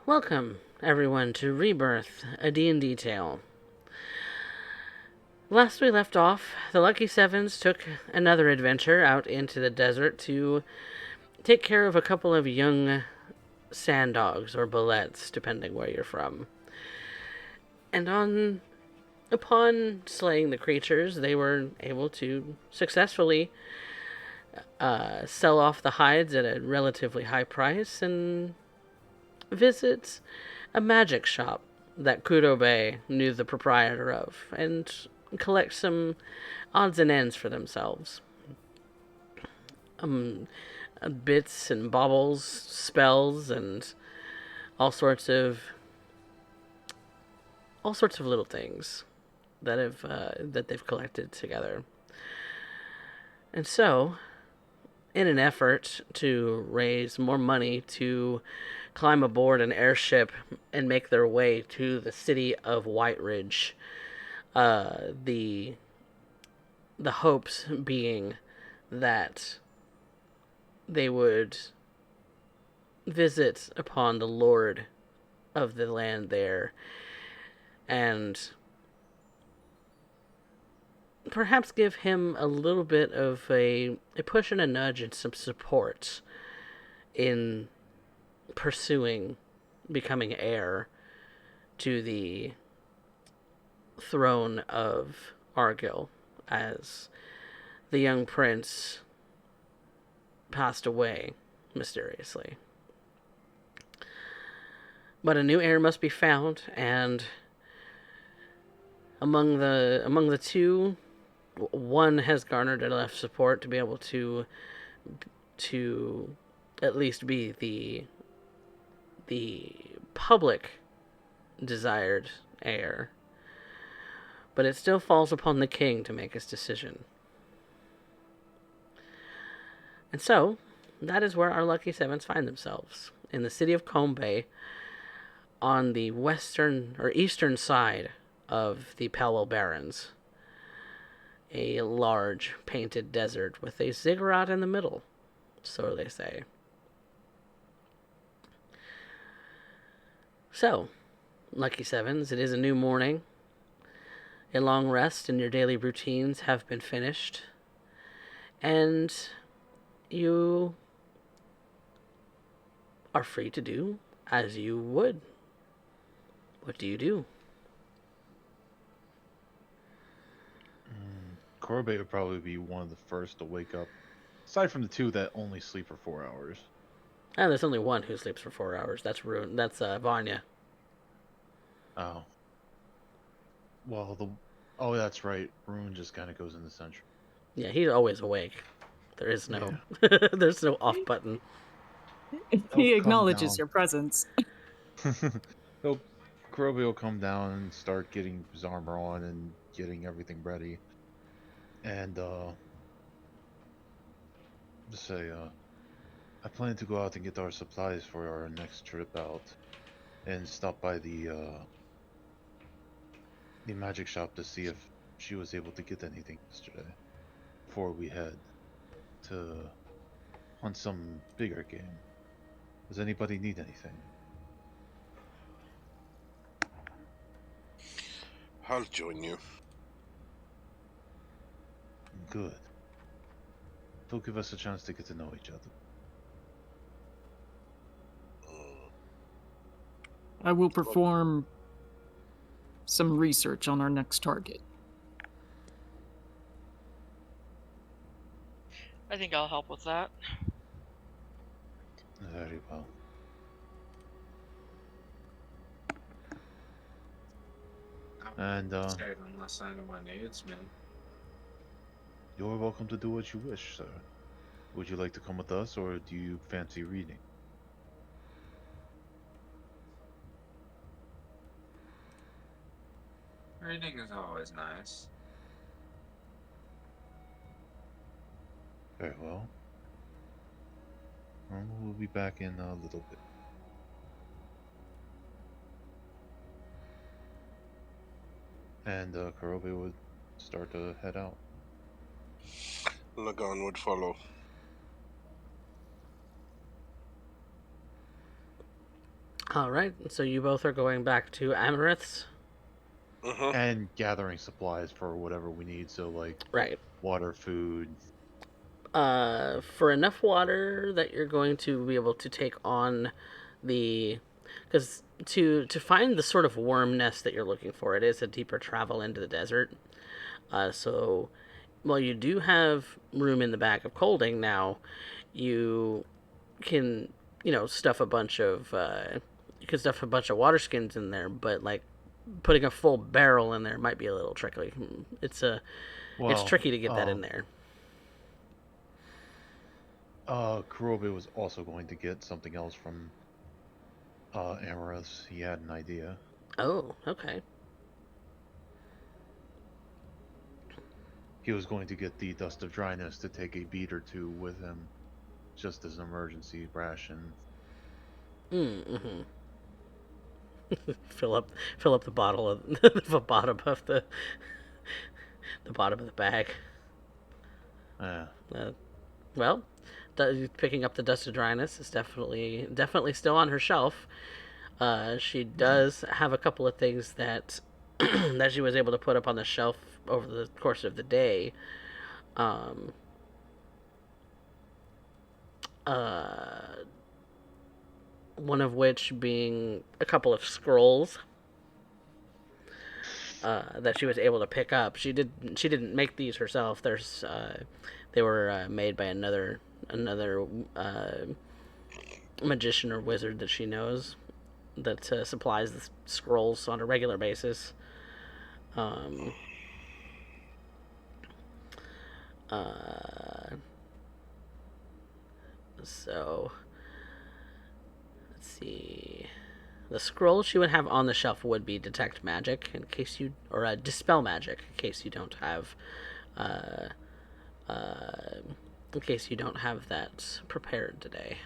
Welcome, everyone, to Rebirth, a D&D tale. Last we left off, the Lucky Sevens took another adventure out into the desert to take care of a couple of young sand dogs, or bullets, depending where you're from. And upon slaying the creatures, they were able to successfully sell off the hides at a relatively high price and visit a magic shop that Kurobe knew the proprietor of and collect some odds and ends for themselves. Um, Bits and baubles, spells, and all sorts of little things that they've collected together. And so, in an effort to raise more money to climb aboard an airship and make their way to the city of White Ridge, the hopes being that they would visit upon the lord of the land there and perhaps give him a little bit of a push and a nudge and some support in pursuing becoming heir to the throne of Argyll, as the young prince passed away mysteriously. But a new heir must be found, and among the two, one has garnered enough support to be able to at least be the public desired heir. But it still falls upon the king to make his decision. And so, that is where our Lucky Sevens find themselves, in the city of Combe, on the western or eastern side of the Palwell Barrens. A large painted desert with a ziggurat in the middle, so they say. So, Lucky Sevens, it is a new morning. A long rest and your daily routines have been finished. And you are free to do as you would. What do you do? Korbe would probably be one of the first to wake up, aside from the two that only sleep for 4 hours. And there's only one who sleeps for 4 hours. That's Rune. That's Vanya. Oh. Well, that's right. Rune just kind of goes in the central. Yeah, he's always awake. There is no there's no off button. He'll He come acknowledges down. your presence. Korbe will come down and start getting his armor on and getting everything ready. And just say, I plan to go out and get our supplies for our next trip out, and stop by the magic shop to see if she was able to get anything yesterday before we head to hunt some bigger game. Does anybody need anything? I'll join you. Good. It'll give us a chance to get to know each other. I will perform some research on our next target. I think I'll help with that. Very well. And unless anyone needs me. You're welcome to do what you wish, sir. Would you like to come with us, or do you fancy reading? Reading is always nice. Very well. We'll be back in a little bit. And Kurobe would start to head out. Lagan would follow. All right. So you both are going back to Amaranth's. Uh-huh. And gathering supplies for whatever we need. So like Right. water, food. For enough water that you're going to be able to take on the, because to find the sort of worm nest that you're looking for, it is a deeper travel into the desert. So while you do have room in the back of Colding now, you can stuff a bunch of you can stuff a bunch of water skins in there, but like putting a full barrel in there might be a little tricky. It's Well, tricky to get that in there. Kurobe was also going to get something else from Amaris. He had an idea. Oh, okay. He was going to get the Dust of Dryness to take a bead or two with him, just as an emergency ration. Mm-hmm. fill up the bottle of the bottom of the bottom of the bag. Well, picking up the Dust of Dryness is definitely still on her shelf. She does have a couple of things that that she was able to put up on the shelf over the course of the day. Um, One of which being a couple of scrolls that she was able to pick up. She didn't make these herself. They were made by another magician or wizard that she knows that supplies the scrolls on a regular basis. Um, so let's see. The scroll she would have on the shelf would be detect magic in case you, or dispel magic in case you don't have, uh, in case you don't have that prepared today.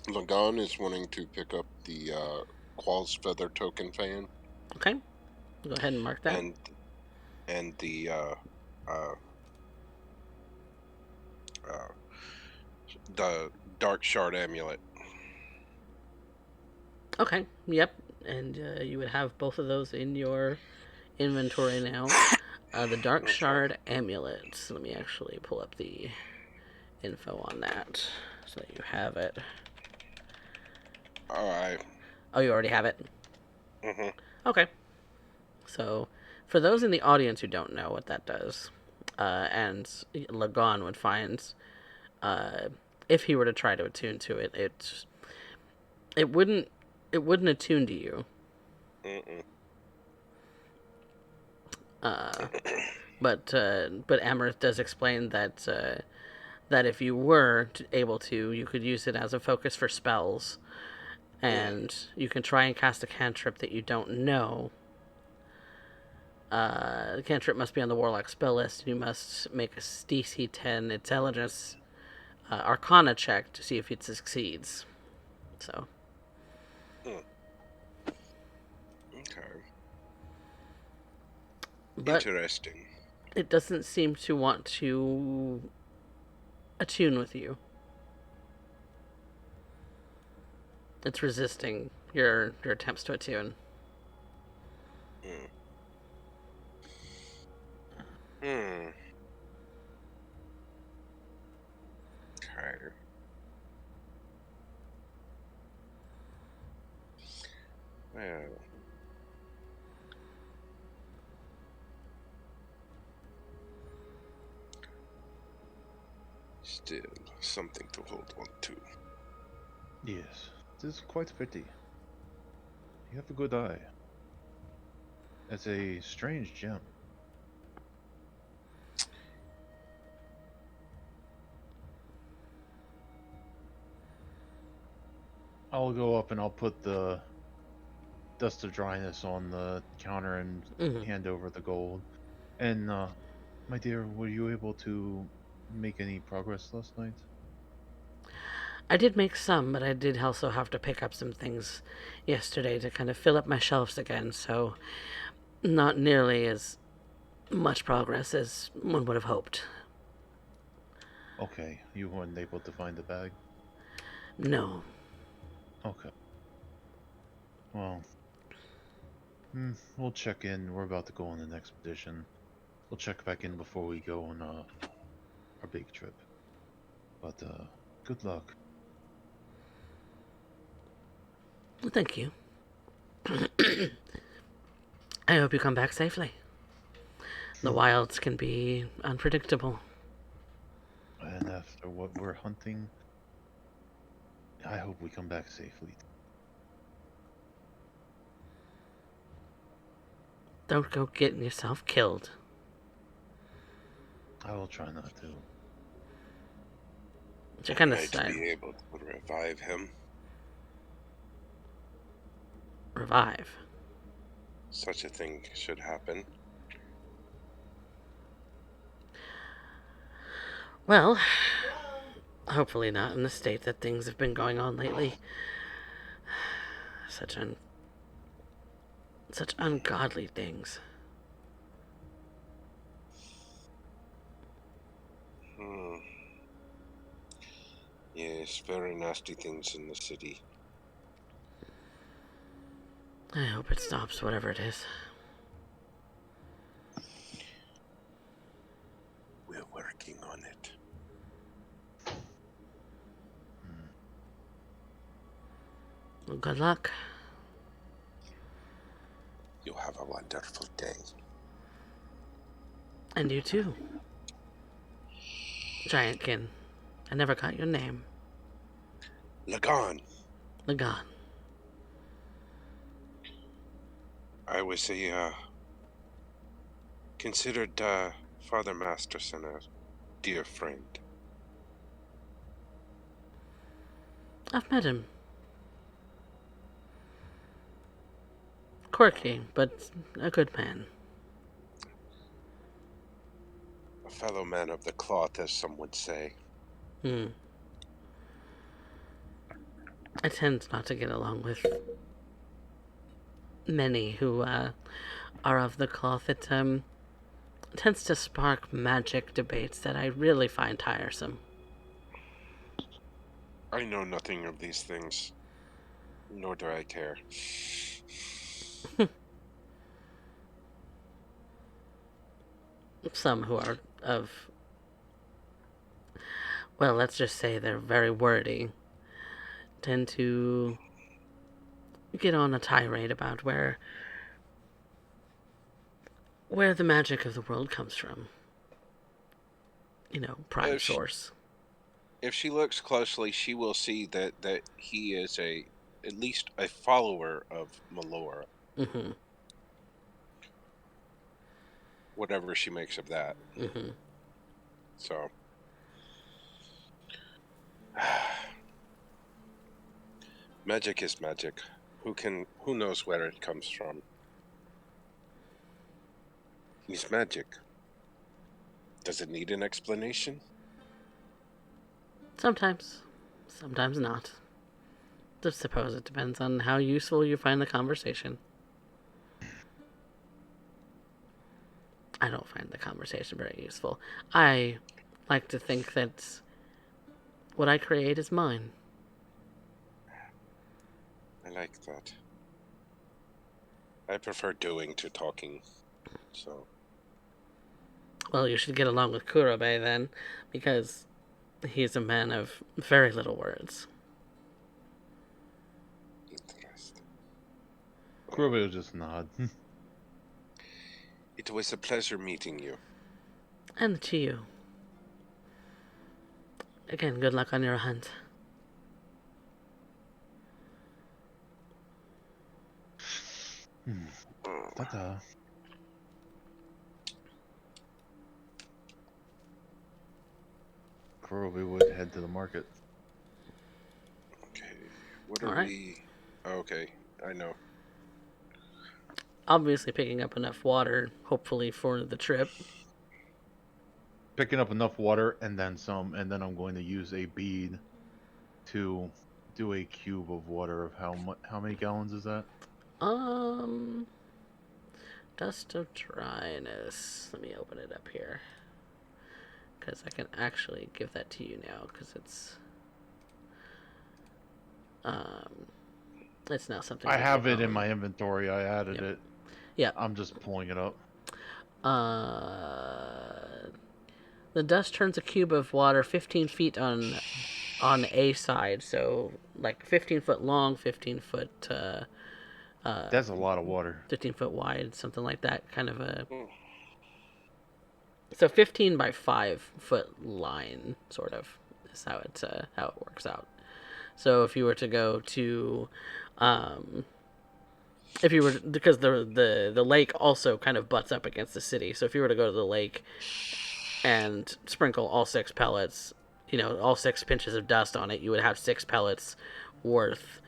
Lagan is wanting to pick up the Qual's Feather token fan. Okay, go ahead and mark that. And the Dark Shard amulet. Okay, yep, and you would have both of those in your inventory now. The Dark Shard amulet. So let me actually pull up the info on that so that you have it. Alright. Oh, you already have it? Mm-hmm. Okay. So, for those in the audience who don't know what that does, and Lagan would find, if he were to try to attune to it, it wouldn't attune to you. Mm-mm. But Amaranth does explain that that if you were able to, you could use it as a focus for spells, and you can try and cast a cantrip that you don't know. The cantrip must be on the Warlock spell list. You must make a DC 10 Intelligence Arcana check to see if it succeeds. So. Okay. But interesting. It doesn't seem to want to attune with you. It's resisting your attempts to attune. Okay. Well. Still something to hold on to. Yes, it is quite pretty. You have a good eye. It's a strange gem. I'll go up and I'll put the Dust of Dryness on the counter and hand over the gold. And, my dear, were you able to make any progress last night? I did make some, but I did also have to pick up some things yesterday to kind of fill up my shelves again, so not nearly as much progress as one would have hoped. Okay, you weren't able to find the bag? No. Okay. Well, we'll check in. We're about to go on an expedition. We'll check back in before we go on our big trip. But, good luck. Thank you. I hope you come back safely. The wilds can be unpredictable. And after what we're hunting, I hope we come back safely. Don't go getting yourself killed. I will try not to. It's your kind of Might style. be able to revive him. Revive. Such a thing should happen. Well, hopefully not in the state that things have been going on lately. Such ungodly things. Yes, very nasty things in the city. I hope it stops, whatever it is. We're working on it. Well, good luck. You have a wonderful day. And you too. Giantkin. I never got your name. Lagan. Lagan. I was considered Father Masterson a dear friend. I've met him. Quirky, but a good man. A fellow man of the cloth, as some would say. I tend not to get along with many who are of the cloth. It tends to spark magic debates that I really find tiresome. I know nothing of these things, nor do I care. Some who are of, well, let's just say they're very wordy, tend to get on a tirade about where the magic of the world comes from. You know, prime source. If she looks closely, she will see that he is at least a follower of Melora. Mm-hmm. Whatever she makes of that. Mm-hmm. So, magic is magic. Who knows where it comes from? It's magic. Does it need an explanation? Sometimes not. I suppose it depends on how useful you find the conversation. I don't find the conversation very useful. I like to think that what I create is mine. I like that. I prefer doing to talking, so... Well, you should get along with Kurobe then, because he's a man of very little words. Interesting. Kurobe will just nod. It was a pleasure meeting you. And to you. Again, good luck on your hunt. Ta-ta. Kurobe would head to the market. Okay, what are Alright. we... Okay, I know. Obviously picking up enough water, hopefully, for the trip. Picking up enough water and then some, and then I'm going to use a bead to do a cube of water of how many gallons is that? Dust of dryness. Let me open it up here. Because I can actually give that to you now, because it's now something I that have you it in own. my inventory. I added Yep. it. Yeah. I'm just pulling it up. The dust turns a cube of water 15 feet on a side, so like 15 foot long, 15 foot That's a lot of water. 15 foot wide, something like that, kind of a. Mm. So 15 by 5 foot line, sort of, is how it works out. So if you were to go to, if you were because the lake also kind of butts up against the city. So if you were to go to the lake and sprinkle all 6 pellets, all 6 pinches of dust on it, you would have 6 pellets worth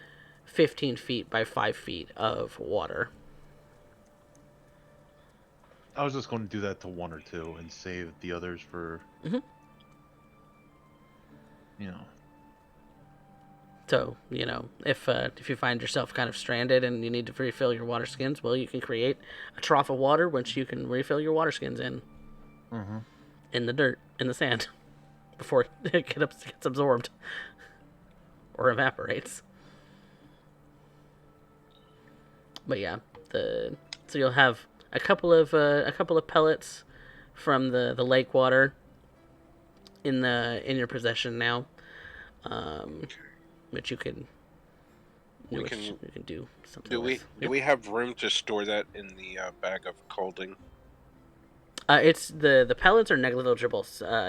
15 feet by 5 feet of water. I was just going to do that to 1 or 2 and save the others for, Mm-hmm. you know. So, if you find yourself kind of stranded and you need to refill your water skins, well, you can create a trough of water which you can refill your water skins in. Mm-hmm. In the dirt, in the sand, before it gets absorbed or evaporates. But yeah, so you'll have a couple of pellets from the lake water in your possession now, which you can We which can. you can do something Do we with. do we have room to store that in the bag of colding? It's the pellets are negligible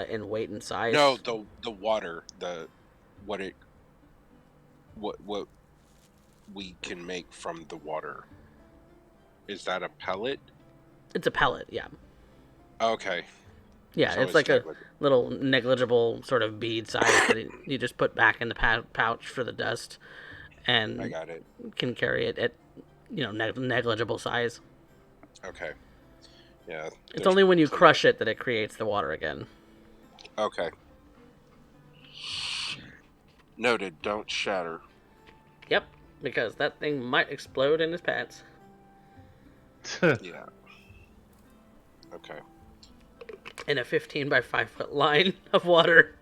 in weight and size. No, the water, what it what we can make from the water. Is that a pellet? It's a pellet, yeah. Okay. Yeah, So it's like a negligible. little negligible sort of bead size that you just put back in the pouch for the dust, and I got it. can carry it at negligible size. Okay. Yeah. It's only when you crush it that it creates the water again. Okay. Noted. Don't shatter. Yep, because that thing might explode in his pants. Yeah. Okay. In a 15 by 5 foot line of water.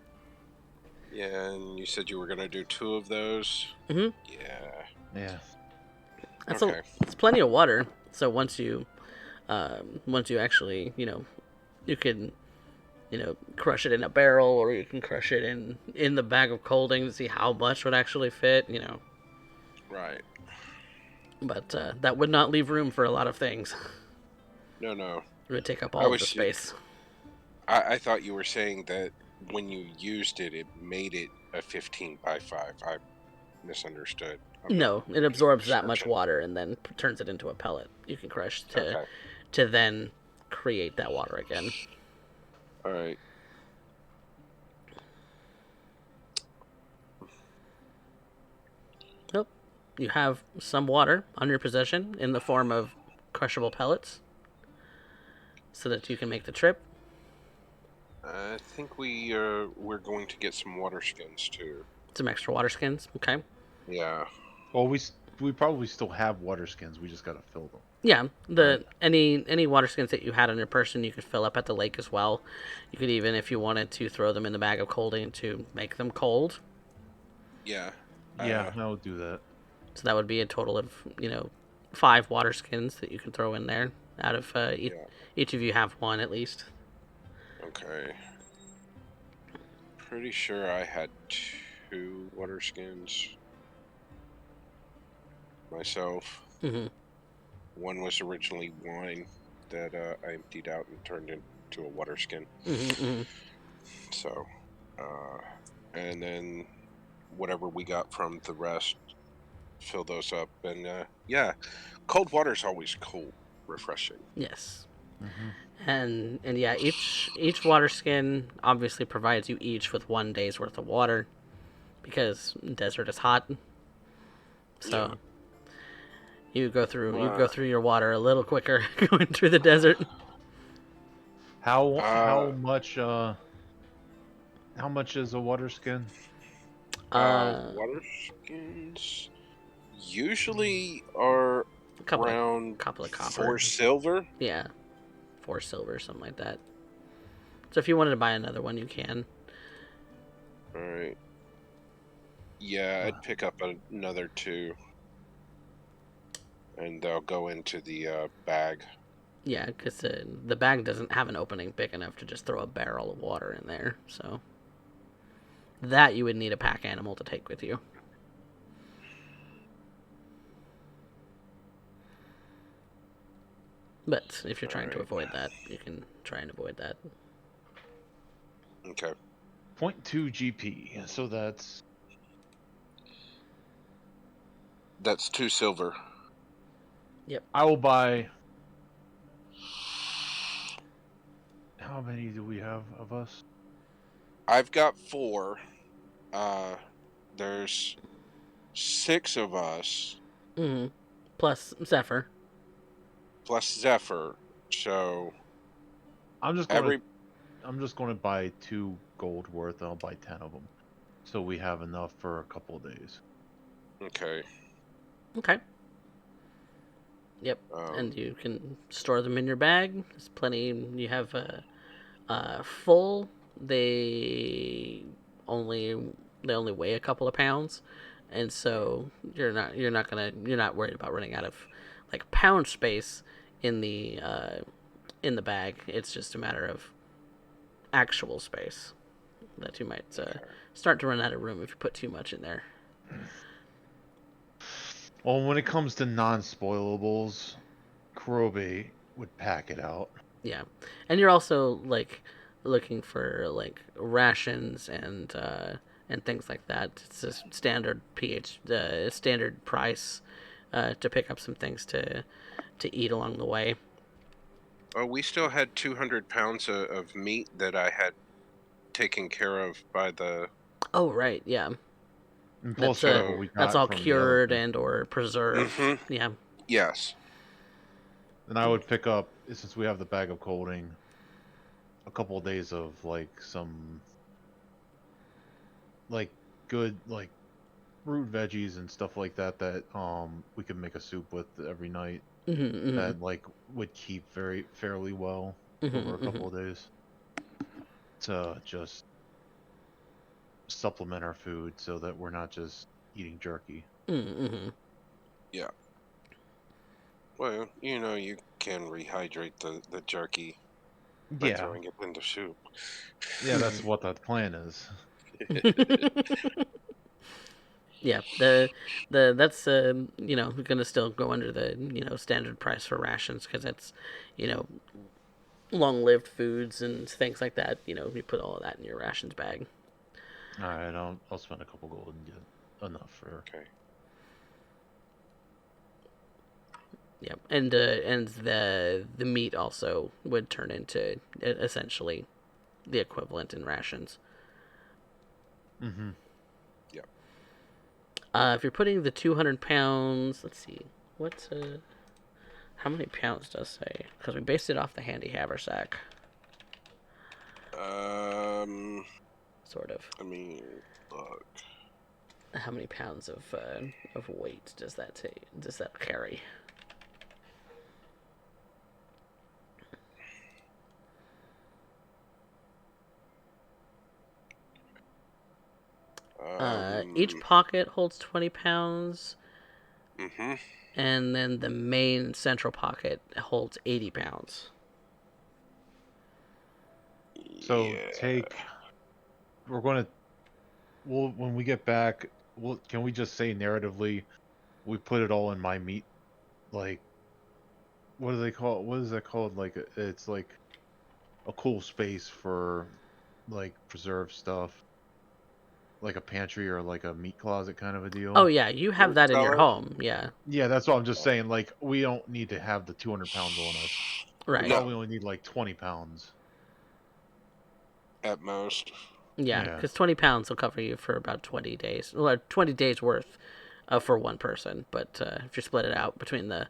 Yeah, and you said you were gonna do 2 of those. Mm-hmm. Yeah. Yeah. Okay. It's plenty of water. So once you actually, you can, crush it in a barrel, or you can crush it in the bag of colding to see how much would actually fit, Right. But that would not leave room for a lot of things. No. It would take up all of the space. I thought you were saying that when you used it, it made it a 15 by 5. I misunderstood. No, it absorbs that much water and then turns it into a pellet. You can crush to then create that water again. All right. Nope. You have some water on your possession in the form of crushable pellets, so that you can make the trip. I think we're going to get some water skins too. Some extra water skins, okay? Yeah. Well, we probably still have water skins. We just gotta fill them. Yeah, any water skins that you had on your person, you could fill up at the lake as well. You could even, if you wanted to, throw them in the bag of colding to make them cold. Yeah. Yeah, I would do that. So that would be a total of 5 water skins that you can throw in there. Out of each of you have 1 at least. Okay. Pretty sure I had 2 water skins myself. Mm-hmm. 1 was originally wine that I emptied out and turned into a water skin. Mm-hmm. So, and then whatever we got from the rest, fill those up. And yeah, cold water's always cool, refreshing. Yes. Mm-hmm. And yeah, each water skin obviously provides you each with 1 day's worth of water, because desert is hot. So you go through your water a little quicker going through the desert. How much is a water skin? Water skins usually are couple of copper. 4 silver. Yeah, 4 silver, something like that. So if you wanted to buy another one, you can. All right. Yeah, I'd pick up another 2, and they'll go into the bag. Yeah, because the bag doesn't have an opening big enough to just throw a barrel of water in there. So that you would need a pack animal to take with you. But if you're trying to avoid that, you can try and avoid that. Okay. 0.2 GP. So that's 2 silver. Yep. I will buy. How many do we have of us? I've got 4. There's 6 of us. Mm-hmm. Plus Zephyr. Plus Zephyr. So I'm just going to buy 2 gold worth, and I'll buy 10 of them, so we have enough for a couple of days. Okay. Okay. Yep. And you can store them in your bag. There's plenty. You have full. They only weigh a couple of pounds, and so you're not worried about running out of like pound space in the bag. It's just a matter of actual space that you might start to run out of room if you put too much in there. Well, when it comes to non-spoilables, Kurobe would pack it out. Yeah, and you're also like looking for like rations and things like that. It's a standard standard price to pick up some things to eat along the way. Oh, we still had 200 pounds of meat that I had taken care of by the. Oh right, yeah. And plus whatever we got that's all from cured and or preserved. Mm-hmm. Yeah. Yes. And I would pick up, since we have the bag of colding, a couple of days of like some like good like root veggies and stuff like that we could make a soup with every night. Mm-hmm. That like would keep fairly well over a couple of days to just supplement our food so that we're not just eating jerky. Mm-hmm. Yeah. Well, you can rehydrate the jerky by throwing it in the soup. Yeah, that's what that plan is. Yeah, that's gonna still go under the standard price for rations because it's long-lived foods and things like that. You put all of that in your rations bag. All right, I'll spend a couple gold and get enough for. Okay. Yep, and the meat also would turn into essentially the equivalent in rations. Mm-hmm. Yep. If you're putting the 200 pounds, let's see, how many pounds does say? Because we based it off the handy haversack. Sort of. I mean, look. How many pounds of weight does that carry? Each pocket holds 20 pounds. Mm-hmm. And then the main central pocket holds 80 pounds. So when we get back, can we just say narratively, we put it all in my meat, like, what do they call it? What is that called? Like, it's like a cool space for, like, preserved stuff, like a pantry or like a meat closet kind of a deal. Oh yeah, you have that in your home. Yeah. Yeah, that's what I'm just saying. Like, we don't need to have the 200 pounds on us. Right. We probably only need like 20 pounds. At most. Yeah, because 20 pounds will cover you for about 20 days. Well, 20 days worth for one person. But if you split it out between the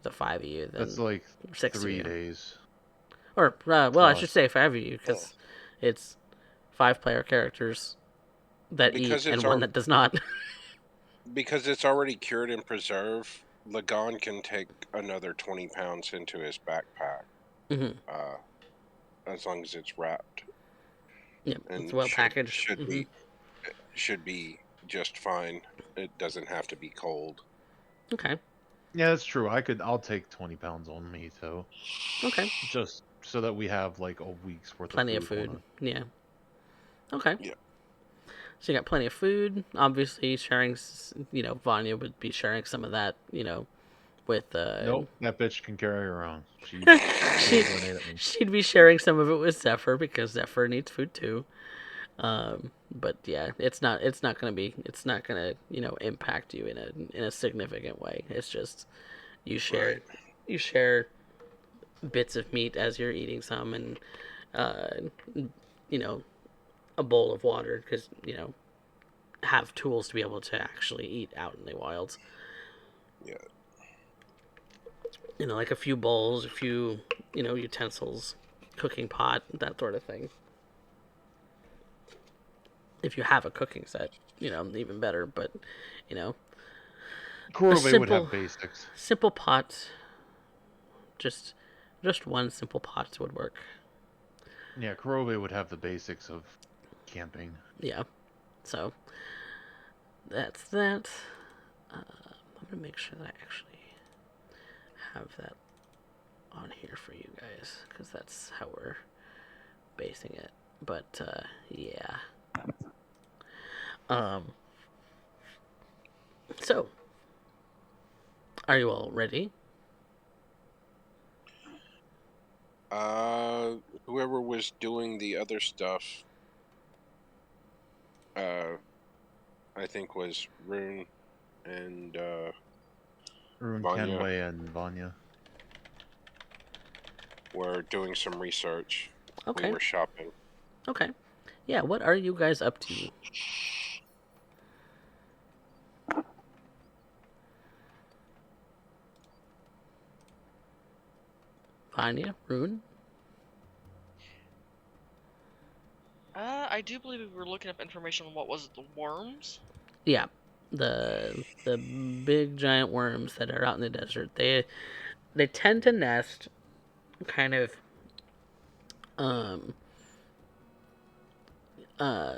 5 of you, then that's like 6 3 of you. days. Or I should say 5 of you because it's 5 player characters that eat and one that does not. Because it's already cured and preserved, Lagan can take another 20 pounds into his backpack, Mm-hmm. as long as it's wrapped, Yep, it's and well packaged. should be just fine. It doesn't have to be cold. Okay. Yeah, that's true. I'll take 20 pounds on me, so Okay. just so that we have like a week's worth Plenty of of food. food. Yeah. Okay. Yeah. So you got plenty of food. Obviously, sharing. Vanya would be sharing some of that. With Nope, that bitch can carry her own. She'll she'd grenade at me. she'd be sharing some of it with Zephyr because Zephyr needs food too. But yeah, it's not gonna impact you in a significant way. It's just you share Right. you share bits of meat as you're eating some, and you know a bowl of water because have tools to be able to actually eat out in the wilds. Yeah. Like a few bowls, a few utensils, cooking pot, that sort of thing. If you have a cooking set, even better. But a Kurobe would simple have basics. simple pot, just one simple pot would work. Yeah, Kurobe would have the basics of camping. Yeah. So that's that. I'm gonna make sure that I actually have that on here for you guys because that's how we're basing it. But yeah. So, are you all ready? Whoever was doing the other stuff, I think was Rune and Rune, Vanya Kenway, and Vanya. were doing some research. Okay. We were shopping. Okay. Yeah, what are you guys up to? Vanya, Rune? I do believe we were looking up information on what was it, the worms? Yeah. The big giant worms that are out in the desert. They tend to nest kind of um uh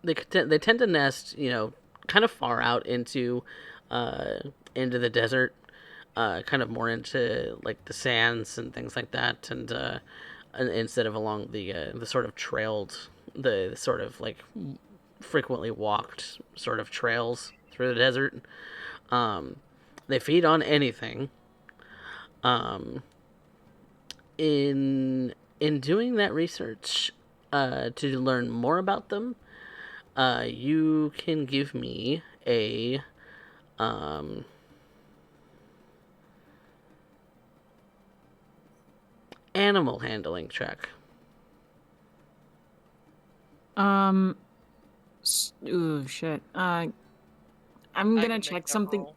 they tend to nest, kind of far out into the desert, kind of more into like the sands and things like that, and instead of along the sort of trailed, the sort of like frequently walked sort of trails through the desert. They feed on anything. Um, in doing that research, to learn more about them, you can give me a animal handling check. Ooh, shit. I'm I gonna can make check that something. roll.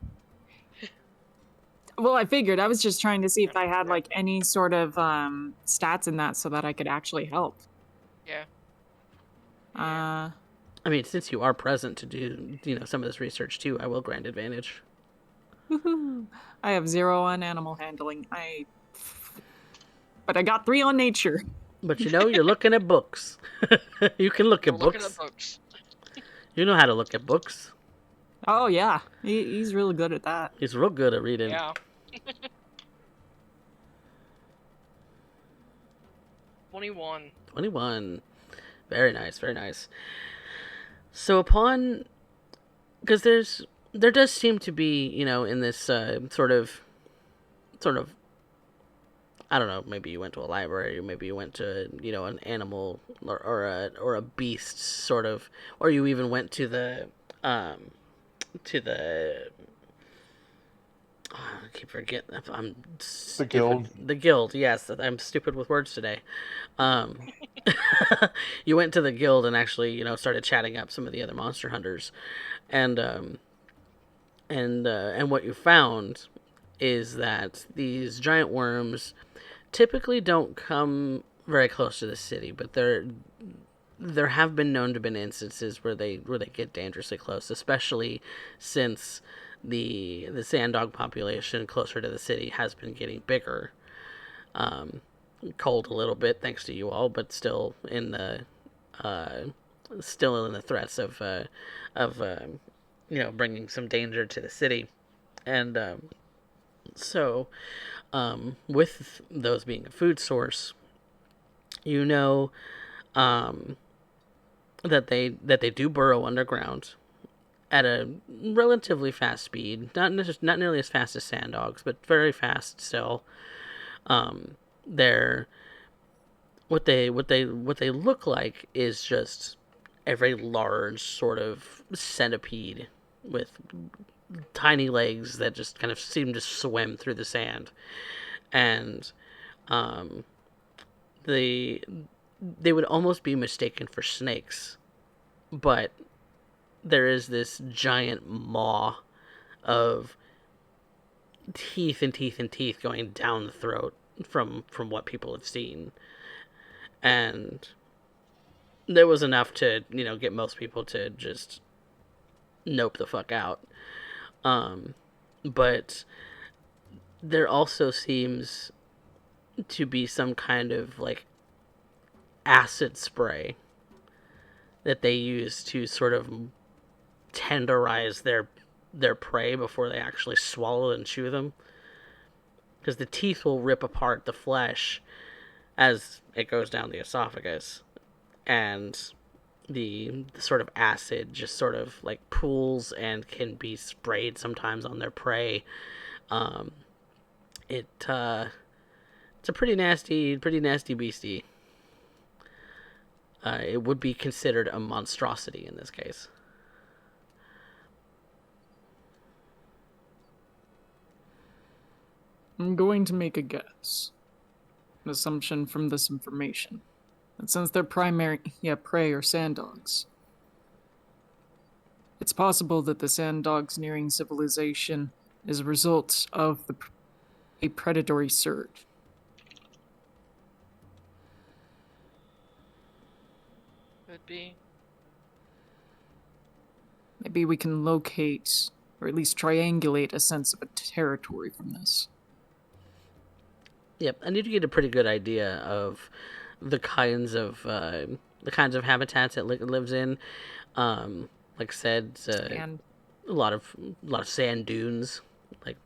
Well, I figured. I was just trying to see if I had like any sort of stats in that so that I could actually help. Yeah. I mean, since you are present to do some of this research too, I will grant advantage. Woohoo! I have 0 on animal handling. But I got 3 on nature. But you're looking at books. You can look We're at looking books. at books. You know how to look at books. Oh yeah, he's really good at that. He's real good at reading. Yeah. 21. 21. Very nice, very nice. So because there does seem to be, in this sort of, I don't know, maybe you went to a library, or maybe you went to, an animal or a beast sort of, or you even went to the I keep forgetting. I'm stupid. The guild. The guild, yes. I'm stupid with words today. You went to the guild and actually, started chatting up some of the other monster hunters, and what you found is that these giant worms typically don't come very close to the city, but there have been known to been instances where they get dangerously close, especially since the sand dog population closer to the city has been getting bigger. Culled a little bit thanks to you all, but uh, still in the threats of bringing some danger to the city. And so with those being a food source, you know um, that they do burrow underground at a relatively fast speed, not nearly as fast as sand dogs, but very fast still. They're what they look like is just a very large sort of centipede with tiny legs that just kind of seem to swim through the sand, and um, they they would almost be mistaken for snakes, but there is this giant maw of teeth and teeth and teeth going down the throat from what people have seen, and there was enough to get most people to just nope the fuck out. But there also seems to be some kind of like acid spray that they use to sort of tenderize their prey before they actually swallow and chew them, because the teeth will rip apart the flesh as it goes down the esophagus, and the sort of acid just sort of like pools and can be sprayed sometimes on their prey. Um, it's a pretty nasty beastie. It would be considered a monstrosity in this case. I'm going to make a guess. An assumption from this information. That since they're prey are sand dogs, it's possible that the sand dogs nearing civilization is a result of a predatory surge. Could be. Maybe we can locate, or at least triangulate, a sense of a territory from this. Yep, I need to get a pretty good idea of the kinds of habitats it lives in. Like I said, And a lot of sand dunes, like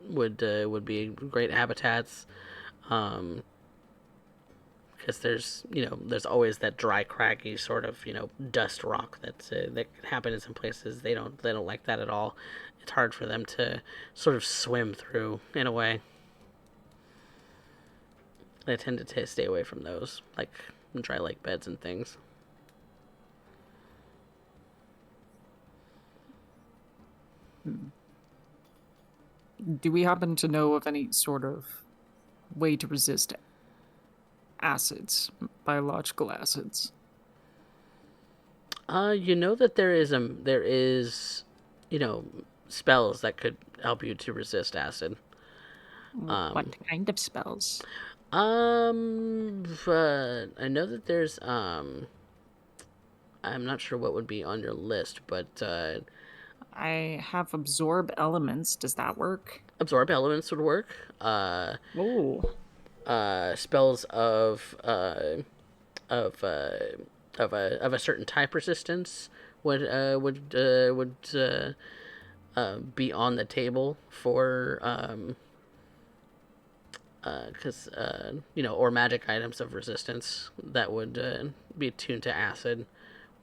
would be great habitats. Because there's always that dry, craggy sort of dust rock that can happen in some places. They don't like that at all. It's hard for them to sort of swim through in a way. They tend to stay away from those, like dry lake beds and things. do we happen to know of any sort of way to resist acids, biological acids? You know that there is spells that could help you to resist acid. What kind of spells? But I know that there's I'm not sure what would be on your list, but I have absorb elements. Does that work? absorb elements would work. Oh. Spells of a certain type resistance would be on the table for because or magic items of resistance that would be attuned to acid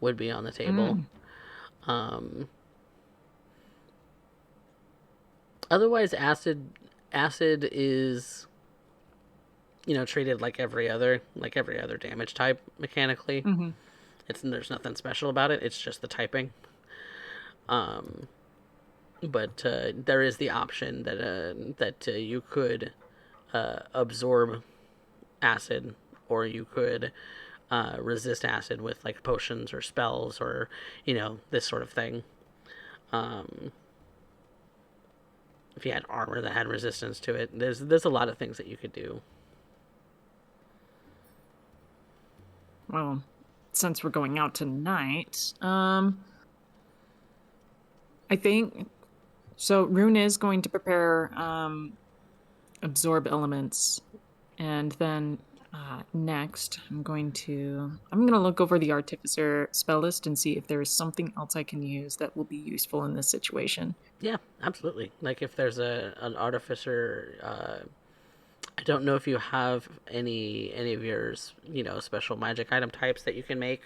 would be on the table. Otherwise, acid is treated like every other damage type mechanically. Mm-hmm. There's nothing special about it. It's just the typing. But there is the option that you could absorb acid, or you could resist acid with like potions or spells or this sort of thing. If you had armor that had resistance to it, there's a lot of things that you could do. Well, since we're going out tonight, I think So Rune is going to prepare absorb elements, and then next I'm gonna look over the artificer spell list and see if there is something else I can use that will be useful in this situation. Yeah, absolutely. Like if there's an artificer, I don't know if you have any of yours, special magic item types that you can make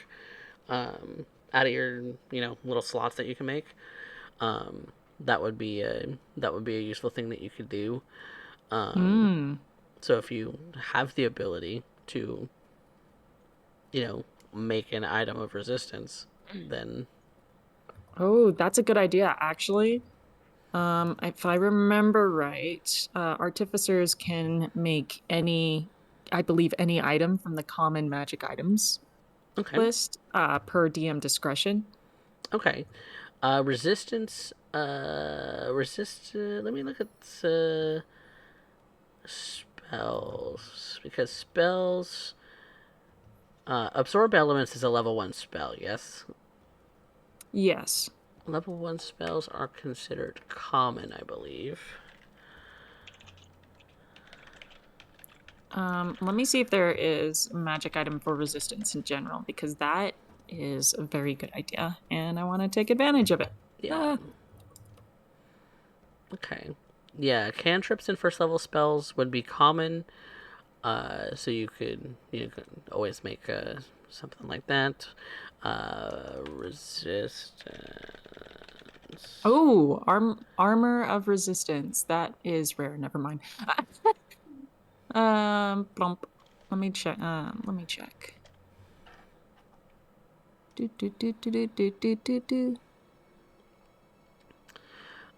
out of your, little slots that you can make. That would be a useful thing that you could do. So if you have the ability to, make an item of resistance, then Oh, that's a good idea, actually. If I remember right, artificers can make I believe, any item from the common magic items okay, list per DM discretion. okay. Resistance. Let me look at spells because spells. Absorb elements is a level 1 spell. Yes. Yes. Level 1 spells are considered common, I believe. Let me see if there is a magic item for resistance in general, because that is a very good idea, and I want to take advantage of it. Yeah. Okay. Yeah, cantrips and first level spells would be common. So you could always make something like that. Resistance. Oh, armor of resistance. That is rare. Never mind. Plump. Let me check. Let me check.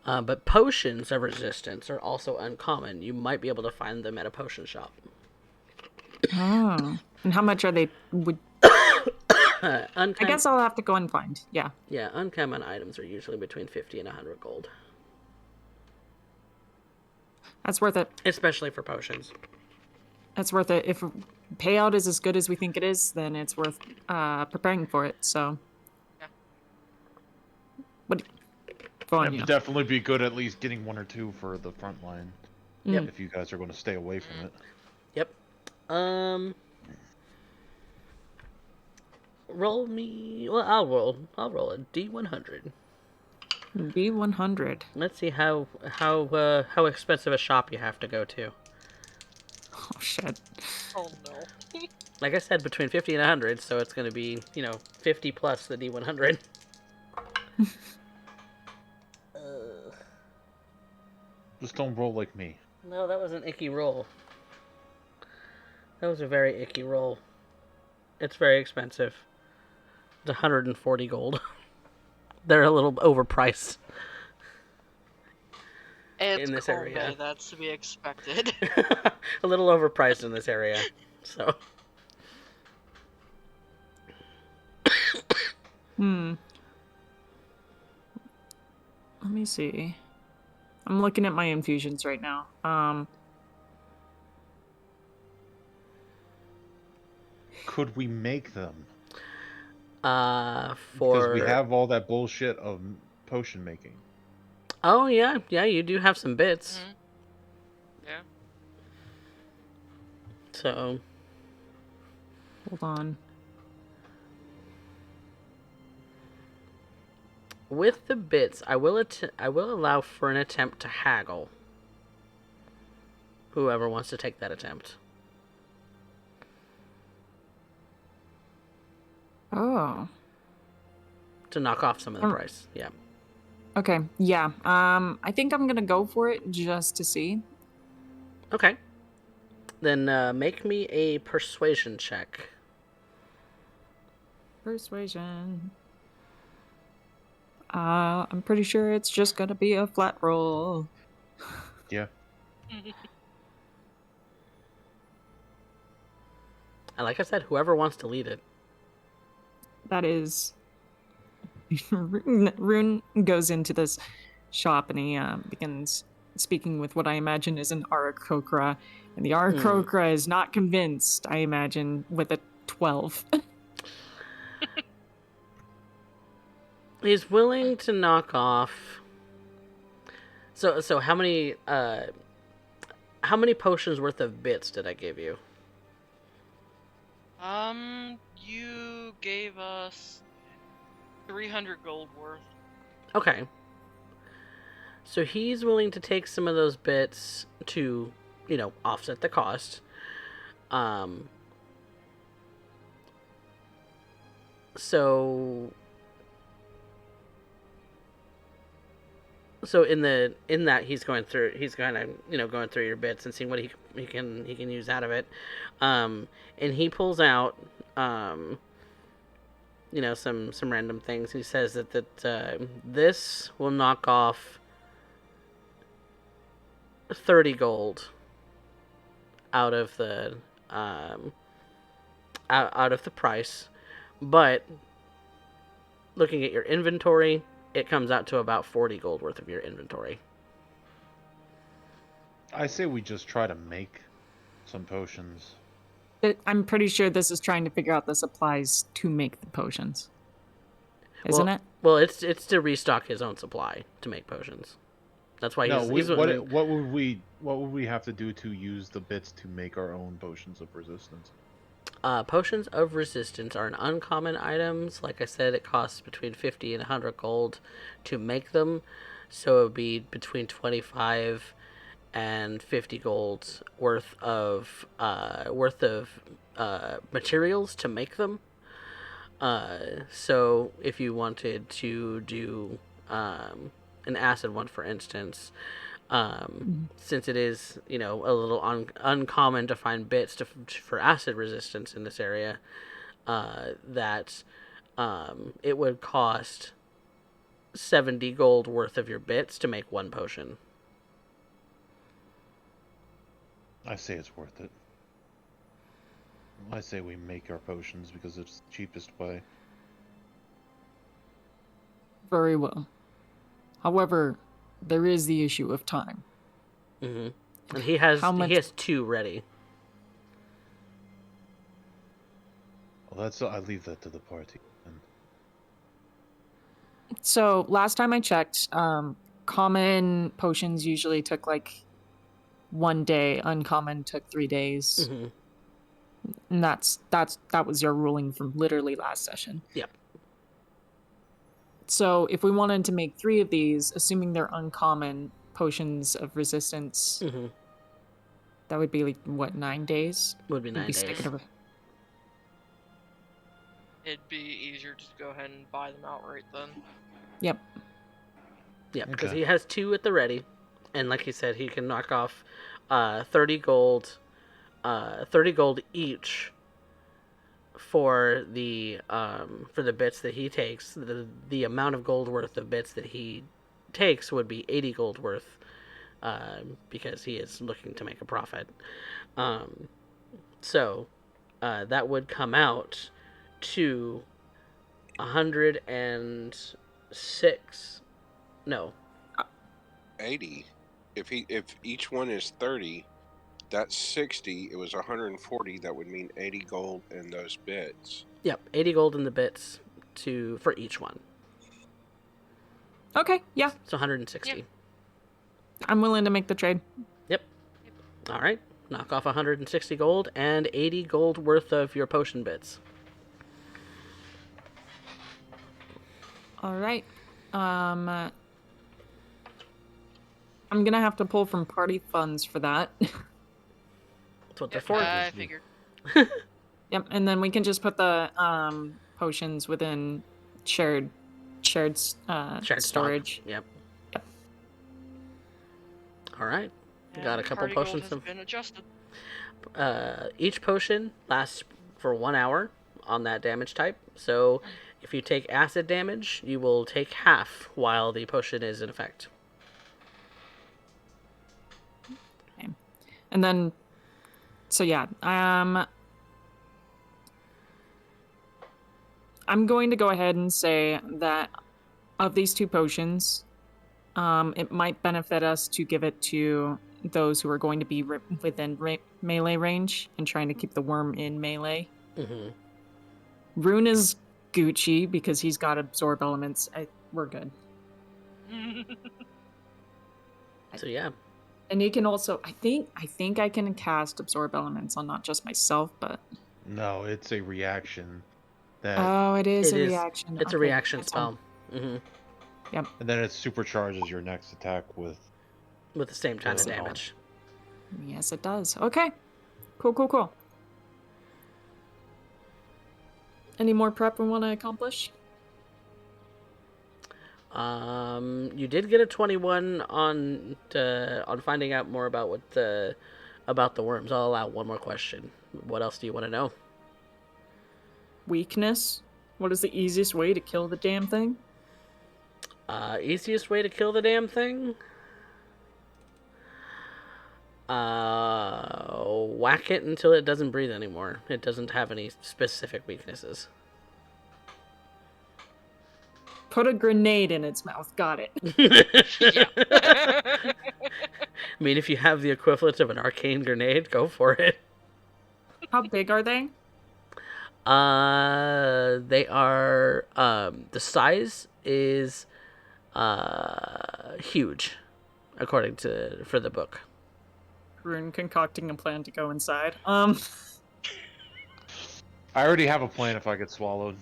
But potions of resistance are also uncommon. You might be able to find them at a potion shop. Oh, and how much are they? I guess I'll have to go and find. Yeah. Yeah, uncommon items are usually between 50 and 100 gold. That's worth it. Especially for potions. That's worth it. If payout is as good as we think it is, then it's worth preparing for it. So. Yeah. What? Go on, It would definitely be good at least getting 1 or 2 for the front line. Yep. If you guys are going to stay away from it. Yep. Roll me. Well, I'll roll a D100. D100. Let's see how expensive a shop you have to go to. Oh shit. Oh no. Like I said, between 50 and 100, so it's going to be 50 plus the D100. Just don't roll like me. No, that was an icky roll. That was a very icky roll. It's very expensive. It's 140 gold. They're a little overpriced. It's in this cold, area. man. That's to be expected. A little overpriced in this area. So. Let me see. I'm looking at my infusions right now. Could we make them? For... Because we have all that bullshit of potion making. Oh, yeah. Yeah, you do have some bits. Mm-hmm. Yeah. So... Hold on. With the bits, I will allow for an attempt to haggle. Whoever wants to take that attempt. Oh. To knock off some of the price. Yeah. Okay. Yeah. I think I'm gonna go for it just to see. Okay. Then make me a persuasion check. Persuasion. I'm pretty sure it's just gonna be a flat roll. Yeah. And like I said, whoever wants to lead it. That is... Rune goes into this shop and he begins speaking with what I imagine is an Aarakocra. And the Aarakocra is not convinced, I imagine, with a 12. He's willing to knock off So how many potions worth of bits did I give you? You gave us 300 gold worth. Okay. So he's willing to take some of those bits to, offset the cost. Um, so in that he's kind of going through your bits and seeing what he can use out of it. And he pulls out some random things. He says that this will knock off 30 gold out of the out of the price, but looking at your inventory, it comes out to about 40 gold worth of your inventory. I say we just try to make some potions. I'm pretty sure this is trying to figure out the supplies to make the potions. Isn't it? Well, it's to restock his own supply to make potions. That's why what would we have to do to use the bits to make our own potions of resistance? Potions of resistance are an uncommon items. Like I said, it costs between 50 and 100 gold to make them. So it would be between 25 and 50 gold worth of materials to make them. So if you wanted to do an acid one, for instance, since it is a little uncommon to find bits for acid resistance in this area, that it would cost 70 gold worth of your bits to make one potion. I say it's worth it. I say we make our potions because it's the cheapest way. Very well. However, there is the issue of time. Mm-hmm. And he has 2 ready. Well, I leave that to the party. So last time I checked, common potions usually took like 1 day. Uncommon took 3 days. Mm-hmm. And that was your ruling from literally last session. Yep. So if we wanted to make 3 of these, assuming they're uncommon potions of resistance, Mm-hmm. that would be like, what, 9 days? Would be 9 days. It'd be easier to go ahead and buy them outright then. Yep. Yeah, because he has 2 at the ready, and like he said, he can knock off 30 gold each for the bits that he takes. The amount of gold worth of bits that he takes would be 80 gold worth, because he is looking to make a profit. So that would come out to 106. No. 80. If each one is 30, that's 60. It was 140. That would mean 80 gold in those bits. Yep, 80 gold in the bits for each one. Okay, yeah. So 160. Yeah. I'm willing to make the trade. Yep. All right. Knock off 160 gold and 80 gold worth of your potion bits. All right. I'm gonna have to pull from party funds for that. That's what they're for. I figured. Yep, and then we can just put the potions within shared storage. Yep. All right. Got a couple party gold potions. has been adjusted. Each potion lasts for 1 hour on that damage type. So if you take acid damage, you will take half while the potion is in effect. Okay. And then, so yeah, I'm going to go ahead and say that of these 2 potions, it might benefit us to give it to those who are going to be within melee range and trying to keep the worm in melee. Mm-hmm. Rune is Gucci because he's got absorb elements. We're good. So yeah. And you can also, I think I can cast absorb elements on not just myself, but No, it's a reaction that, oh, it is It a is. reaction. It's a Okay, reaction that's fine. spell. Mm-hmm. Yep. and then it supercharges your next attack with. With the same kind of Yes, it damage. Yes, it does. Okay. Cool. Any more prep we want to accomplish? You did get a 21 on finding out more about about the worms. I'll allow one more question. What else do you want to know? Weakness. What is the easiest way to kill the damn thing? Easiest way to kill the damn thing? Whack it until it doesn't breathe anymore. It doesn't have any specific weaknesses. Put a grenade in its mouth. Got it. Yeah. I mean, if you have the equivalent of an arcane grenade, go for it. How big are they? They are, the size is, huge, according for the book. Rune concocting a plan to go inside. I already have a plan if I get swallowed.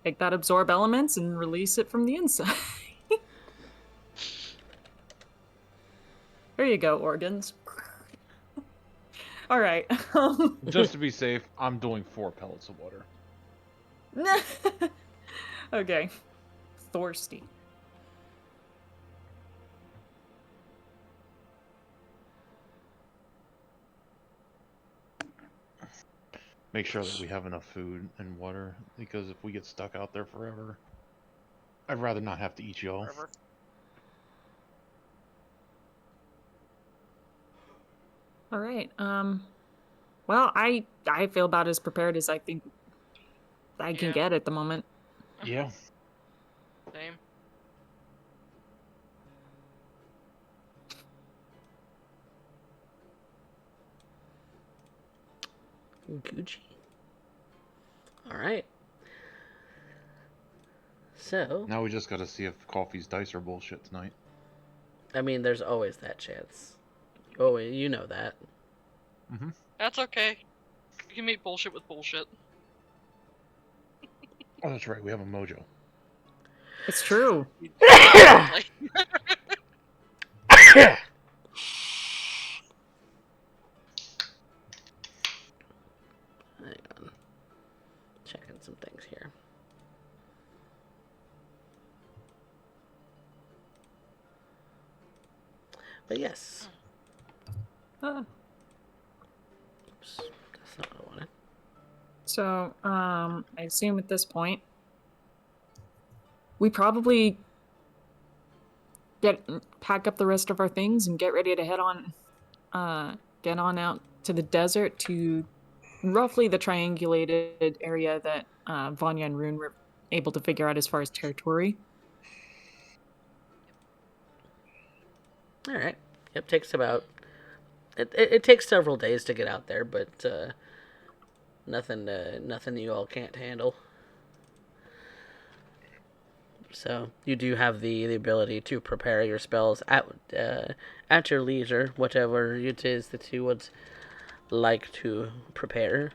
Take that absorb elements and release it from the inside. There you go, organs. All right. Just to be safe, I'm doing 4 pellets of water. Okay. Thirsty. Make sure that we have enough food and water, because if we get stuck out there forever, I'd rather not have to eat y'all. Forever. All right. Well, I feel about as prepared as I think I can Yeah. get at the moment. Yeah. Same. Gucci. All right. So, Now we just gotta see if Coffee's dice are bullshit tonight. I mean, there's always that chance. Oh, you know that. Mm-hmm. That's okay. You can meet bullshit with bullshit. Oh, that's right. We have a mojo. It's true. Like, Hang on. Checking some things here. But yes. Oops. That's not what I wanted. So, I assume at this point, we probably pack up the rest of our things and get ready to head on out to the desert to roughly the triangulated area that Vanya and Rune were able to figure out as far as territory. All right. It takes about. It takes several days to get out there, but nothing you all can't handle. So you do have the ability to prepare your spells at your leisure, whatever it is that you would like to prepare.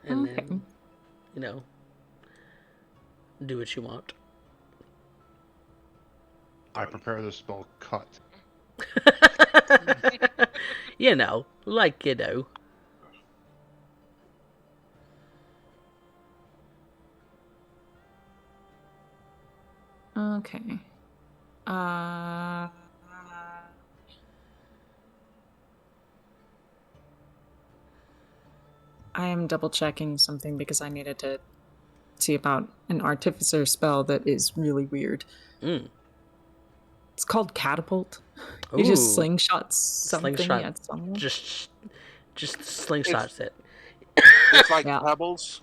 And Okay. then, do what you want. I prepare the spell cut. Like. Okay. I am double checking something because I needed to see about an artificer spell that is really weird. Mm. It's called catapult. You just Ooh. slingshots something Slingshot. at someone. Just slingshots it. It's like Yeah. pebbles.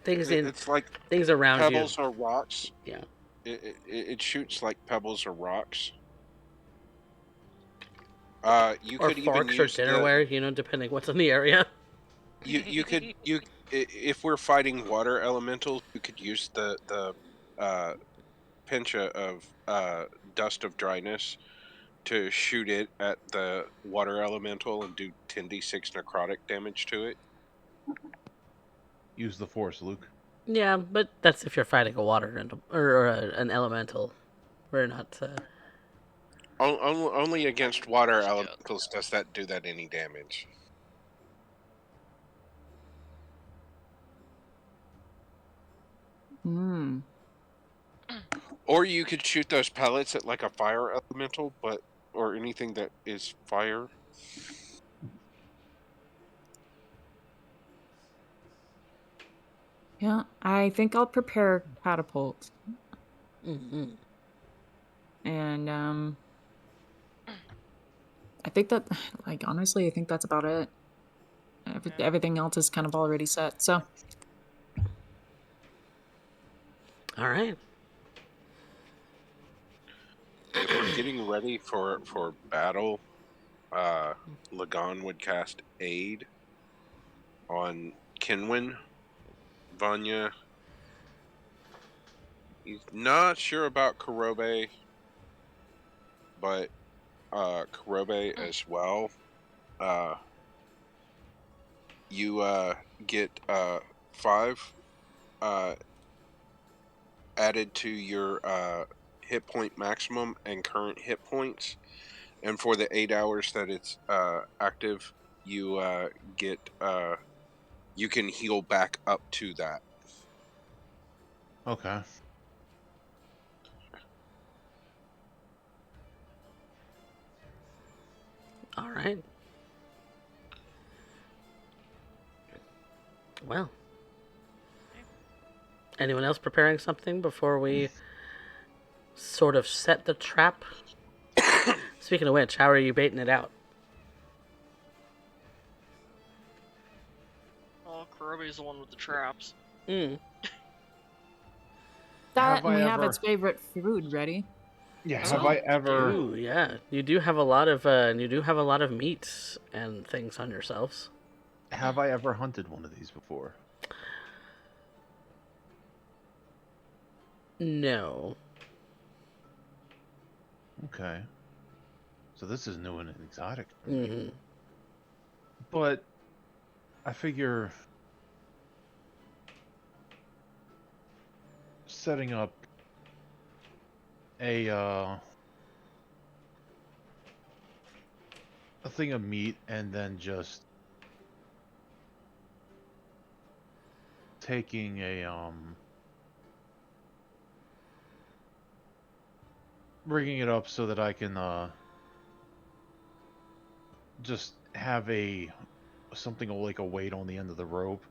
It's like things around pebbles you. or rocks. Yeah. It shoots like pebbles or rocks. You Or could even forks or use dinnerware, depending what's in the area. If we're fighting water elementals, you could use the uh pinch of dust of dryness to shoot it at the water elemental and do 10d6 necrotic damage to it. Use the force, Luke. Yeah, but that's if you're fighting a water or an elemental. We're not. Only against water Yeah. elementals does that do that any damage. Hmm. Or you could shoot those pellets at like a fire elemental, or anything that is fire. Yeah, I think I'll prepare catapult. Mm-hmm. And I think that, like, honestly, I think that's about it. Everything else is kind of already set. So, All right. If we're getting ready for battle, Lagan would cast Aid on Kinwin. Vanya, he's not sure about Kurobe, but Kurobe as well. Uh, you get 5 uh, added to your hit point maximum and current hit points, and for the 8 hours that it's active, you get you can heal back up to that. Okay. All right. Well. Anyone else preparing something before we sort of set the trap? Speaking of which, how are you baiting it out? Oh, Kurobe's the one with the traps. Mm. that Have and I we have ever- its favorite food ready. Yeah. Oh. Have I ever? Ooh, yeah. You do have a lot of meats and things on yourselves. Have I ever hunted one of these before? No. Okay. So this is new and exotic. Mm-hmm. But I figure setting up a thing of meat and then just taking a rigging it up so that I can just have something like a weight on the end of the rope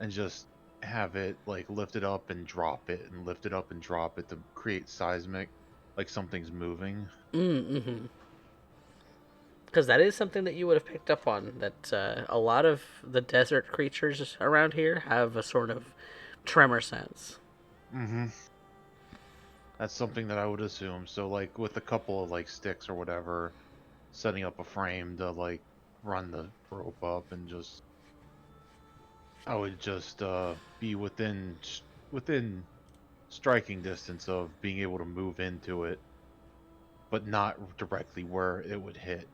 and just have it like lift it up and drop it and lift it up and drop it to create seismic, like something's moving. Mm-hmm. Because that is something that you would have picked up on, that a lot of the desert creatures around here have a sort of tremor sense. Mm-hmm. That's something that I would assume. So like with a couple of like sticks or whatever, setting up a frame to like run the rope up and just I would just be within striking distance of being able to move into it, but not directly where it would hit.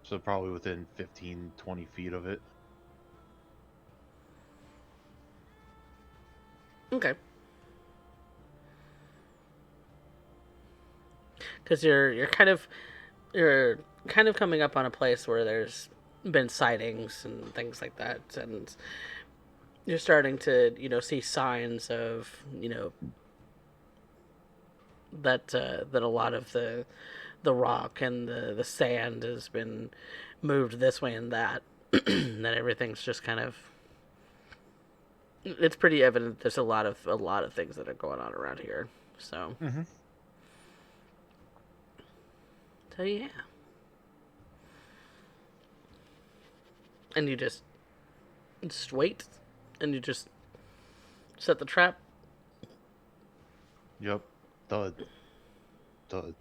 So probably within 15, 20 feet of it. Okay. Because you're kind of coming up on a place where there's been sightings and things like that, and you're starting to see signs of that a lot of the rock and the sand has been moved this way and that. That everything's just kind of, it's pretty evident there's a lot of things that are going on around here. So Mm-hmm. so yeah. And you just wait, and you just set the trap. Yep. Thud. Thud.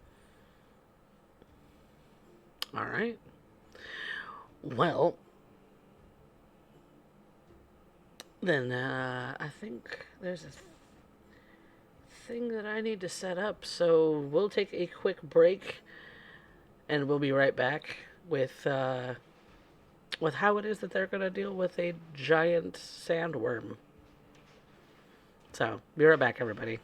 All right. Well, Then I think there's a thing that I need to set up, so we'll take a quick break, and we'll be right back with how it is that they're gonna deal with a giant sandworm. So be right back, everybody.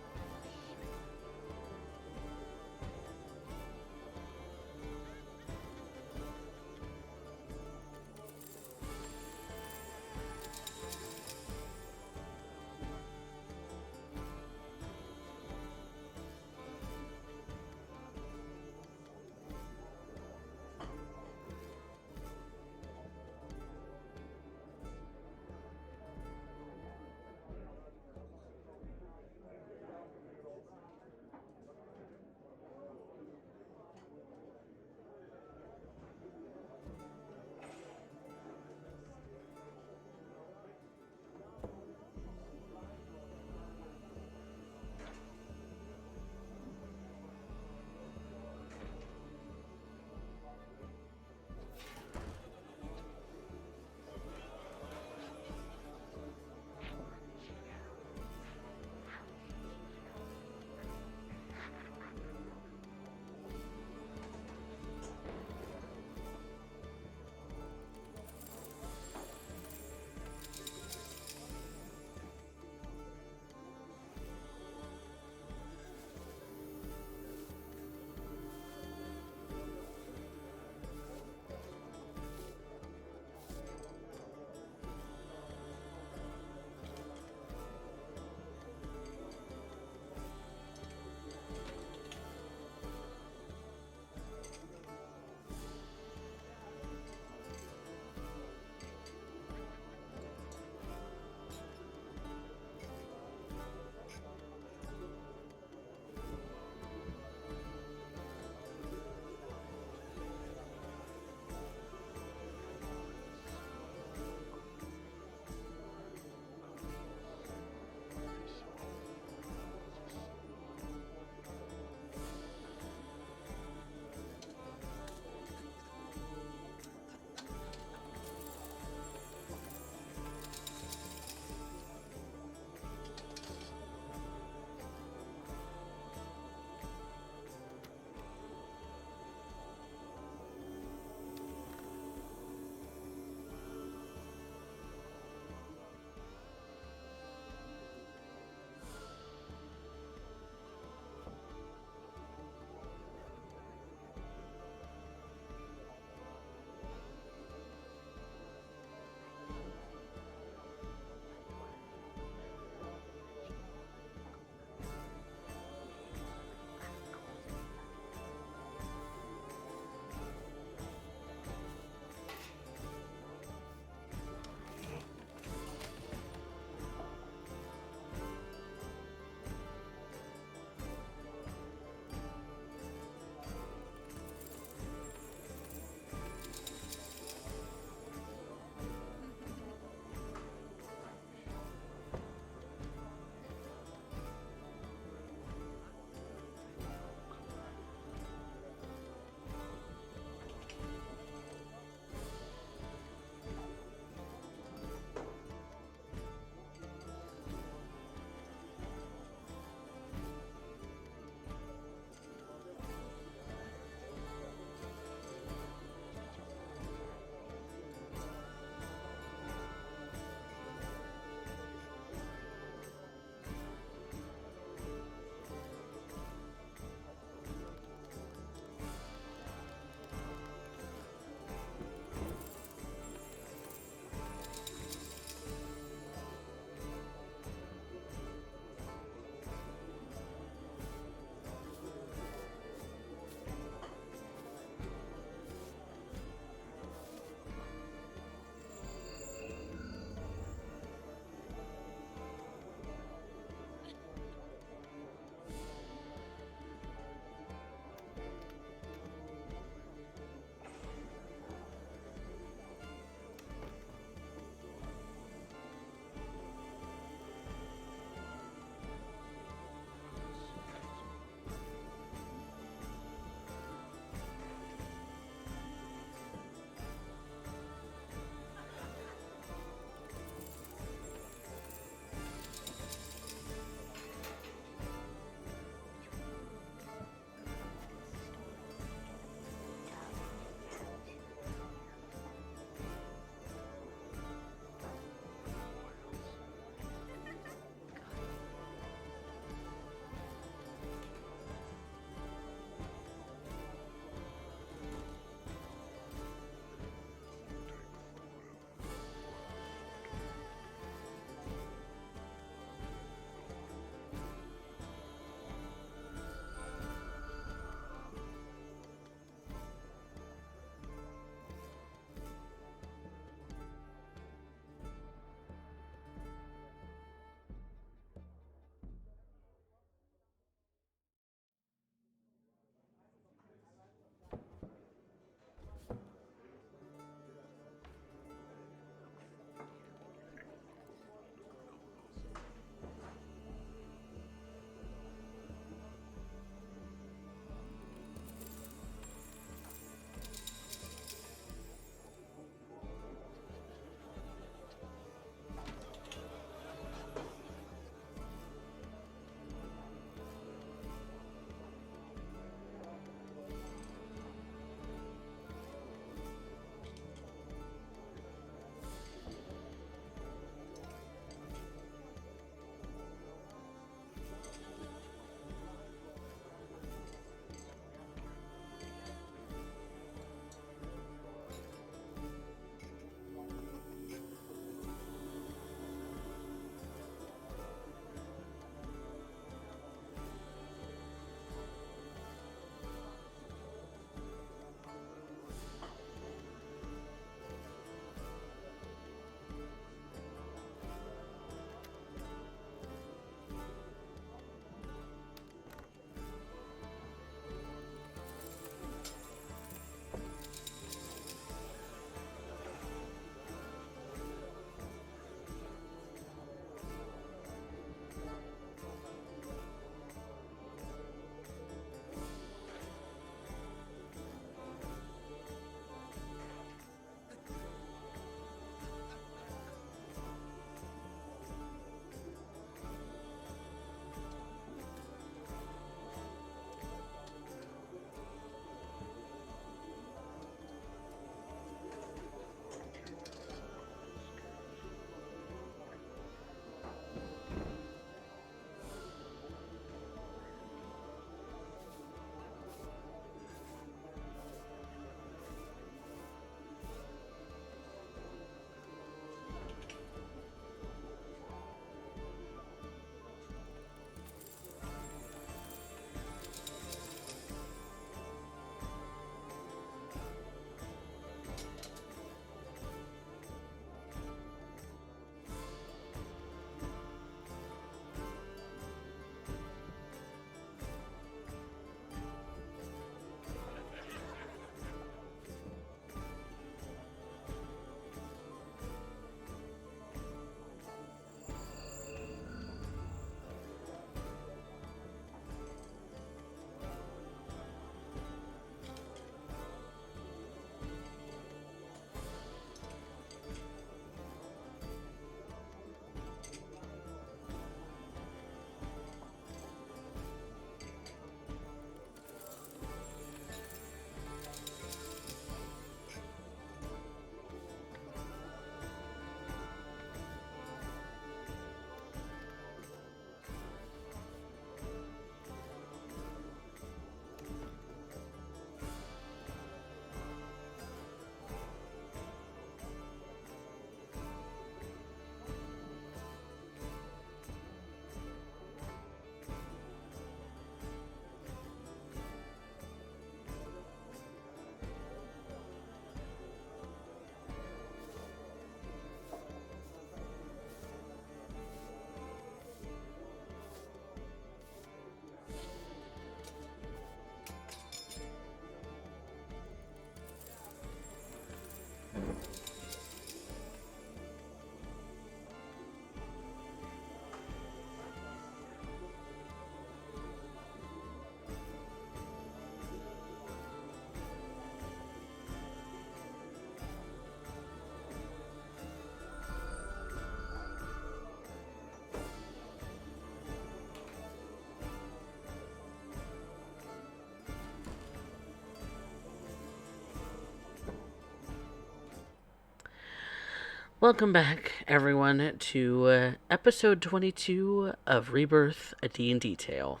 Welcome back, everyone, to episode 22 of Rebirth, a D&D tale.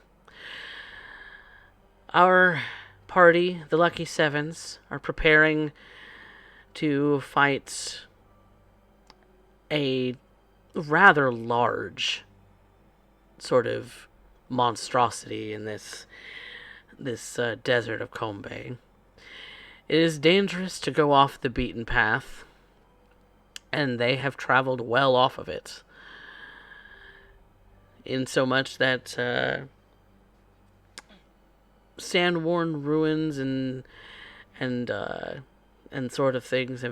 Our party, the Lucky Sevens, are preparing to fight a rather large sort of monstrosity in this desert of Kombe. It is dangerous to go off the beaten path, and they have traveled well off of it. In so much that sand-worn ruins and sort of things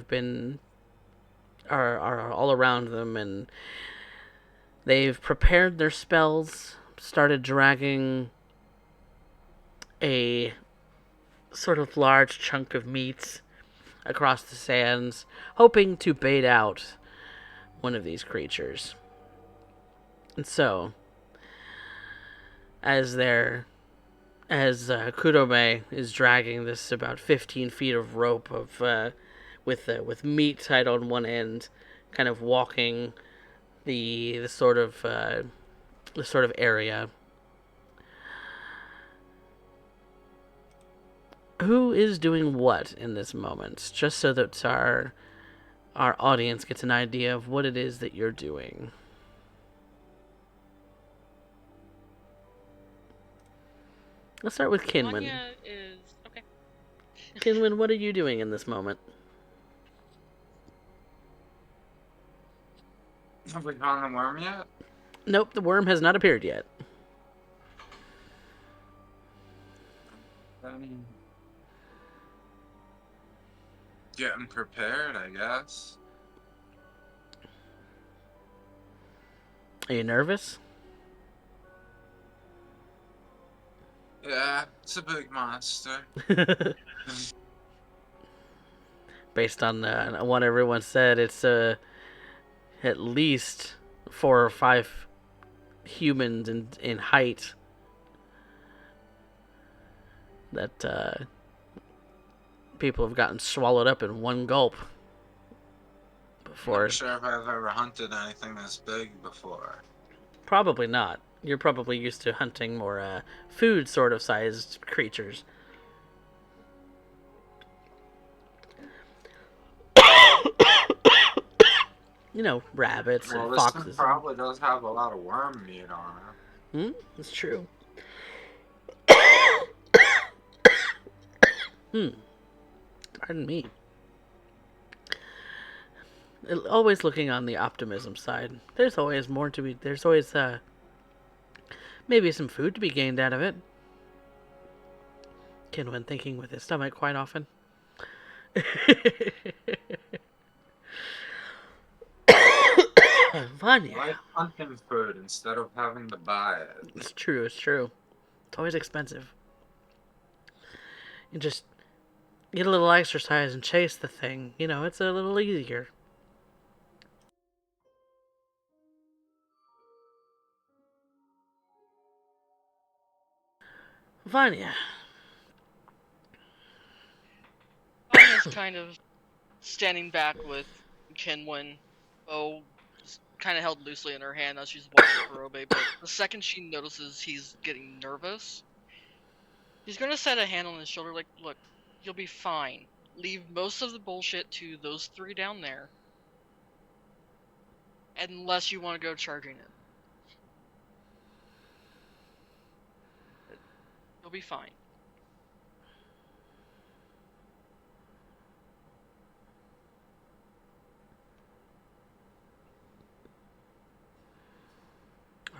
are all around them, and they've prepared their spells, started dragging a sort of large chunk of meat across the sands, hoping to bait out one of these creatures. And so, as Kurome is dragging this about 15 feet of rope with meat tied on one end, kind of walking the sort of area. Who is doing what in this moment? Just so that our audience gets an idea of what it is that you're doing. Let's start with Kinwin. Anya is okay. Kinwin, what are you doing in this moment? Have we found the worm yet? Nope, the worm has not appeared yet. Getting prepared, I guess. Are you nervous? Yeah, it's a big monster. Based on what everyone said, it's at least 4 or 5 humans in height that people have gotten swallowed up in one gulp I'm before. not sure if I've ever hunted anything this big before. Probably not. You're probably used to hunting more food sort of sized creatures. You know, rabbits Well, and this foxes. one probably does have a lot of worm meat on it. That's true. Pardon me. Always looking on the optimism side. There's always more to be. There's always maybe some food to be gained out of it. Kinwin thinking with his stomach quite often. Vanya. Like hunting food instead of having to buy it. It's true, it's true. It's always expensive. You just get a little exercise and chase the thing. You know, it's a little easier. Vanya. Anya's kind of standing back with Kenwin, bow kind of held loosely in her hand as she's watching Kurobe, but the second she notices he's getting nervous, she's gonna set a hand on his shoulder like, look, you'll be fine. Leave most of the bullshit to those 3 down there. Unless you want to go charging it. You'll be fine.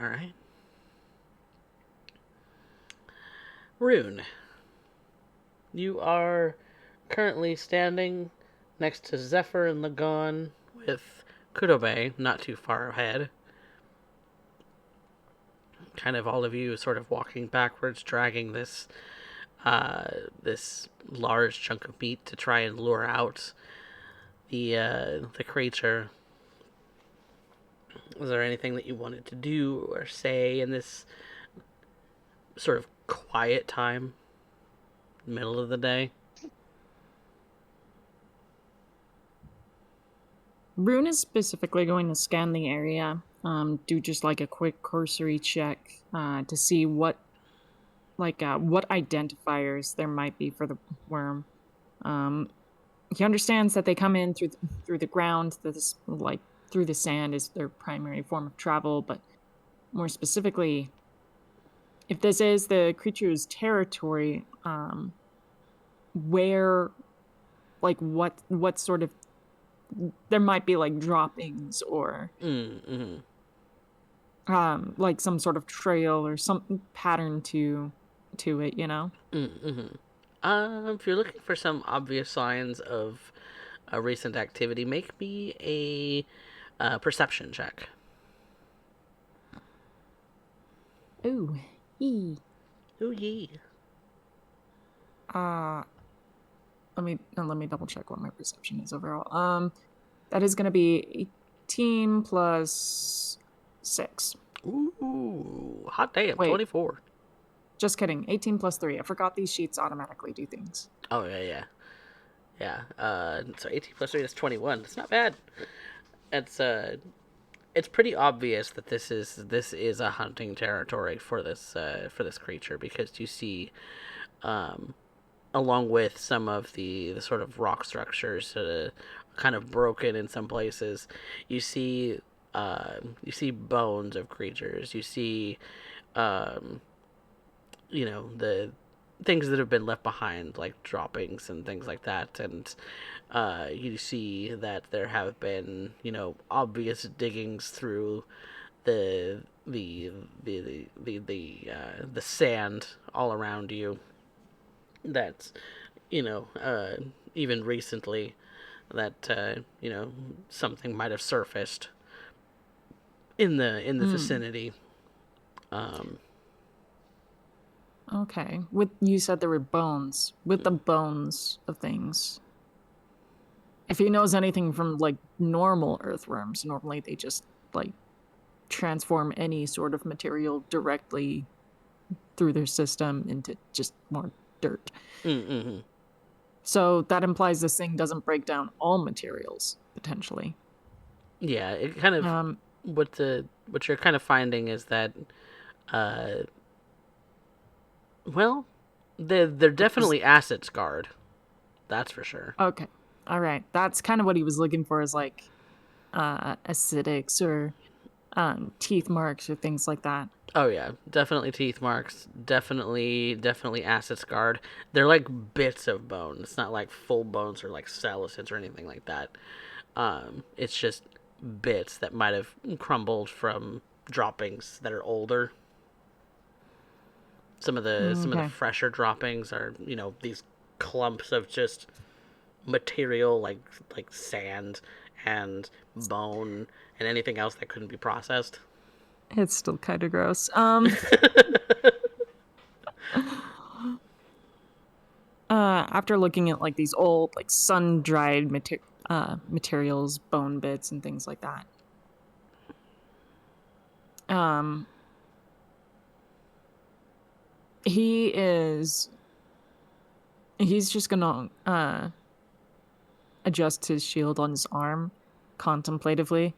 Alright. Rune. You are currently standing next to Zephyr and Lagon with Kurobe not too far ahead. Kind of all of you sort of walking backwards, dragging this large chunk of meat to try and lure out the creature. Was there anything that you wanted to do or say in this sort of quiet time, middle of the day? Rune is specifically going to scan the area, do just like a quick cursory check to see what identifiers there might be for the worm. He understands that they come in through the ground, that this through the sand is their primary form of travel, but more specifically, if this is the creature's territory, where, what sort of, there might be like droppings or like some sort of trail or some pattern to it, you know? If you're looking for some obvious signs of a recent activity, make me a perception check. Ooh, ee. Ooh yee. Let me double check what my perception is overall. That is gonna be 18 plus 6. Ooh, hot damn, Wait. 24. Just kidding. 18 plus 3. I forgot these sheets automatically do things. Oh, yeah. So 18 plus 3, that's 21. That's not bad. It's pretty obvious that this is a hunting territory for this creature, because you see, along with some of the sort of rock structures, kind of broken in some places, you see bones of creatures. You see, the things that have been left behind, like droppings and things like that, and you see that there have been, obvious diggings through the sand all around you. That's, even recently, that something might have surfaced in the vicinity. Okay. You said there were bones. With the bones of things, if he knows anything from like normal earthworms, normally they just like transform any sort of material directly through their system into just more dirt. So that implies this thing doesn't break down all materials, potentially. Yeah, it kind of what you're kind of finding is that well, they're definitely acid scarred. That's for sure. Okay. All right. That's kind of what he was looking for, is like acidics or teeth marks or things like that. Oh yeah, definitely teeth marks. Definitely acid scarred. They're like bits of bone. It's not like full bones or like salicylates or anything like that. It's just bits that might have crumbled from droppings that are older. Some of the fresher droppings are, these clumps of just material like sand and bone and anything else that couldn't be processed. It's still kind of gross. After looking at like these old like sun-dried materials, bone bits and things like that, he's just gonna adjust his shield on his arm contemplatively.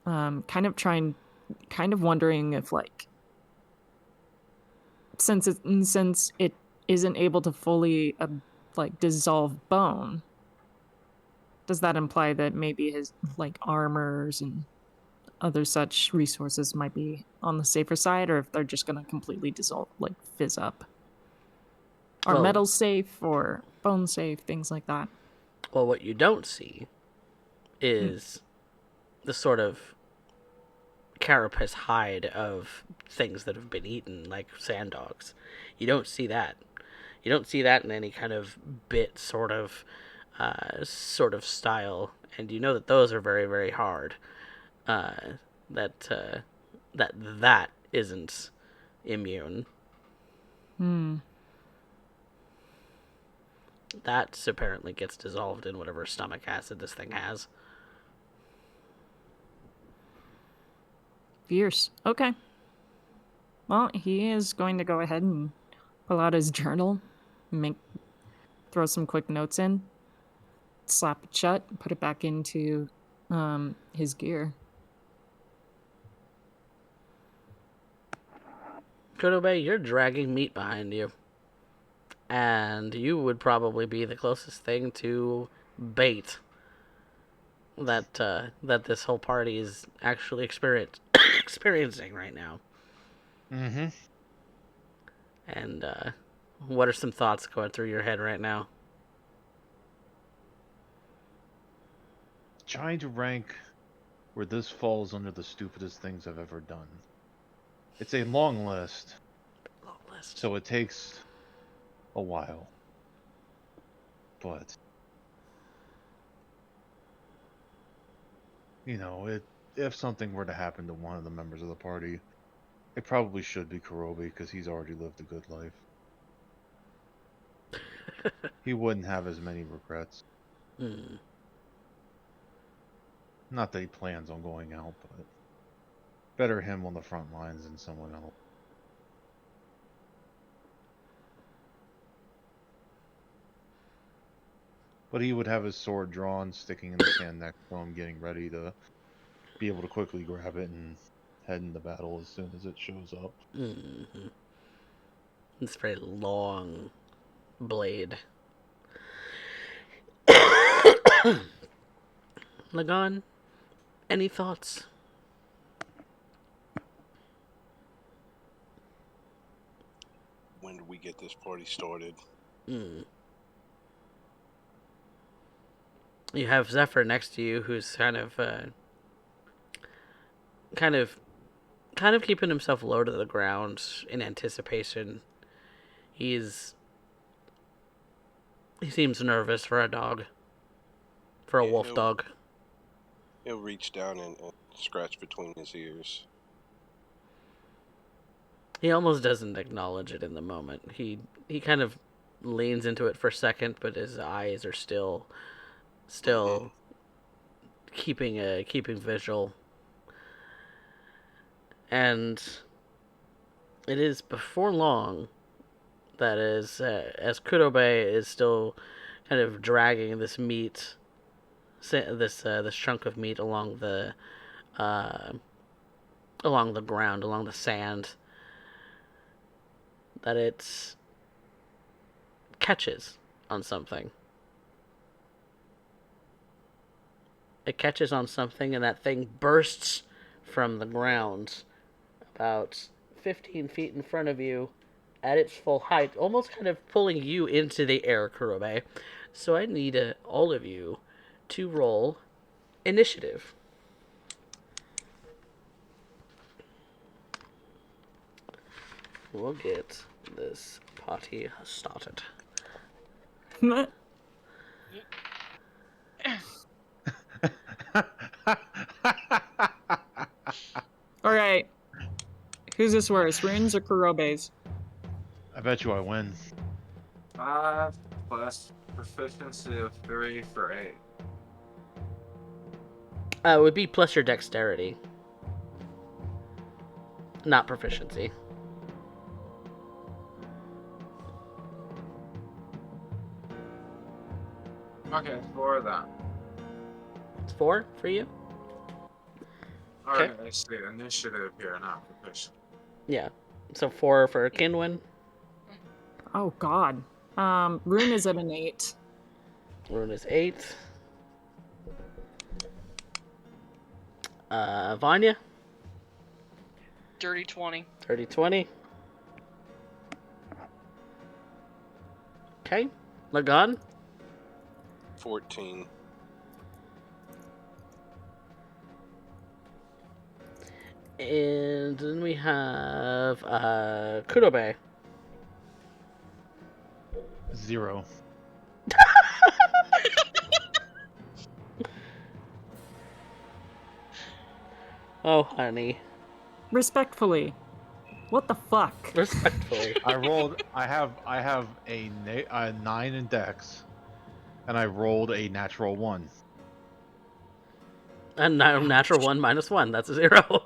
Kind of wondering if, like, since it isn't able to fully like dissolve bone, does that imply that maybe his like armors and other such resources might be on the safer side, or if they're just gonna completely dissolve, like fizz up? Are metals safe or bone safe, things like that? Well, what you don't see is the sort of carapace hide of things that have been eaten, like sand dogs. You don't see that. You don't see that in any kind of bit sort of style, and you know that those are very, very hard. That isn't immune. That apparently gets dissolved in whatever stomach acid this thing has. Fierce. Okay. Well, he is going to go ahead and pull out his journal, throw some quick notes in. slap it shut and put it back into his gear. Kurobe, you're dragging meat behind you. And you would probably be the closest thing to bait that this whole party is actually experiencing right now. Mm-hmm. And what are some thoughts going through your head right now? Trying to rank where this falls under the stupidest things I've ever done. It's a long list. So it takes a while. But if something were to happen to one of the members of the party, it probably should be Kurobe because he's already lived a good life. He wouldn't have as many regrets. Not that he plans on going out, but better him on the front lines than someone else. But he would have his sword drawn, sticking in the sand next to him, getting ready to be able to quickly grab it and head into battle as soon as it shows up. Mm-hmm. It's a very long blade. Lagan, any thoughts? When do we get this party started? You have Zephyr next to you, who's kind of keeping himself low to the ground in anticipation. He seems nervous for a dog, for a wolf dog. He'll reach down and scratch between his ears. He almost doesn't acknowledge it in the moment. He kind of leans into it for a second, but his eyes are still keeping visual. And it is before long that as Kurobe is still kind of dragging this meat, this chunk of meat along the ground, along the sand, that it catches on something. It catches on something, and that thing bursts from the ground about 15 feet in front of you at its full height, almost kind of pulling you into the air, Kurobe. So I need all of you to roll initiative. We'll get this party started. All right. Who's this worse, Runes or Kurobe's? I bet you I win. 5 plus proficiency of 3 for 8. It would be plus your dexterity, not proficiency. Okay, 4 then. It's 4 for you? Alright, I see. Initiative here, not proficiency. Yeah. So 4 for Kinwin. Oh, God. Rune is at an 8. Rune is 8. Vanya? Dirty 20. Dirty 20. Okay. Lagan? 14. And then we have Kurobe. 0. Oh, honey. Respectfully. What the fuck? Respectfully. I have a 9 in dex, and I rolled a natural 1. And natural 1 minus 1. That's a 0.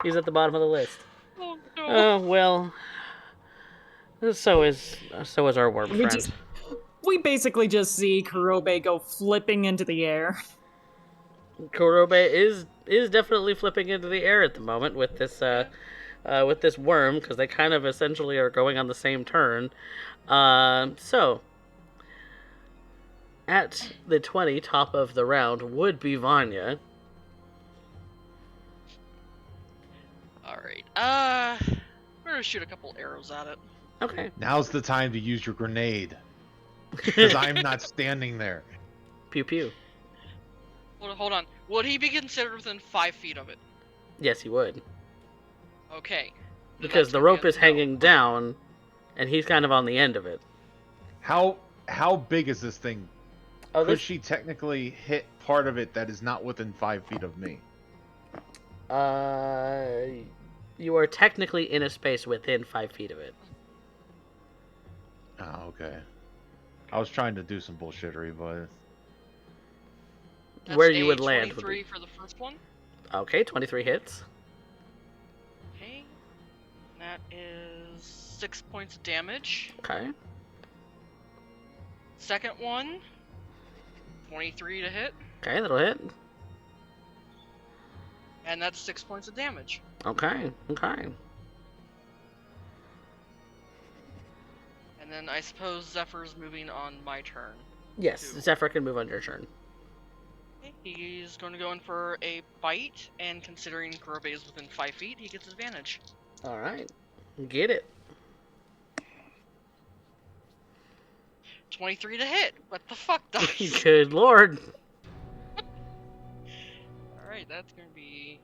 He's at the bottom of the list. Oh no. Well. So is our worm friend. We basically just see Kurobe go flipping into the air. Kurobe is definitely flipping into the air at the moment with this worm, because they kind of essentially are going on the same turn. So at the 20, top of the round, would be Vanya. Alright. We're gonna shoot a couple arrows at it. Okay. Now's the time to use your grenade. Because I'm not standing there. Pew pew. Hold on. Would he be considered within 5 feet of it? Yes, he would. Okay. Because That's the gonna be rope a is no. hanging down, and he's kind of on the end of it. How big is this thing? Oh, Could this. she technically hit part of it that is not within 5 feet of me? You are technically in a space within 5 feet of it. Oh, okay. I was trying to do some bullshittery, but That's Where you a would land would 23 be. for the first one. Okay, 23 hits. Okay. That is 6 points of damage. Okay. Second one, 23 to hit, Okay, that'll hit. and that's 6 points of damage. Okay. And then I suppose Zephyr's moving on my turn. Yes, Two. Zephyr can move on your turn. Okay, he's going to go in for a bite, and considering Kurobe is within 5 feet, he gets advantage. Alright. Get it. 23 to hit. What the fuck, dice? Good lord. Alright, that's going to be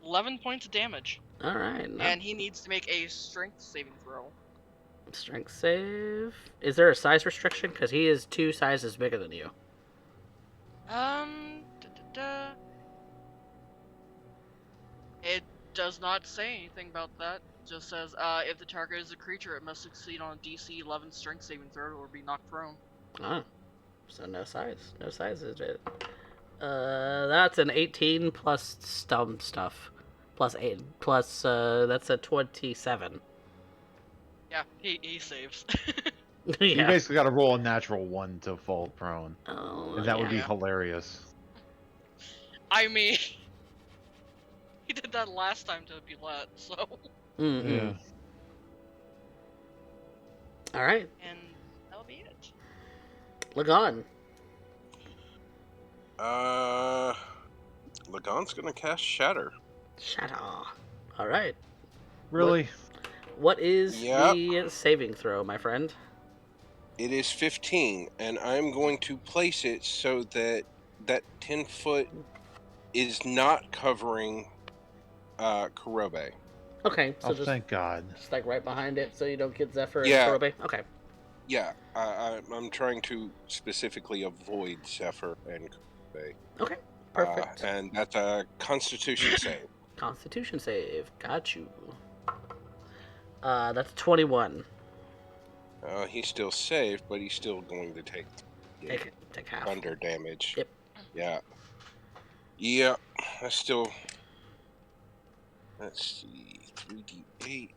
11 points of damage. Alright. And he needs to make a strength saving throw. Strength save. Is there a size restriction? Because he is 2 sizes bigger than you. It does not say anything about that. It just says, if the target is a creature, it must succeed on a DC 11 strength saving throw or be knocked prone. Oh. So no size. No size is it. That's an 18 plus stump stuff. Plus 8. Plus, that's a 27. Yeah, he saves. you Yeah. basically got to roll a natural 1 to fall prone. Oh, And that would be yeah. hilarious. I mean, he did that last time to be let, so. Mm-hmm. Yeah. Alright. And that'll be it. Lagon. Lagon's gonna cast Shatter. Shatter. Alright. Really? What is Yep. the saving throw, my friend? It is 15, and I'm going to place it so that 10 foot is not covering Kurobe. Okay, so Oh, just, thank God. just like right behind it so you don't get Zephyr Yeah. and Kurobe? Okay. Yeah, I'm trying to specifically avoid Zephyr and Kurobe. Okay, perfect. And that's a Constitution save. Constitution save. Got you. That's 21. He's still safe, but he's still going to take Take half. thunder damage. Yep. Yeah. Yeah. That's still. Let's see. 3d8.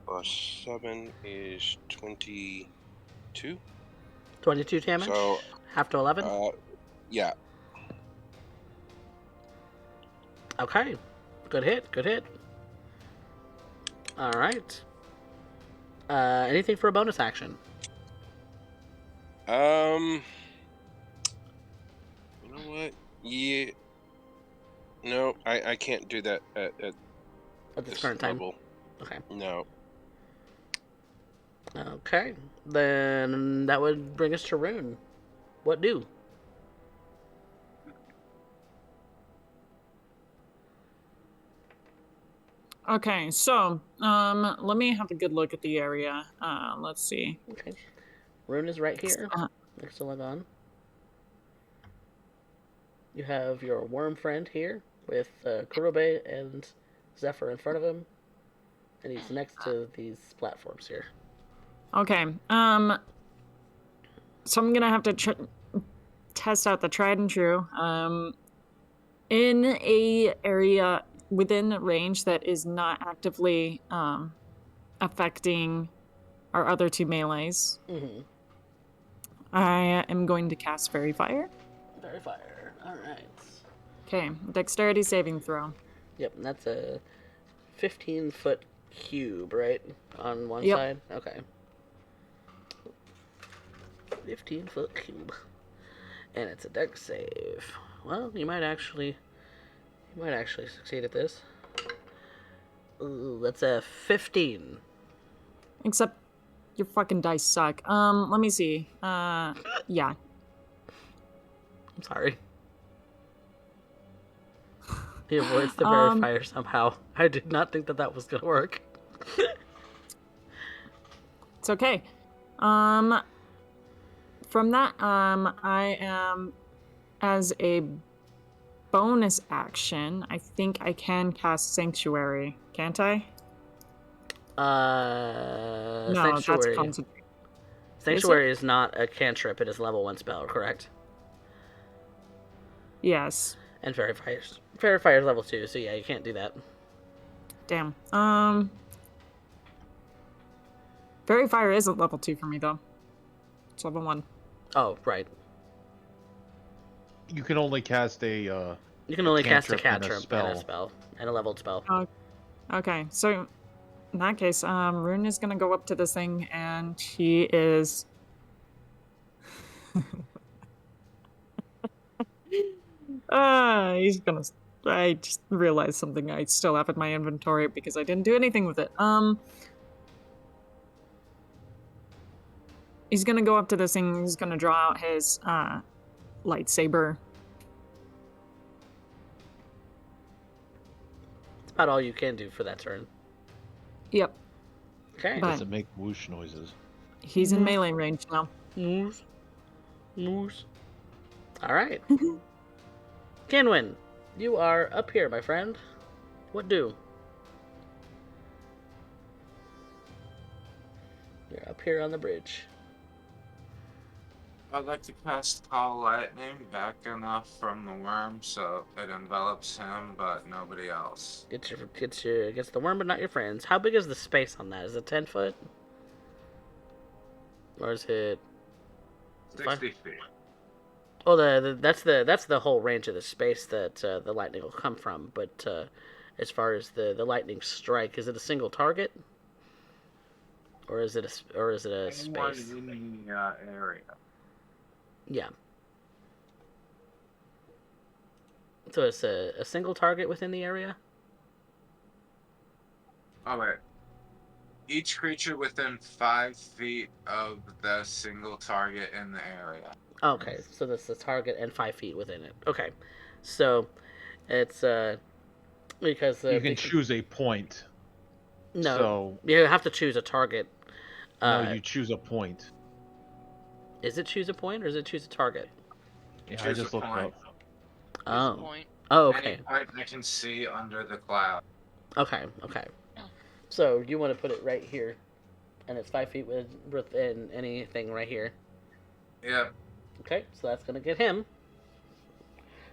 Plus 7 is 22. 22 damage? So, half to 11? Yeah. Okay. Good hit. Alright. Anything for a bonus action? You know what? Yeah. No, I can't do that at At this this current time? level. Okay. No. Okay. Then that would bring us to Rune. What do? Okay, so let me have a good look at the area. Let's see. Okay. Rune is right here, next to Lagon. You have your worm friend here with Kurobe and Zephyr in front of him. And he's next to these platforms here. Okay. So I'm gonna have to test out the tried and true. In a area within range that is not actively affecting our other two melees, I am going to cast Fairy Fire. Fairy Fire. All right. Okay, dexterity saving throw. Yep, and that's a 15-foot cube, right? On one Yep. side? Okay. 15-foot cube. And it's a dex save. Well, you might actually succeed at this. Ooh, that's a 15. Except your fucking dice suck. Let me see. Yeah. I'm sorry. He avoids the verifier somehow. I did not think that was gonna work. It's okay. From that, I am, as a bonus action, I think I can cast Sanctuary, can't I? No, Sanctuary. that's concentration. Sanctuary is not a cantrip, it is level 1 spell, correct? Yes. And Verifier is level 2, so yeah, you can't do that. Damn. Verifier isn't level 2 for me, though. It's level 1. Oh, right. You can only cast a. You can only cast a cantrip cantrip and a leveled spell. Okay, so in that case, Rune is gonna go up to this thing, and he is. He's gonna. I just realized something I still have in my inventory because I didn't do anything with it. He's gonna go up to this thing. He's gonna draw out his lightsaber. That's about all you can do for that turn. Yep. Okay. But- Does it make whoosh noises? He's in melee range now. Moose. Alright. Kinwin, you are up here, my friend. What do? You're up here on the bridge. I'd like to cast Call Lightning back enough from the worm so it envelops him, but nobody else. Gets the worm, but not your friends. How big is the space on that? Is it 10 foot? Or is it 60 feet. Well, that's the whole range of the space that the lightning will come from. But as far as the lightning strike, is it a single target, or is it a Anyone space? in the area. Yeah. So it's a single target within the area. Oh wait. Each creature within 5 feet of the single target in the area. Okay, so that's the target and 5 feet within it. Okay, so it's because You can choose a point. no, So you have to choose a target. no, you choose a point. Is it choose a point or is it choose a target? Yeah, Choose I just a looked point. up. Oh, Point. oh, Any okay, point I can see under the cloud. okay. So you want to put it right here, and it's 5 feet within anything right here. Yep. Okay, so that's gonna get him.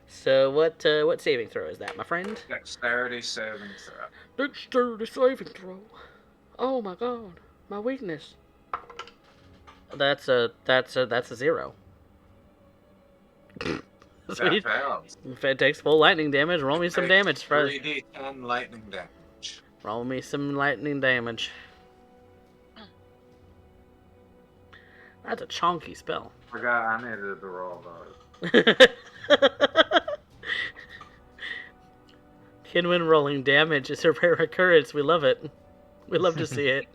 So what saving throw is that, my friend? Dexterity saving throw. Dexterity saving throw. Oh my god, my weakness. That's a 0. So That fails. if it takes full lightning damage, roll me some damage first. 3d10 lightning damage. Roll me some lightning damage. That's a chonky spell. Forgot I needed to roll those. Kinwin rolling damage is a rare occurrence. We love it. We love to see it.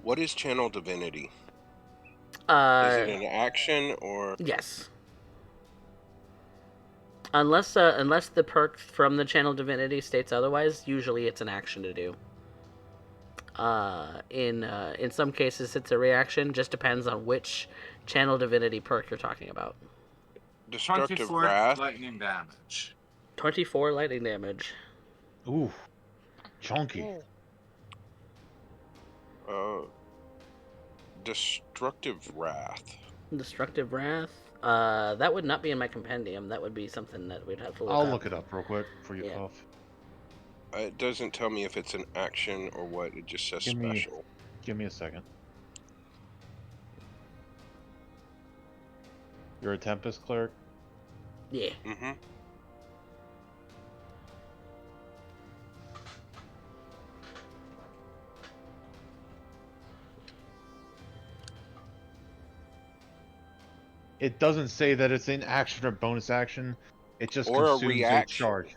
What is Channel Divinity? Is it an action or? Yes. Unless the perk from the Channel Divinity states otherwise, usually it's an action to do. In some cases, it's a reaction. Just depends on which channel divinity perk you're talking about. Destructive 24 wrath. lightning damage. 24 lightning damage. Ooh, chunky. Destructive wrath. Destructive wrath. That would not be in my compendium. That would be something that we'd have to look up. I'll look it up real quick for you, Yeah. Cuff. It doesn't tell me if it's an action or what. It just says special. Give me a second. You're a Tempest cleric? Yeah. Mm-hmm. It doesn't say that it's an action or bonus action. It just Or a consumes a reaction. charge.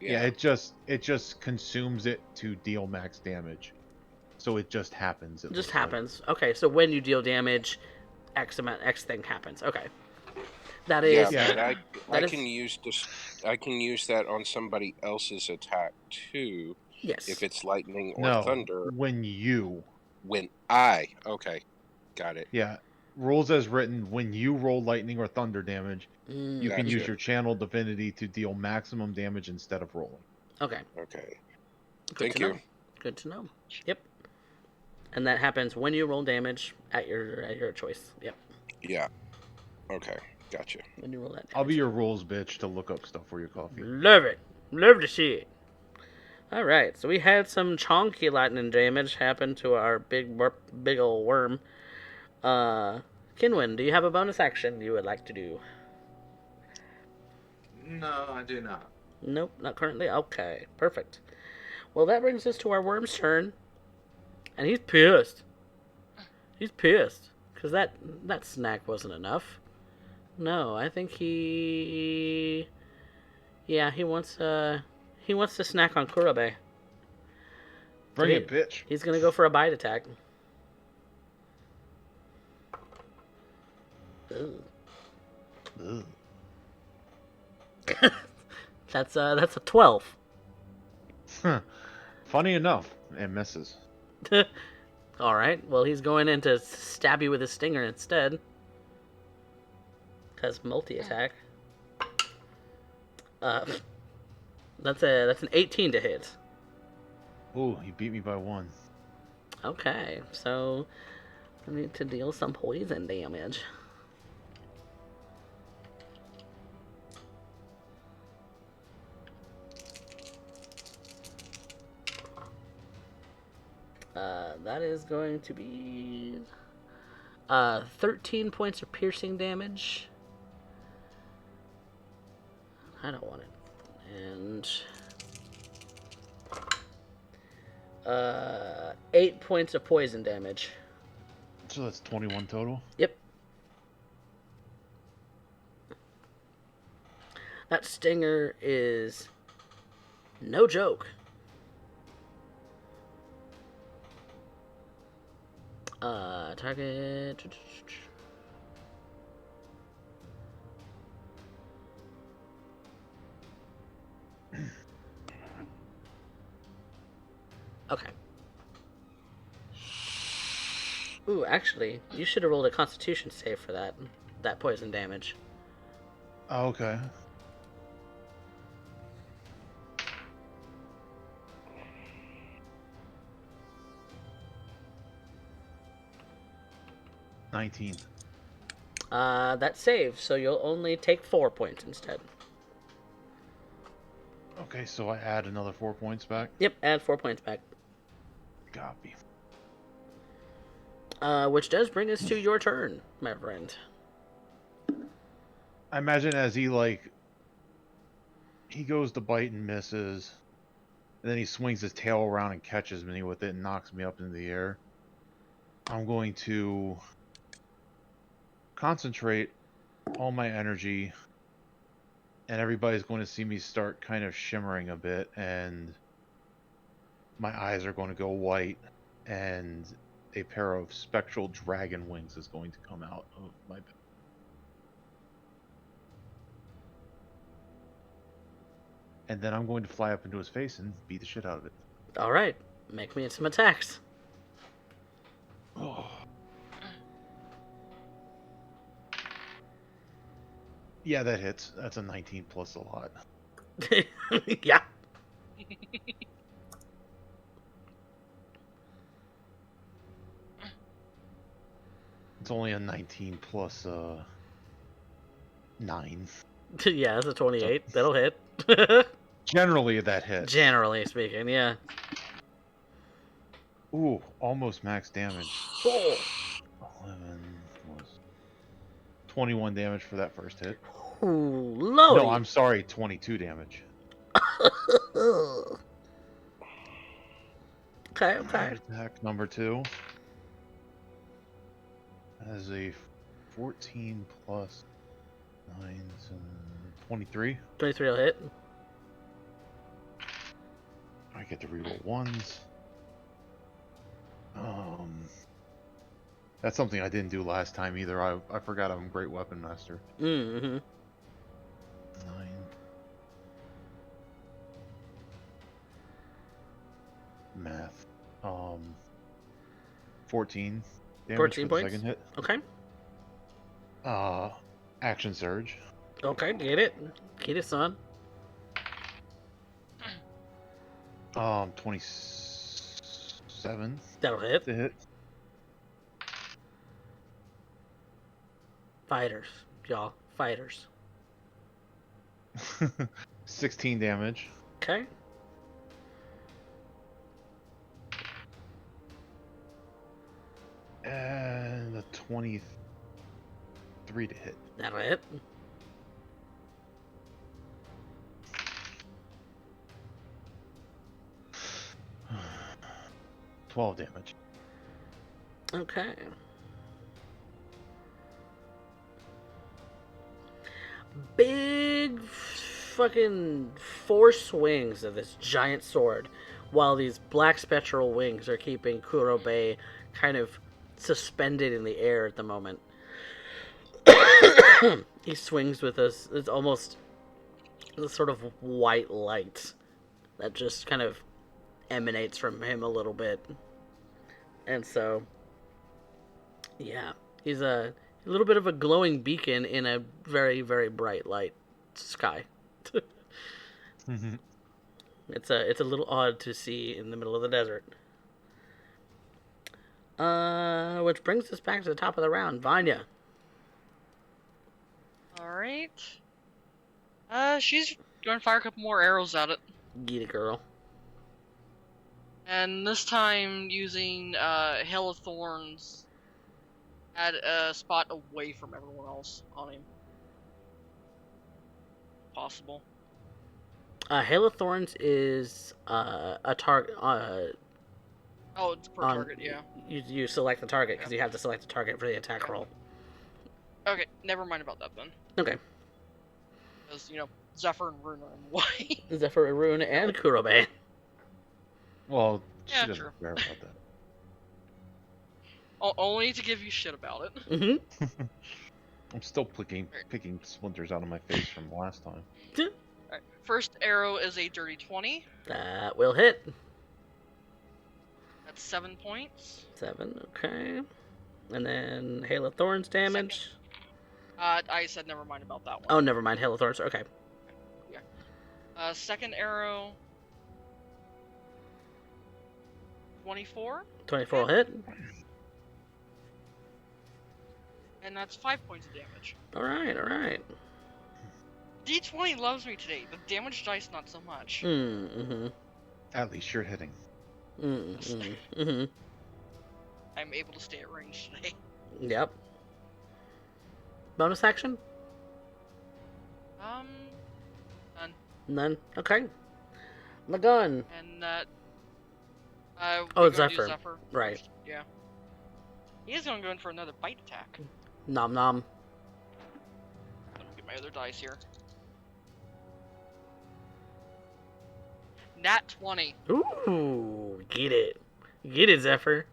Yeah, it just consumes it to deal max damage. So it just happens. It just happens. Like. Okay, so when you deal damage, X thing happens. Okay. That is. Yeah, but I can use this. I can use that on somebody else's attack too. Yes. If it's lightning or thunder. When I. Okay. Got it. Yeah. Rules as written, when you roll lightning or thunder damage, you can use your channel divinity to deal maximum damage instead of rolling. Okay. Okay. Thank you. Good to know. Yep. And that happens when you roll damage at your choice. Yep. Yeah. Okay. Gotcha. When you roll that damage. I'll be your rules bitch to look up stuff for your coffee. Love it. Love to see it. All right. So we had some chonky lightning damage happen to our big old worm. Kinwin, do you have a bonus action you would like to do? No, I do not. Nope, not currently. Okay, perfect. Well, that brings us to our worm's turn, and he's pissed. He's pissed because that snack wasn't enough. No, I think he wants to snack on Kurabe. Bring it, bitch. He's gonna go for a bite attack. Ugh. That's a 12. Funny enough, it misses. All right. Well, he's going in to stab you with his stinger instead. Has multi-attack. That's an 18 to hit. Ooh, he beat me by 1. Okay, so I need to deal some poison damage. That is going to be 13 points of piercing damage. I don't want it. And 8 points of poison damage. So that's 21 total? Yep. That stinger is no joke. Target. Okay. Ooh, actually, you should have rolled a Constitution save for that poison damage. Oh, okay. That saves, so you'll only take 4 points instead. Okay, so I add another 4 points back? Yep, add 4 points back. Copy. Which does bring us to your turn, my friend. I imagine as he goes to bite and misses, and then he swings his tail around and catches me with it and knocks me up into the air. I'm going to concentrate all my energy, and everybody's going to see me start kind of shimmering a bit, and my eyes are going to go white, and a pair of spectral dragon wings is going to come out of my belly. And then I'm going to fly up into his face and beat the shit out of it. All right. Make me some attacks. Oh. Yeah, that hits. That's a 19 plus a lot. Yeah. It's only a 19 plus 9. Yeah, that's a 28. That'll hit. Generally, that hits. Generally speaking, yeah. Ooh, almost max damage. Oh. 11 plus 21 damage for that first hit. Ooh, loading. No, I'm sorry, 22 damage. Okay. Attack number 2 has a 14 plus 9, so 23. 23 will hit. I get to reroll ones. That's something I didn't do last time either. I forgot I'm a great weapon master. Mm-hmm. 9. Math. 14 damage 14 for the points. second hit. Okay. Action surge. Okay, get it. Get it, son. 27 That'll hit. to hit. Fighters, y'all. Fighters. 16 damage. Okay. And a 23 to hit. That'll hit. $12 damage. Okay. Big fucking 4 swings of this giant sword, while these black spectral wings are keeping Kurobe kind of suspended in the air at the moment. He swings with this, it's almost this sort of white light that just kind of emanates from him a little bit. And so, yeah, he's a little bit of a glowing beacon in a very, very bright light sky. Mm-hmm. It's a little odd to see in the middle of the desert. Which brings us back to the top of the round. Vanya. Alright. She's going to fire a couple more arrows at it. Get it, girl. And this time using Hail of Thorns at a spot away from everyone else on him. Possible. Hail of Thorns is a target. Oh, it's per target, yeah. You select the target because you have to select the target for the attack roll. Okay, never mind about that then. Okay. Because, Zephyr and Rune are in the way. Zephyr, Rune, and Kurobe. Well, she Yeah, doesn't true. care about that. Only to give you shit about it. Mm-hmm. I'm still picking splinters out of my face from last time. Alright, first arrow is a dirty 20. That will hit. That's 7 points. 7, okay. And then Hail of Thorns damage. I said never mind about that one. Oh, never mind. Hail of Thorns, okay. Second arrow, 24. 24 will hit. And that's 5 points of damage. Alright. D20 loves me today. The damage dice, not so much. Mm-hmm. At least you're hitting. Mm-hmm. I'm able to stay at range today. Yep. Bonus action? None. None. Okay. Lagun. And that. We Oh, go Zephyr. to Zephyr Right. first. Yeah. He is going to go in for another bite attack. Nom nom. Let me get my other dice here. Nat 20. Ooh, get it. Get it, Zephyr.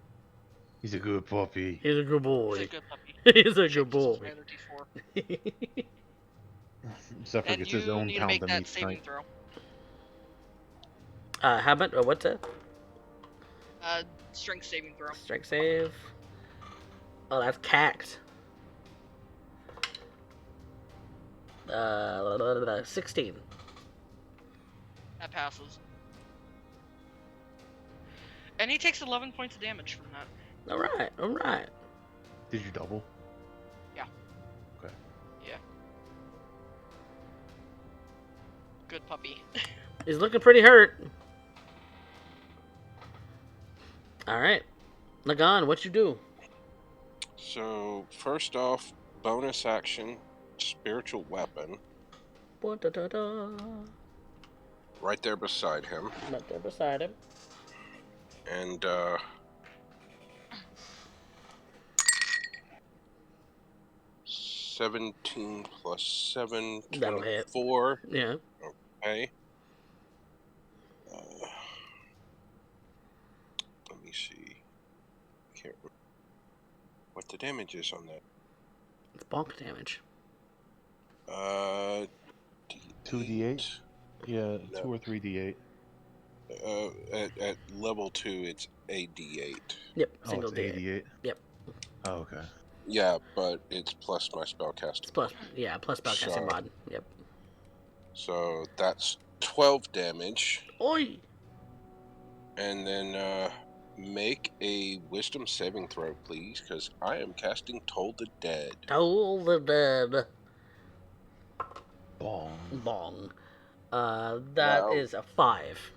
He's a good puppy. He's a good He's boy. a good puppy. He's a good Shit, this is boy. my other D4. Zephyr And gets his you own need to pound make of that meat saving tonight. throw. How about, what's that? Strength saving throw. Strength save. Oh, that's cacked. 16. That passes. And he takes 11 points of damage from that. All right, all right. Did you double? Yeah. Okay. Yeah. Good puppy. He's looking pretty hurt. All right. Lagan, what you do? So, first off, bonus action, spiritual weapon, Da-da-da. right there beside him. Right there beside him. And, 17 plus 7, That'll hit. 24. Yeah. Okay. Let me see. Can't remember what the damage is on that. It's bonk damage. 2d8? Yeah, No. 2 or 3d8. At level 2, it's a d8. Yep, Oh, single it's D8. 88? Yep. Oh, okay. Yeah, but it's plus my spellcasting. It's plus, yeah, plus spellcasting So- mod. Yep. So that's 12 damage. Oi! And then make a wisdom saving throw, please, because I am casting Toll the Dead. Toll the dead. Bong. Bong. That Wow. is a 5.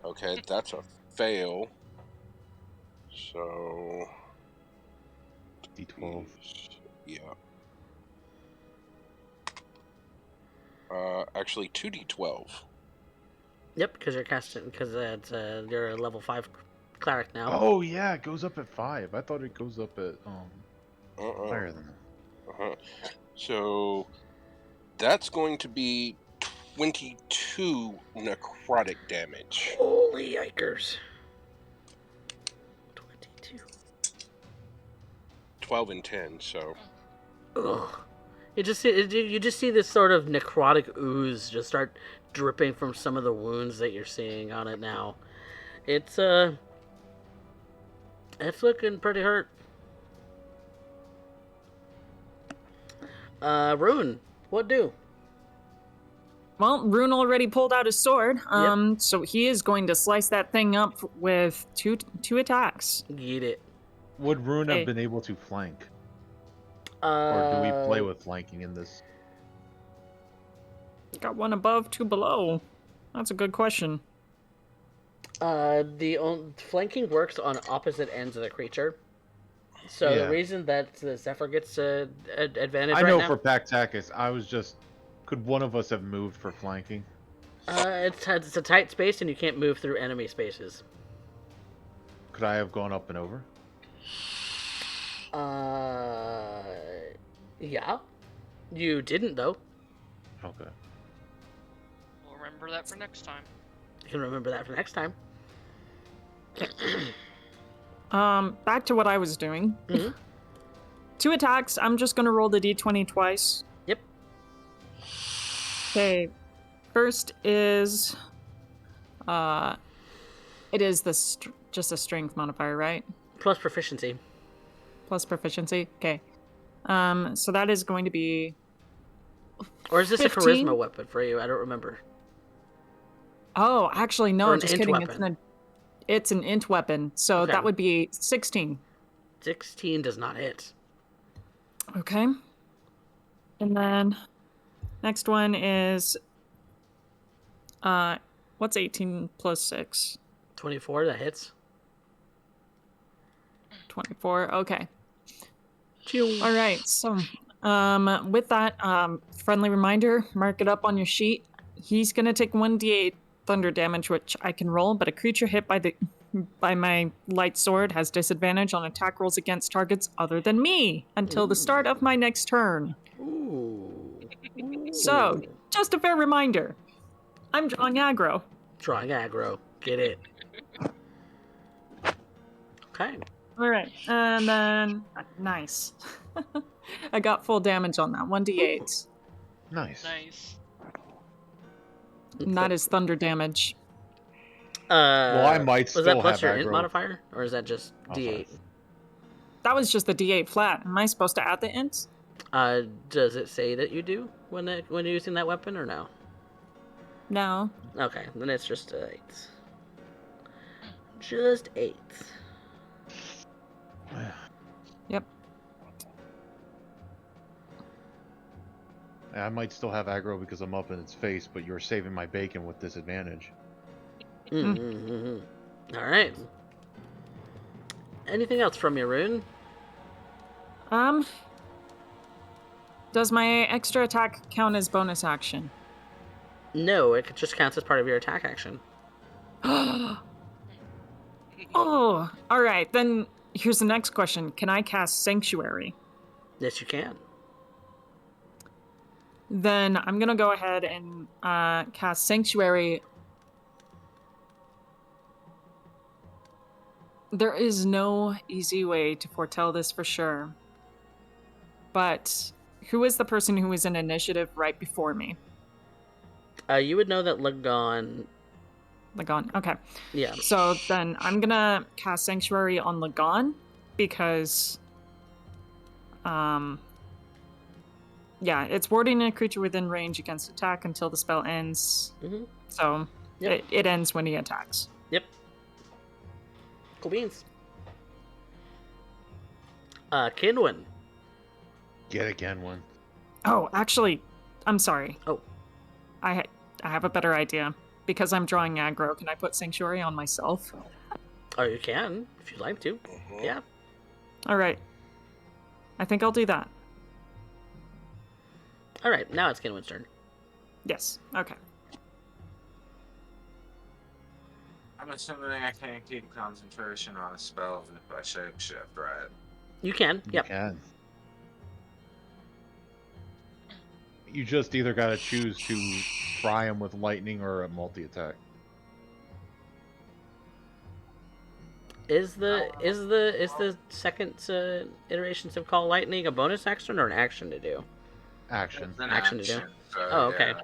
Okay, that's a fail. So... D12. Yeah. Actually, 2d12. Yep, because you're casting, because you're a level 5 cleric now. Oh, yeah, it goes up at 5. I thought it goes up at higher than that. So that's going to be 22 necrotic damage. Holy yikers. 22. 12 and 10, so... Ugh. You just see this sort of necrotic ooze just start dripping from some of the wounds that you're seeing on it now. It's looking pretty hurt. Rune, what do? Well, Rune already pulled out his sword, so he is going to slice that thing up with two attacks. Get it. Would Rune Hey. have been able to flank? Or do we play with flanking in this? Got one above, two below. That's a good question. Flanking works on opposite ends of the creature. So Yeah. the reason that the Zephyr gets advantage I right know now, for Pactacus, I was just... Could one of us have moved for flanking? it's a tight space and you can't move through enemy spaces. Could I have gone up and over? Yeah. You didn't though. Okay. We'll remember that for next time. You can remember that for next time. Back to what I was doing. Mhm. 2 attacks. I'm just gonna roll the d20 twice. Yep. Okay. First is, it is just a strength modifier, right? Plus proficiency. Plus proficiency. Okay. So that is going to be Or is this 15? a charisma weapon for you? I don't remember. Oh, actually, no, Or an just int kidding. weapon. It's an int weapon, so Okay. that would be 16. 16 does not hit. Okay. And then next one is what's 18 plus 6? 24, that hits. 24. Okay. All right. So, with that, friendly reminder, mark it up on your sheet. He's gonna take 1d8 thunder damage, which I can roll, but a creature hit by my light sword has disadvantage on attack rolls against targets other than me until the start of my next turn. Ooh. So, just a fair reminder, I'm drawing aggro. Drawing aggro. Get it. Okay. All right, and then nice. I got full damage on that 1d8, Nice. Nice. and that is thunder damage. Well, I might Was that still plus have your int aggro. modifier, or is that just Oh, D8? sorry. That was just the D8 flat. Am I supposed to add the int? Does it say that you do when you're using that weapon, or no? No. Okay, then it's just 8. Just 8. Yep. I might still have aggro because I'm up in its face, but you're saving my bacon with disadvantage. Mm-hmm. All right. Anything else from your rune? Does my extra attack count as bonus action? No, it just counts as part of your attack action. Oh, all right. Then here's the next question. Can I cast Sanctuary? Yes, you can. Then I'm going to go ahead and cast Sanctuary. There is no easy way to foretell this for sure. But who is the person who was in initiative right before me? You would know that Lagon. Lagon. Okay. Yeah. So then I'm gonna cast Sanctuary on Lagon because, yeah, it's warding a creature within range against attack until the spell ends. Mm-hmm. So Yep. it ends when he attacks. Yep. Cool beans. Kinwin. Get again one. Oh, actually, I'm sorry. Oh. I have a better idea. Because I'm drawing aggro, can I put Sanctuary on myself? Oh, you can, if you'd like to. Yeah. All right. I think I'll do that. All right, now it's Kinwin's turn. Yes. Okay. I'm assuming I can't keep concentration on a spell if I shapeshift, right? You can. Yep. You can. You just either got to choose to fry him with lightning or a multi-attack. Is the second iteration of Call Lightning a bonus action or an action to do? Action. It's an Action to do. so, Oh, okay. yeah.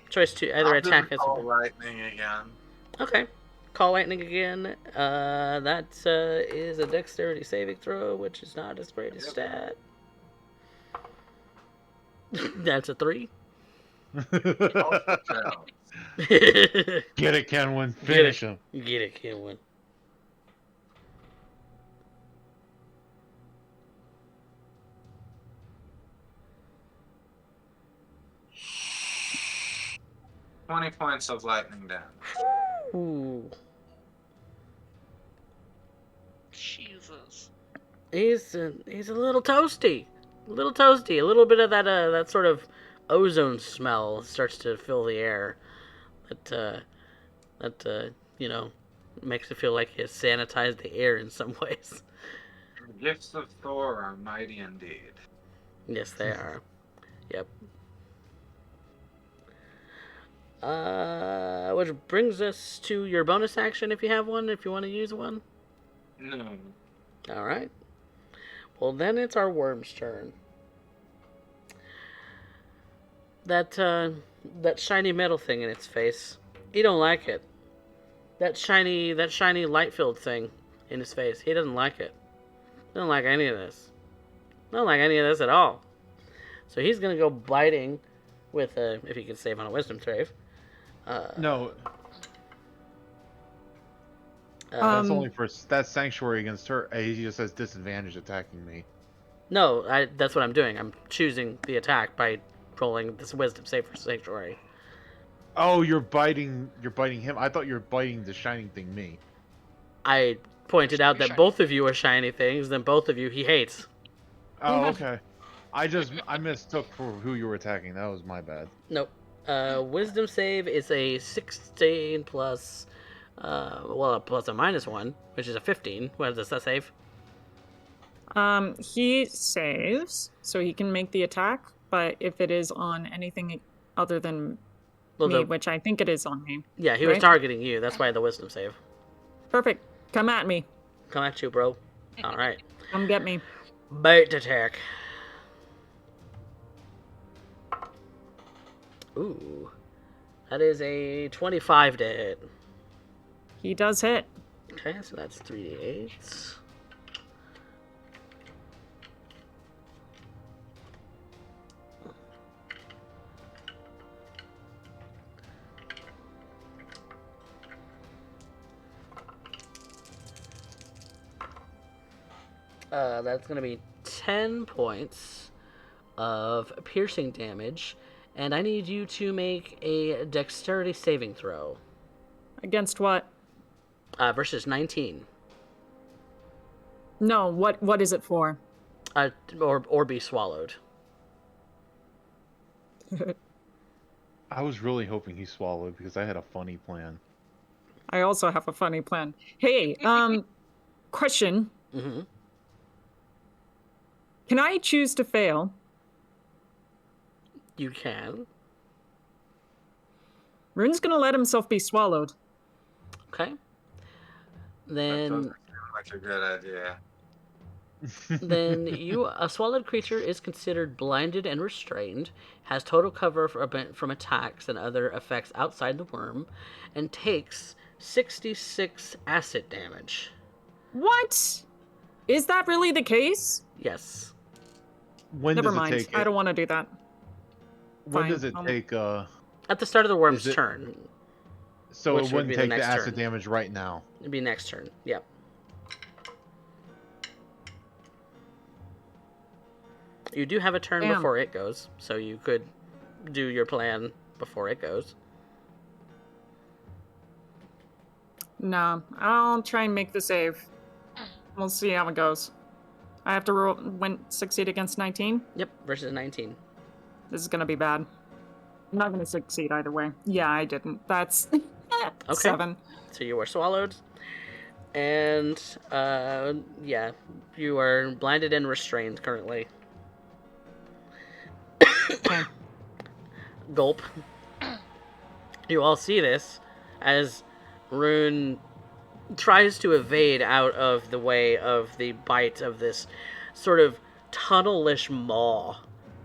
Choice to either I'll attack do as Call lightning again. Okay. Call Lightning again. That is a dexterity saving throw, which is not as great a stat. That's a 3. Get it, Kenwin. Finish him. Get it, Kenwin. $20 points of lightning damage. Ooh. Jesus. He's a little toasty. A little toasty. A little bit of that sort of ozone smell starts to fill the air. That makes it feel like he has sanitized the air in some ways. The gifts of Thor are mighty indeed. Yes, they are. Yep. Which brings us to your bonus action if you have one, if you want to use one. No. Alright. Well, then it's our worm's turn. That shiny metal thing in its face. He don't like it. That shiny light-filled thing in his face. He doesn't like it. Doesn't like any of this. Don't like any of this at all. So he's gonna go biting with if he can save on a wisdom save. No. That's only for that's sanctuary against her. He just has disadvantage attacking me. No, that's what I'm doing. I'm choosing the attack by rolling this wisdom save for sanctuary. Oh, you're biting him. I thought you were biting the shining thing me. I pointed out that both of you are shiny things, then both of you he hates. Oh, okay. I mistook for who you were attacking. That was my bad. Nope. Wisdom save is a 16 plus, plus a -1, which is a 15. What does that save? He saves, so he can make the attack, but if it is on anything other than me, which I think it is on me. Yeah, he was targeting you. That's why the wisdom save. Perfect. Come at me. Come at you, bro. All right. Come get me. Bite attack. Ooh. That is a 25 to hit. He does hit. Okay, so that's 3d8s. That's going to be 10 points of piercing damage, and I need you to make a dexterity saving throw. Against what? Versus 19. No, what is it for? Or be swallowed. I was really hoping he swallowed because I had a funny plan. I also have a funny plan. Hey, question. Mm-hmm. Can I choose to fail? You can. Rune's gonna let himself be swallowed. Okay. That Then doesn't seem like a good idea. then a swallowed creature is considered blinded and restrained, has total cover from attacks and other effects outside the worm, and takes 66 acid damage. What? Is that really the case? Yes. When Never does mind. it take? I don't want to do that. When Fine, does it take? At the start of the worm's Is it- turn. So Which it would wouldn't be the take the next acid turn. damage right now. It'd be next turn. Yep. You do have a turn Damn. before it goes, so you could do your plan before it goes. Nah, I'll try and make the save. We'll see how it goes. I have to succeed against 19? Yep, versus 19. This is gonna be bad. I'm not gonna succeed either way. Yeah, I didn't. That's Okay. 7. So you are swallowed. And, yeah, you are blinded and restrained currently. Okay. Gulp. You all see this as Rune tries to evade out of the way of the bite of this sort of tunnelish maw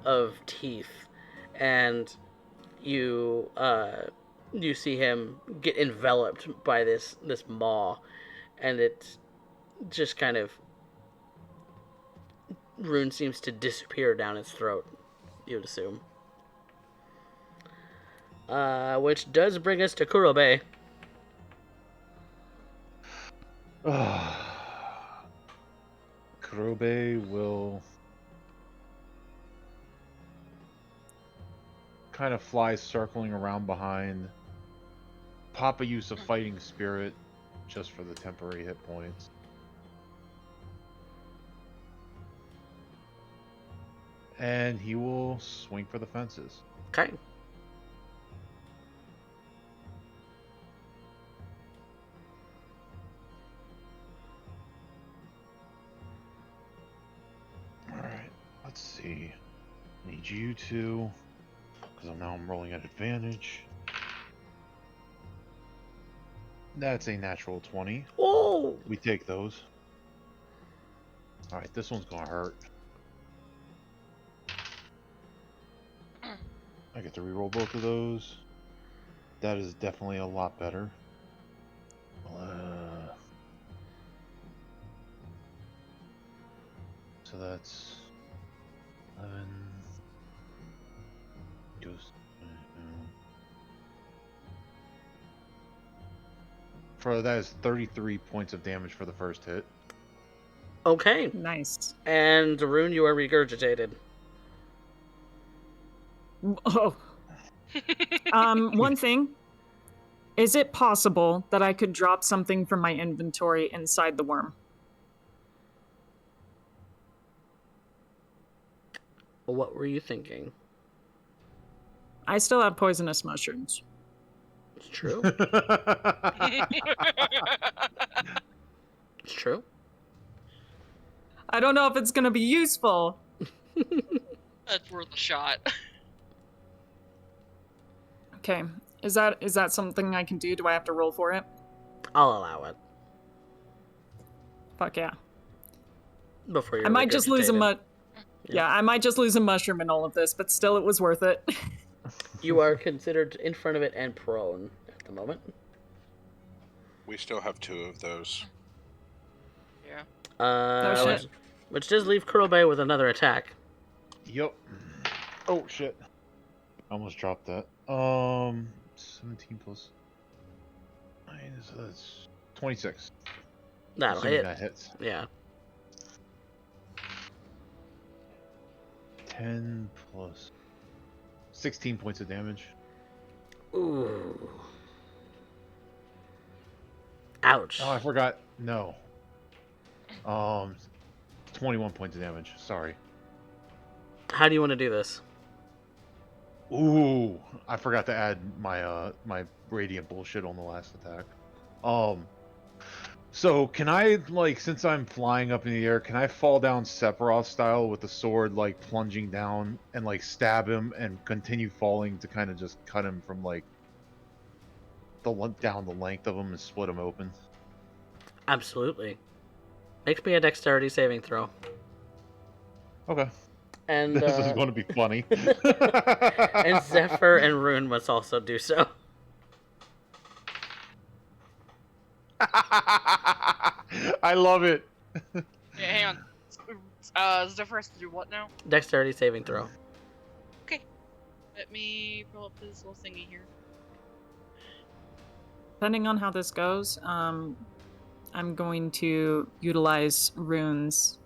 of teeth, and you see him get enveloped by this maw, and it just kind of Rune seems to disappear down its throat, you would assume. Which does bring us to Kurobe. Kurobe will kind of fly circling around behind. Pop a use of fighting spirit just for the temporary hit points. And he will swing for the fences. Okay. Alright, let's see. Need you to, because now I'm rolling at advantage. That's a natural 20. Oh! We take those. Alright, this one's gonna hurt. I get to reroll both of those. That is definitely a lot better. So that's 11. Goes. For that is 33 points of damage for the first hit. Okay. Nice. And Rune, you are regurgitated. Oh. One thing. Is it possible that I could drop something from my inventory inside the worm? What were you thinking? I still have poisonous mushrooms. It's true. It's true. I don't know if it's gonna be useful. That's worth a shot. Okay. Is that something I can do? Do I have to roll for it? I'll allow it. Fuck yeah. Before you're I might just lose a regurgitated. yeah, I might just lose a mushroom in all of this, but still it was worth it. You are considered in front of it and prone at the moment. We still have 2 of those. Yeah. Oh, shit. Which does leave Kurobe with another attack. Yep. Oh shit. I almost dropped that. 17 plus 9 is that's 26. That'll Assuming hit. that hits. Yeah. 10 plus 16 points of damage. Ooh. Ouch. Oh, I forgot. No. 21 points of damage. Sorry. How do you want to do this? Ooh, I forgot to add my my radiant bullshit on the last attack. So can I, like, since I'm flying up in the air, can I fall down Sephiroth style with the sword, like, plunging down and, like, stab him and continue falling to kind of just cut him from, like, down the length of him and split him open? Absolutely. Makes me a dexterity saving throw. Okay. And This is going to be funny. and Zephyr and Rune must also do so. I love it. Yeah, hang on. Zephyr has to do what now? Dexterity saving throw. Okay. Let me pull up his little thingy here. Depending on how this goes, I'm going to utilize Rune's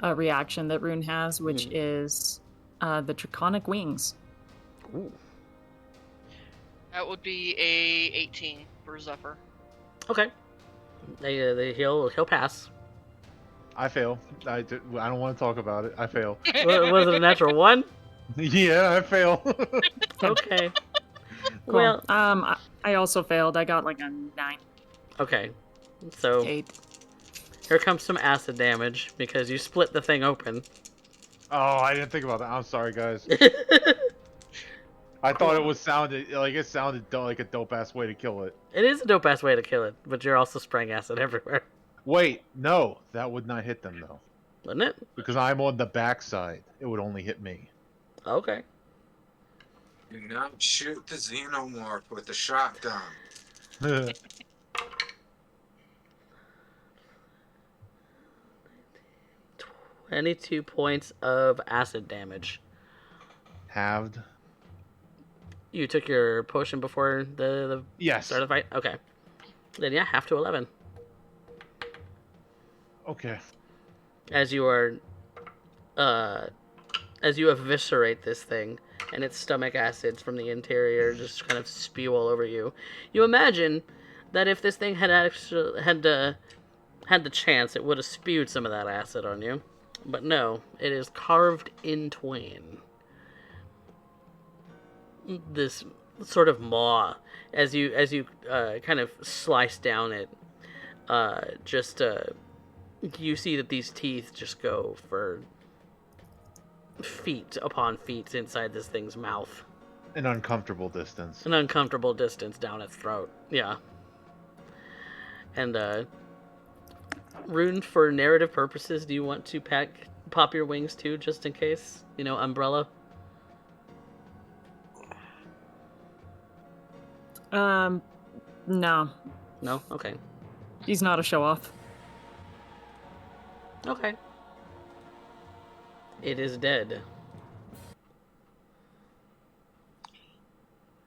reaction that Rune has, which is the Draconic Wings. Ooh. That would be a 18 for Zephyr. Okay. He'll pass. I fail. I don't want to talk about it. I fail. Was it a natural 1? Yeah, I fail. Okay. Cool. Well, I also failed. I got like a 9. okay. So 8. here comes some acid damage because you split the thing open. Oh, I didn't think about that. I'm sorry, guys. I thought it sounded like a dope ass way to kill it. It is a dope ass way to kill it, but you're also spraying acid everywhere. Wait, no, that would not hit them though, Wouldn't it? because I'm on the backside. It would only hit me. Okay. Do not shoot the xenomorph with the shotgun. 22 points of acid damage. Halved. You took your potion before the Yes. start of the fight? Okay. Then yeah, half to 11. Okay. As you are, as you eviscerate this thing, and its stomach acids from the interior just kind of spew all over you, you imagine that if this thing had actually had the chance, it would have spewed some of that acid on you. But no, it is carved in twain. This sort of maw, as you kind of slice down it, you see that these teeth just go for feet upon feet inside this thing's mouth. An uncomfortable distance. An uncomfortable distance down its throat. Yeah. And Rune, for narrative purposes, do you want to pop your wings too, just in case? You know, umbrella. No. No. Okay. He's not a show off. Okay. It is dead.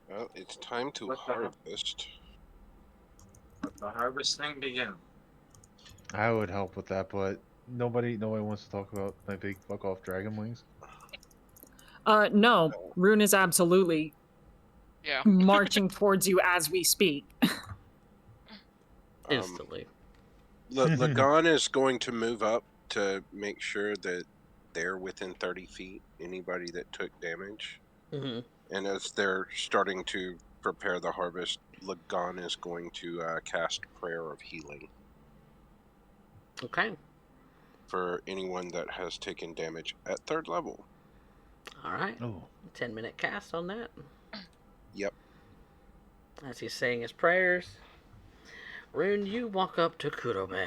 Well, it's time to harvest. Let the harvesting begin. I would help with that, but nobody wants to talk about my big fuck off dragon wings. No. Rune is absolutely Yeah. marching towards you as we speak. Instantly. Lagan is going to move up to make sure that they're within 30 feet, anybody that took damage. Mm-hmm. And as they're starting to prepare the harvest, Lagan is going to cast Prayer of Healing Okay. for anyone that has taken damage at 3rd level. All right. Oh. 10-minute cast on that. Yep. As he's saying his prayers, Rune, you walk up to Kurobe.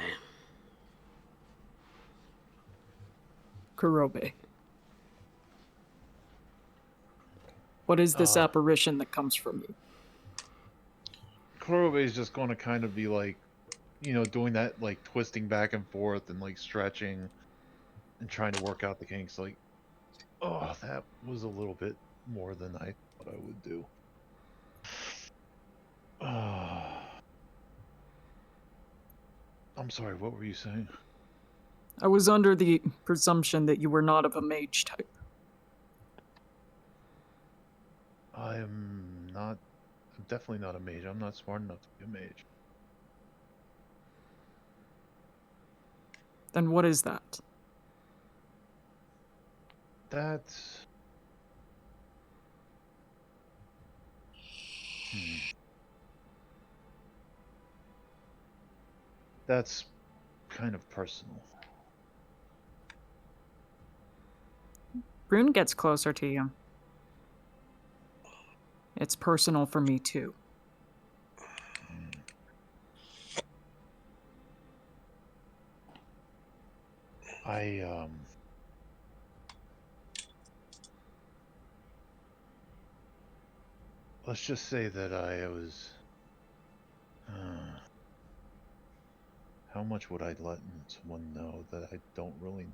Kurobe. What is this apparition that comes from you? Kurobe is just going to kind of be like, doing that, like twisting back and forth and like stretching and trying to work out the kinks. Like, oh, that was a little bit more than I thought I would do. I'm sorry, what were you saying? I was under the presumption that you were not of a mage type. I'm definitely not a mage. I'm not smart enough to be a mage. Then what is that? That's... That's kind of personal. Rune gets closer to you. It's personal for me too. Let's just say that I was... how much would I let someone know that I don't really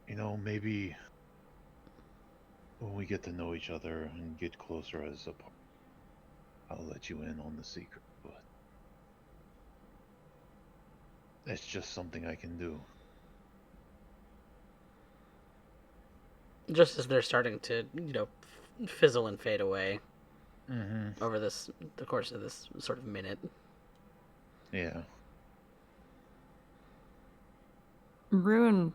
know? Maybe when we get to know each other and get closer as a partner, I'll let you in on the secret, but it's just something I can do. Just as they're starting to, fizzle and fade away over the course of this sort of minute. Yeah. Rune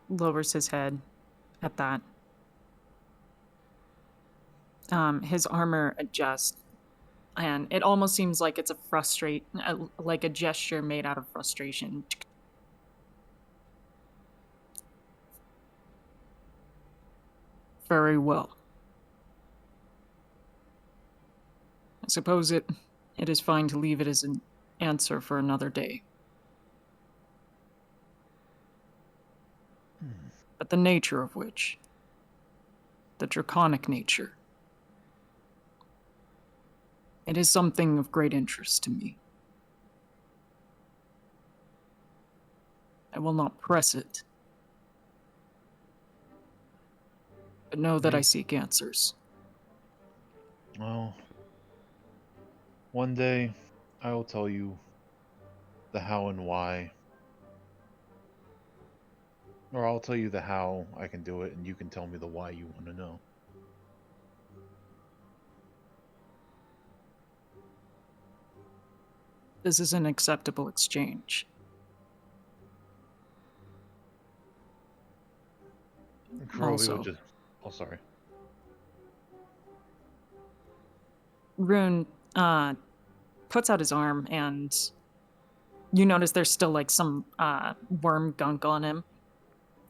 lowers his head at that. His armor adjusts, and it almost seems like it's like a gesture made out of frustration. Very well. I suppose it is fine to leave it as an answer for another day. But the nature of which, the draconic nature, it is something of great interest to me. I will not press it, but know that I seek answers. Well, one day I will tell you the how and why. Or I'll tell you the how I can do it, and you can tell me the why you want to know. This is an acceptable exchange. Also, just... Oh, sorry. Rune puts out his arm, and you notice there's still like some worm gunk on him.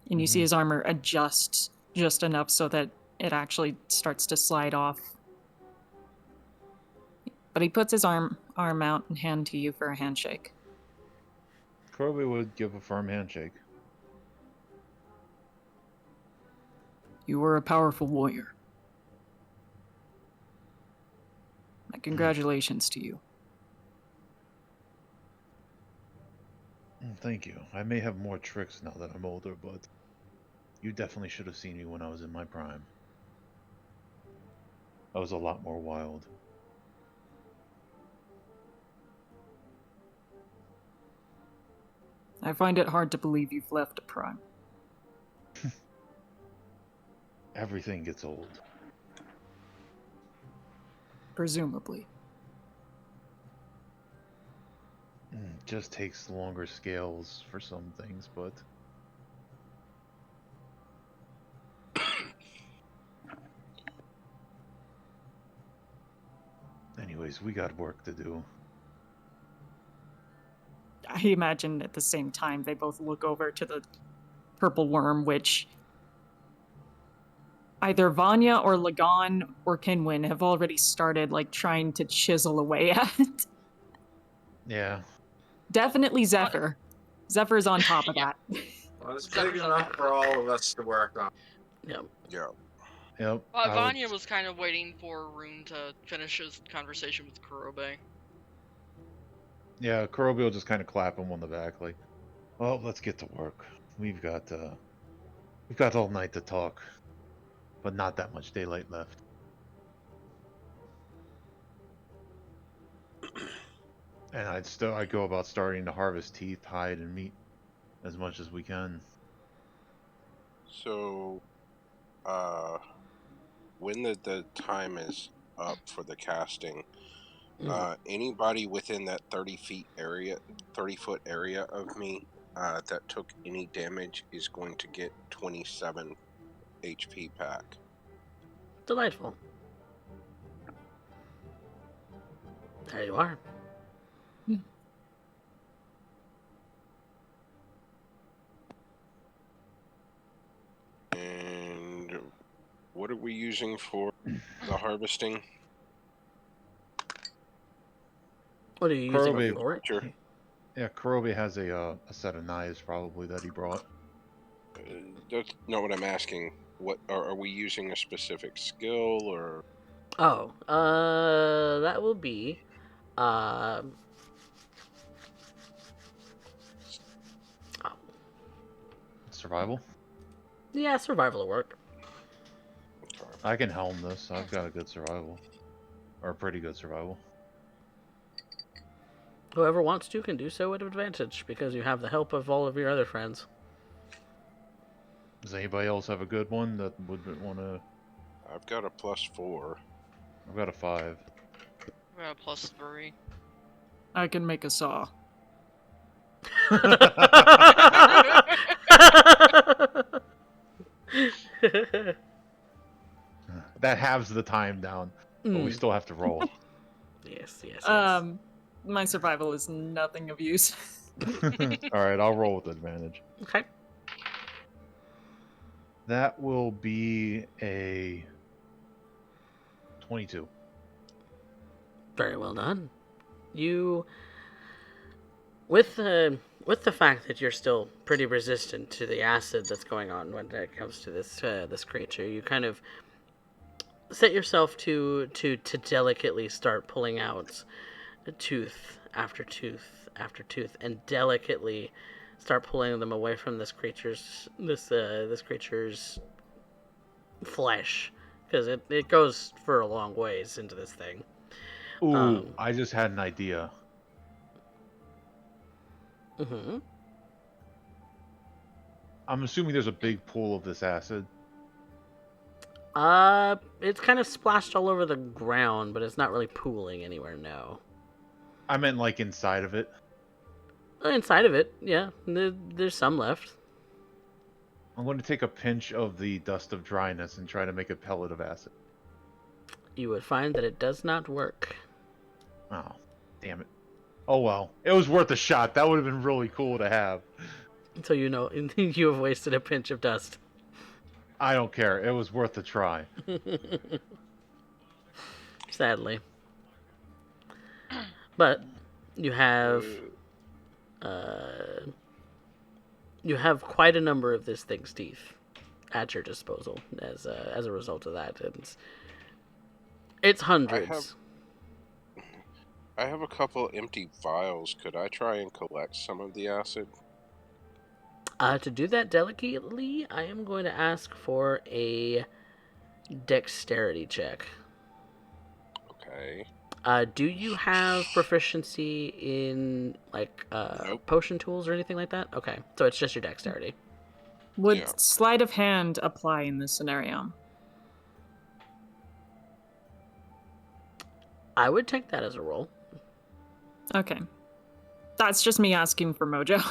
And you see his armor adjust just enough so that it actually starts to slide off. But he puts his arm out and hand to you for a handshake. Kurobe would give a firm handshake. You were a powerful warrior. My congratulations to you. Thank you. I may have more tricks now that I'm older, but you definitely should have seen me when I was in my prime. I was a lot more wild. I find it hard to believe you've left a prime. Everything gets old. Presumably. Just takes longer scales for some things, but... Anyways, we got work to do. I imagine at the same time they both look over to the purple worm, which either Vanya or Lagan or Kinwin have already started like trying to chisel away at. Yeah. Definitely Zephyr. Zephyr's on top of that. Well, it's big enough for all of us to work on. Yep. Yeah. Yep. I would- Vanya was kind of waiting for Rune to finish his conversation with Kurobe. Yeah, Kurobe will just kind of clap him on the back, like, "Well, let's get to work. We've got all night to talk, but not that much daylight left." And I'd go about starting to harvest teeth, hide, and meat as much as we can. So, when the time is up for the casting, anybody within that 30-foot area of me that took any damage is going to get 27 HP back. Delightful. There you are. And what are we using for the harvesting? What are you using Kurobe- for it? Sure. Yeah, Kurobe has a set of knives probably that he brought. That's not what I'm asking. What are we using a specific skill or? Oh, that will be, oh, Survival? yeah, survival will work. I can helm this. I've got a good survival. Or a pretty good survival. Whoever wants to can do so at advantage, because you have the help of all of your other friends. Does anybody else have a good one that would want to... I've got a +4. I've got a 5. We got a +3. I can make a saw. That halves the time down, but we still have to roll. Yes. My survival is nothing of use. Alright, I'll roll with advantage. Okay. That will be a 22. Very well done. You, with the fact that you're still pretty resistant to the acid that's going on when it comes to this creature, you kind of set yourself to delicately start pulling out tooth after tooth after tooth, and delicately start pulling them away from this creature's flesh, because it goes for a long ways into this thing. Ooh, I just had an idea. Mm-hmm. I'm assuming there's a big pool of this acid. It's kind of splashed all over the ground, but it's not really pooling anywhere, no. I meant like inside of it. Inside of it, yeah, there's some left. I'm going to take a pinch of the dust of dryness and try to make a pellet of acid. You would find that it does not work. Oh, damn it. Oh well, it was worth a shot. That would have been really cool to have. So you know, you have wasted a pinch of dust. I don't care. It was worth a try. Sadly. But you have quite a number of this thing's teeth at your disposal as a result of that, and it's hundreds. I have a couple empty vials. Could I try and collect some of the acid? To do that delicately, I am going to ask for a dexterity check. Okay. Do you have proficiency in Nope. potion tools or anything like that? Okay, so it's just your dexterity. Would Yeah. sleight of hand apply in this scenario? I would take that as a roll. Okay. That's just me asking for mojo.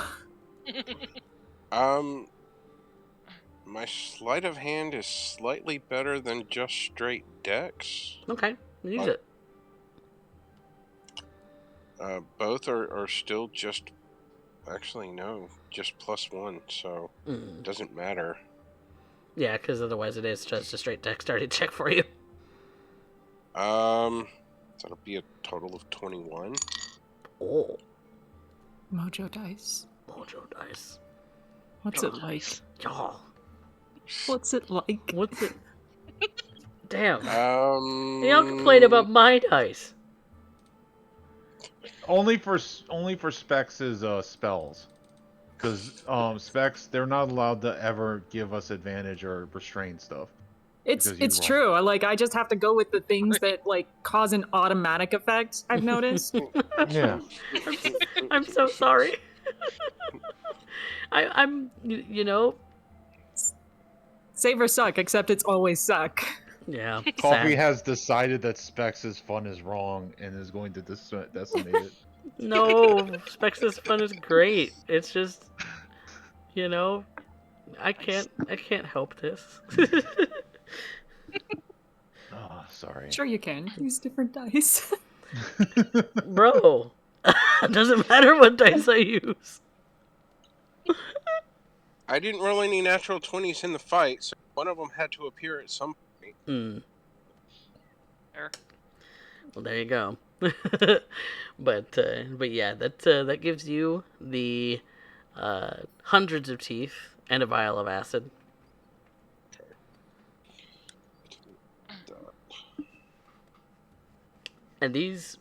My sleight of hand is slightly better than just straight dex. Okay, use What? it. Both are still just... Actually, no. Just +1, so it doesn't matter. Yeah, because otherwise it is just a straight dexterity check for you. That'll be a total of 21. Oh, Mojo dice. mojo dice. What's it like? Y'all, What's it like? what's it? Damn. Y'all complain about my dice. Only for Specs' spells, because Specs, they're not allowed to ever give us advantage or restrain stuff. It's true. I just have to go with the things that cause an automatic effect. I've noticed. Yeah. I'm so sorry. I'm you know. Save or suck, except it's always suck. Yeah. Coffee sad. has decided that Specs' fun is wrong and is going to decimate it. No, Specs' fun is great. It's just, I can't help this. Oh, sorry. Sure you can. Use different dice. Bro, doesn't matter what dice I use. I didn't roll any natural 20s in the fight, so one of them had to appear at some point. There. Well, there you go. but yeah, that gives you the hundreds of teeth and a vial of acid. And these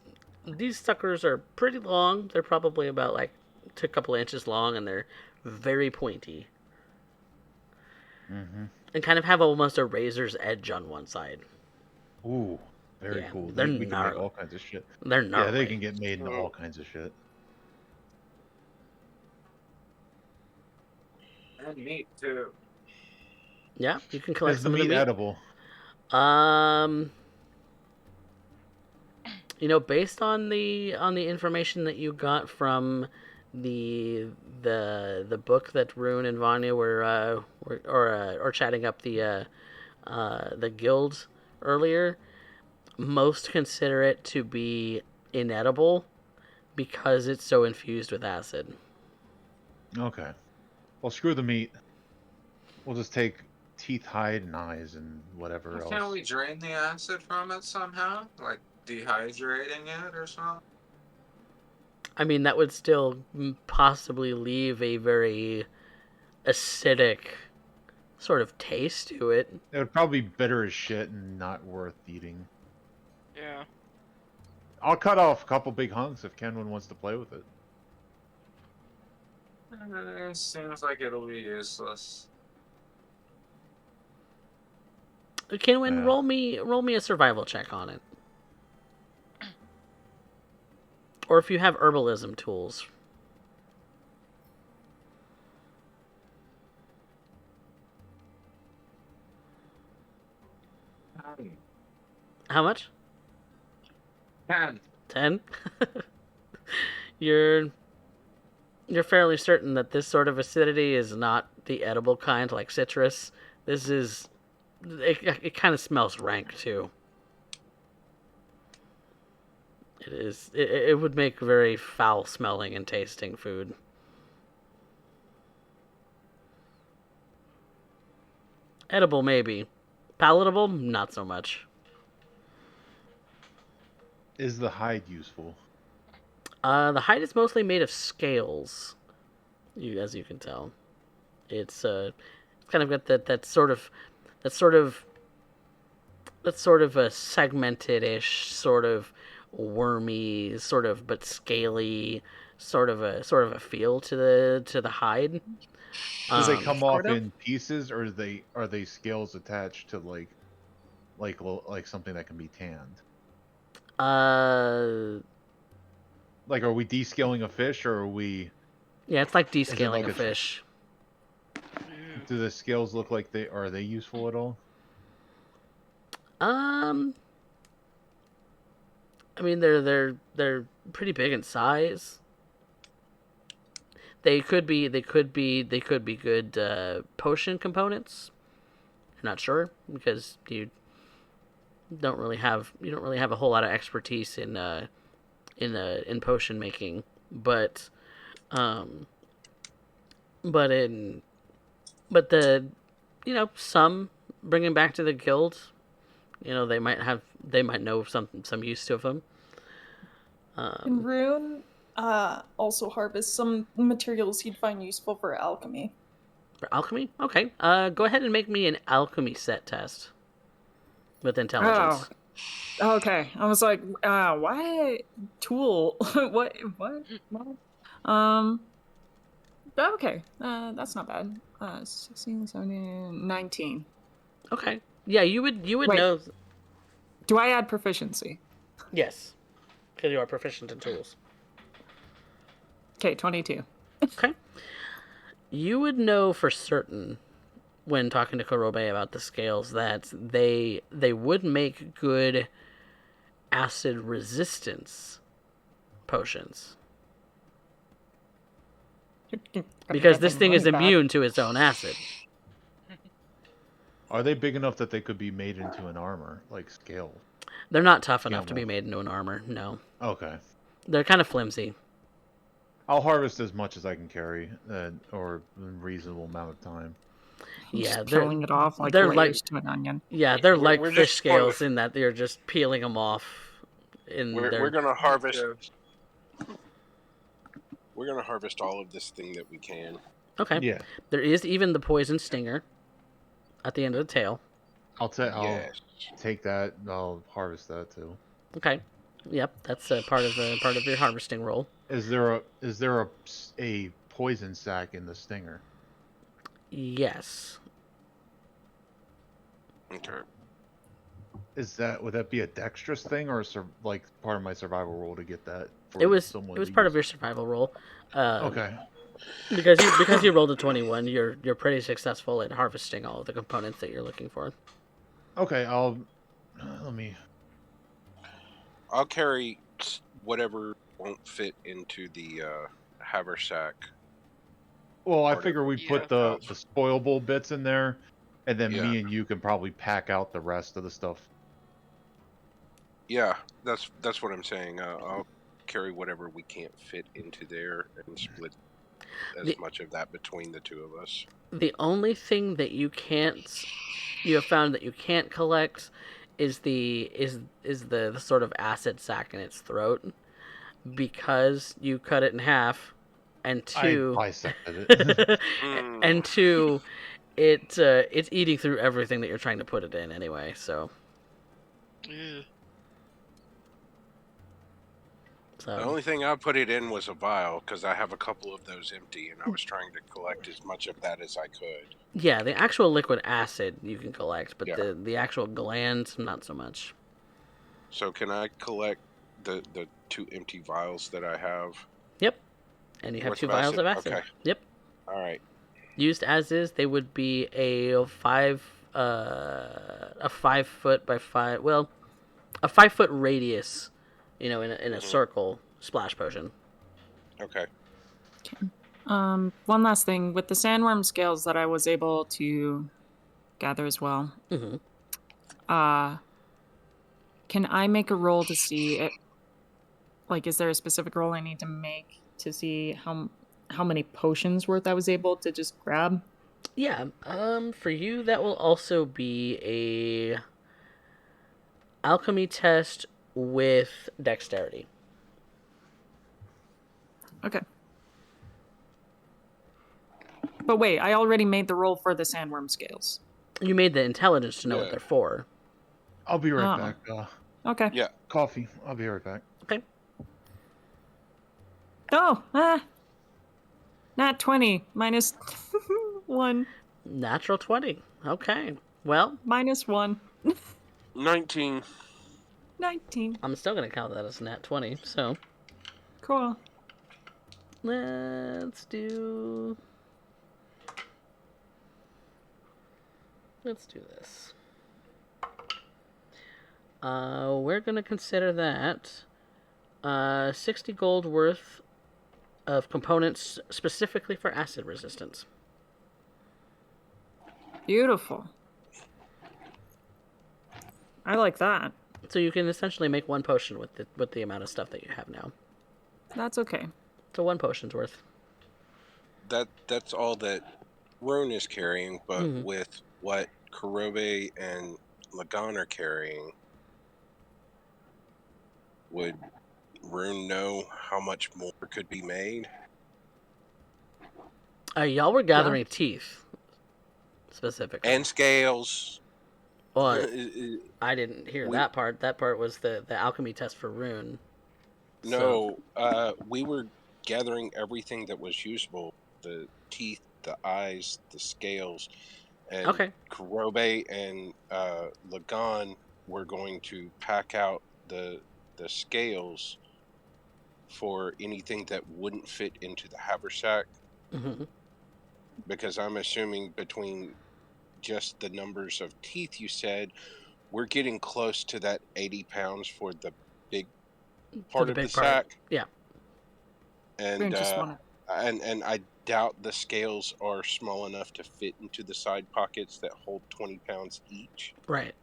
suckers are pretty long. They're probably about like a couple inches long, and they're very pointy. Mm-hmm. And kind of have almost a razor's edge on one side. Ooh, very cool. They're We can make all kinds of shit. They're gnarly. Yeah, they can get made into all kinds of shit. And meat too. Yeah, you can collect Is the some of the meat meat. edible? Based on the information that you got from the book that Rune and Vanya were chatting up the guild earlier, most consider it to be inedible because it's so infused with acid. Okay. Well, screw the meat. We'll just take teeth, hide, and eyes, and whatever else. Can't we drain the acid from it somehow? Like dehydrating it or something? I mean, that would still possibly leave a very acidic sort of taste to it. It would probably be bitter as shit and not worth eating. Yeah. I'll cut off a couple big hunks if Kenwin wants to play with it. Seems like it'll be useless. Kenwin, Yeah. roll me a survival check on it. Or if you have herbalism tools. How much? 10. 10? You're fairly certain that this sort of acidity is not the edible kind, like citrus. This is... It kind of smells rank, too. It is... It would make very foul-smelling and tasting food. Edible, maybe. Palatable, not so much. Is the hide useful? The hide is mostly made of scales, as you can tell. It's kind of got that sort of a segmented-ish, sort of wormy, sort of but scaly, sort of a feel to the hide. Do they come off Sort of? in pieces, or are they scales attached to like something that can be tanned? Like, are we descaling a fish, or are we? Yeah, it's like it descaling like a fish. Do the scales look like are they useful at all? I mean, they're pretty big in size. They could be good potion components. I'm not sure because you don't really have a whole lot of expertise in potion making, but the some bringing back to the guild, they might know some use to them. And Rune also harvests some materials he'd find useful for alchemy. For alchemy, okay. Go ahead and make me an alchemy set test. with intelligence. Okay. I was like, why tool? What? Okay. That's not bad. 16, 17, 19. Okay. Yeah, you would Wait. know. Do I add proficiency? Yes, because you are proficient in tools. Okay, 22. Okay. You would know for certain when talking to Korobe about the scales that they would make good acid resistance potions. Because this thing is immune to its own acid. Are they big enough that they could be made into an armor, like scale? They're not tough enough to be made into an armor, no. Okay. They're kind of flimsy. I'll harvest as much as I can carry, or a reasonable amount of time. Yeah, just peeling it off like they're layers to an onion. Yeah, they're like we're fish just scales in that you're just peeling them off. We're gonna harvest. We're gonna harvest all of this thing that we can. Okay. Yeah. There is even the poison stinger at the end of the tail. I'll take that. And I'll harvest that too. Okay. Yep, that's part of your harvesting roll. Is there a poison sac in the stinger? Yes. Okay. Would that be a dexterous thing or like part of my survival roll to get that? It was part of your survival roll. Okay. Because you rolled a 21, you're pretty successful at harvesting all of the components that you're looking for. Okay, I'll carry whatever won't fit into the haversack. Well, I figure we put the spoilable bits in there, and then me and you can probably pack out the rest of the stuff. Yeah, that's what I'm saying. I'll carry whatever we can't fit into there and split as much of that between the two of us. The only thing that you have found that you can't collect is the sort of acid sac in its throat, because you cut it in half, and two, I bisected it. and two, it's eating through everything that you're trying to put it in anyway. So. Yeah. The only thing I put it in was a vial, because I have a couple of those empty, and I was trying to collect as much of that as I could. Yeah, the actual liquid acid you can collect, but the actual glands, not so much. So can I collect the 2 empty vials that I have? Yep. And you have 2 vials of acid. Okay. Yep. All right. Used as is, they would be a 5 foot by 5, well, a 5 foot radius, in a circle splash potion. Okay. One last thing with the sandworm scales that I was able to gather as well. Mm-hmm. Can I make a roll to see it? Like, is there a specific roll I need to make to see how many potions worth I was able to just grab? Yeah. For you, that will also be a alchemy test with dexterity. Okay. But wait, I already made the roll for the sandworm scales. You made the intelligence to know what they're for. I'll be right back. Okay. Yeah. Coffee. I'll be right back. Okay. Oh, nat 20 minus 1. Natural 20. Okay. Well, minus 1. 19. 19. I'm still going to count that as nat 20, so. Cool. Let's do this. We're going to consider that 60 gold worth of components specifically for acid resistance. Beautiful. I like that. So you can essentially make 1 potion with the amount of stuff that you have now. That's okay. So 1 potion's worth. That's all that Rune is carrying, but with what Korobe and Lagan are carrying, would Rune know how much more could be made? Y'all were gathering teeth, specifically. And scales. Well, I didn't hear we that part. That part was the alchemy test for Rune. So, no, we were gathering everything that was usable: the teeth, the eyes, the scales, and okay. Kurobe and Lagan were going to pack out the scales for anything that wouldn't fit into the haversack, Mm-hmm. because I'm assuming between just the numbers of teeth you said, we're getting close to that 80 pounds for the big For part the of the big part. sack. Yeah. Rune And just wanted. I doubt the scales are small enough to fit into the side pockets that hold 20 pounds each. Right.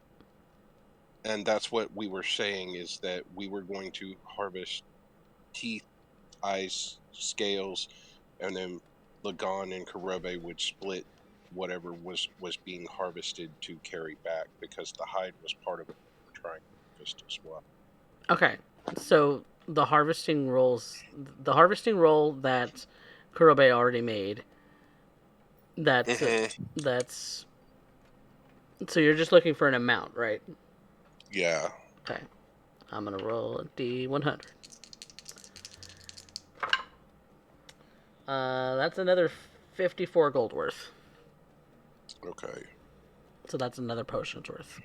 And that's what we were saying, is that we were going to harvest teeth, eyes, scales, and then Lagan and Kurobe would split whatever was being harvested to carry back, because the hide was part of what we were trying to harvest as well. Okay. So the harvesting roll that Kurobe already made. That's that's. So you're just looking for an amount, right? Yeah. Okay. I'm gonna roll a D100. That's another 54 gold worth. Okay. So that's another potion's worth.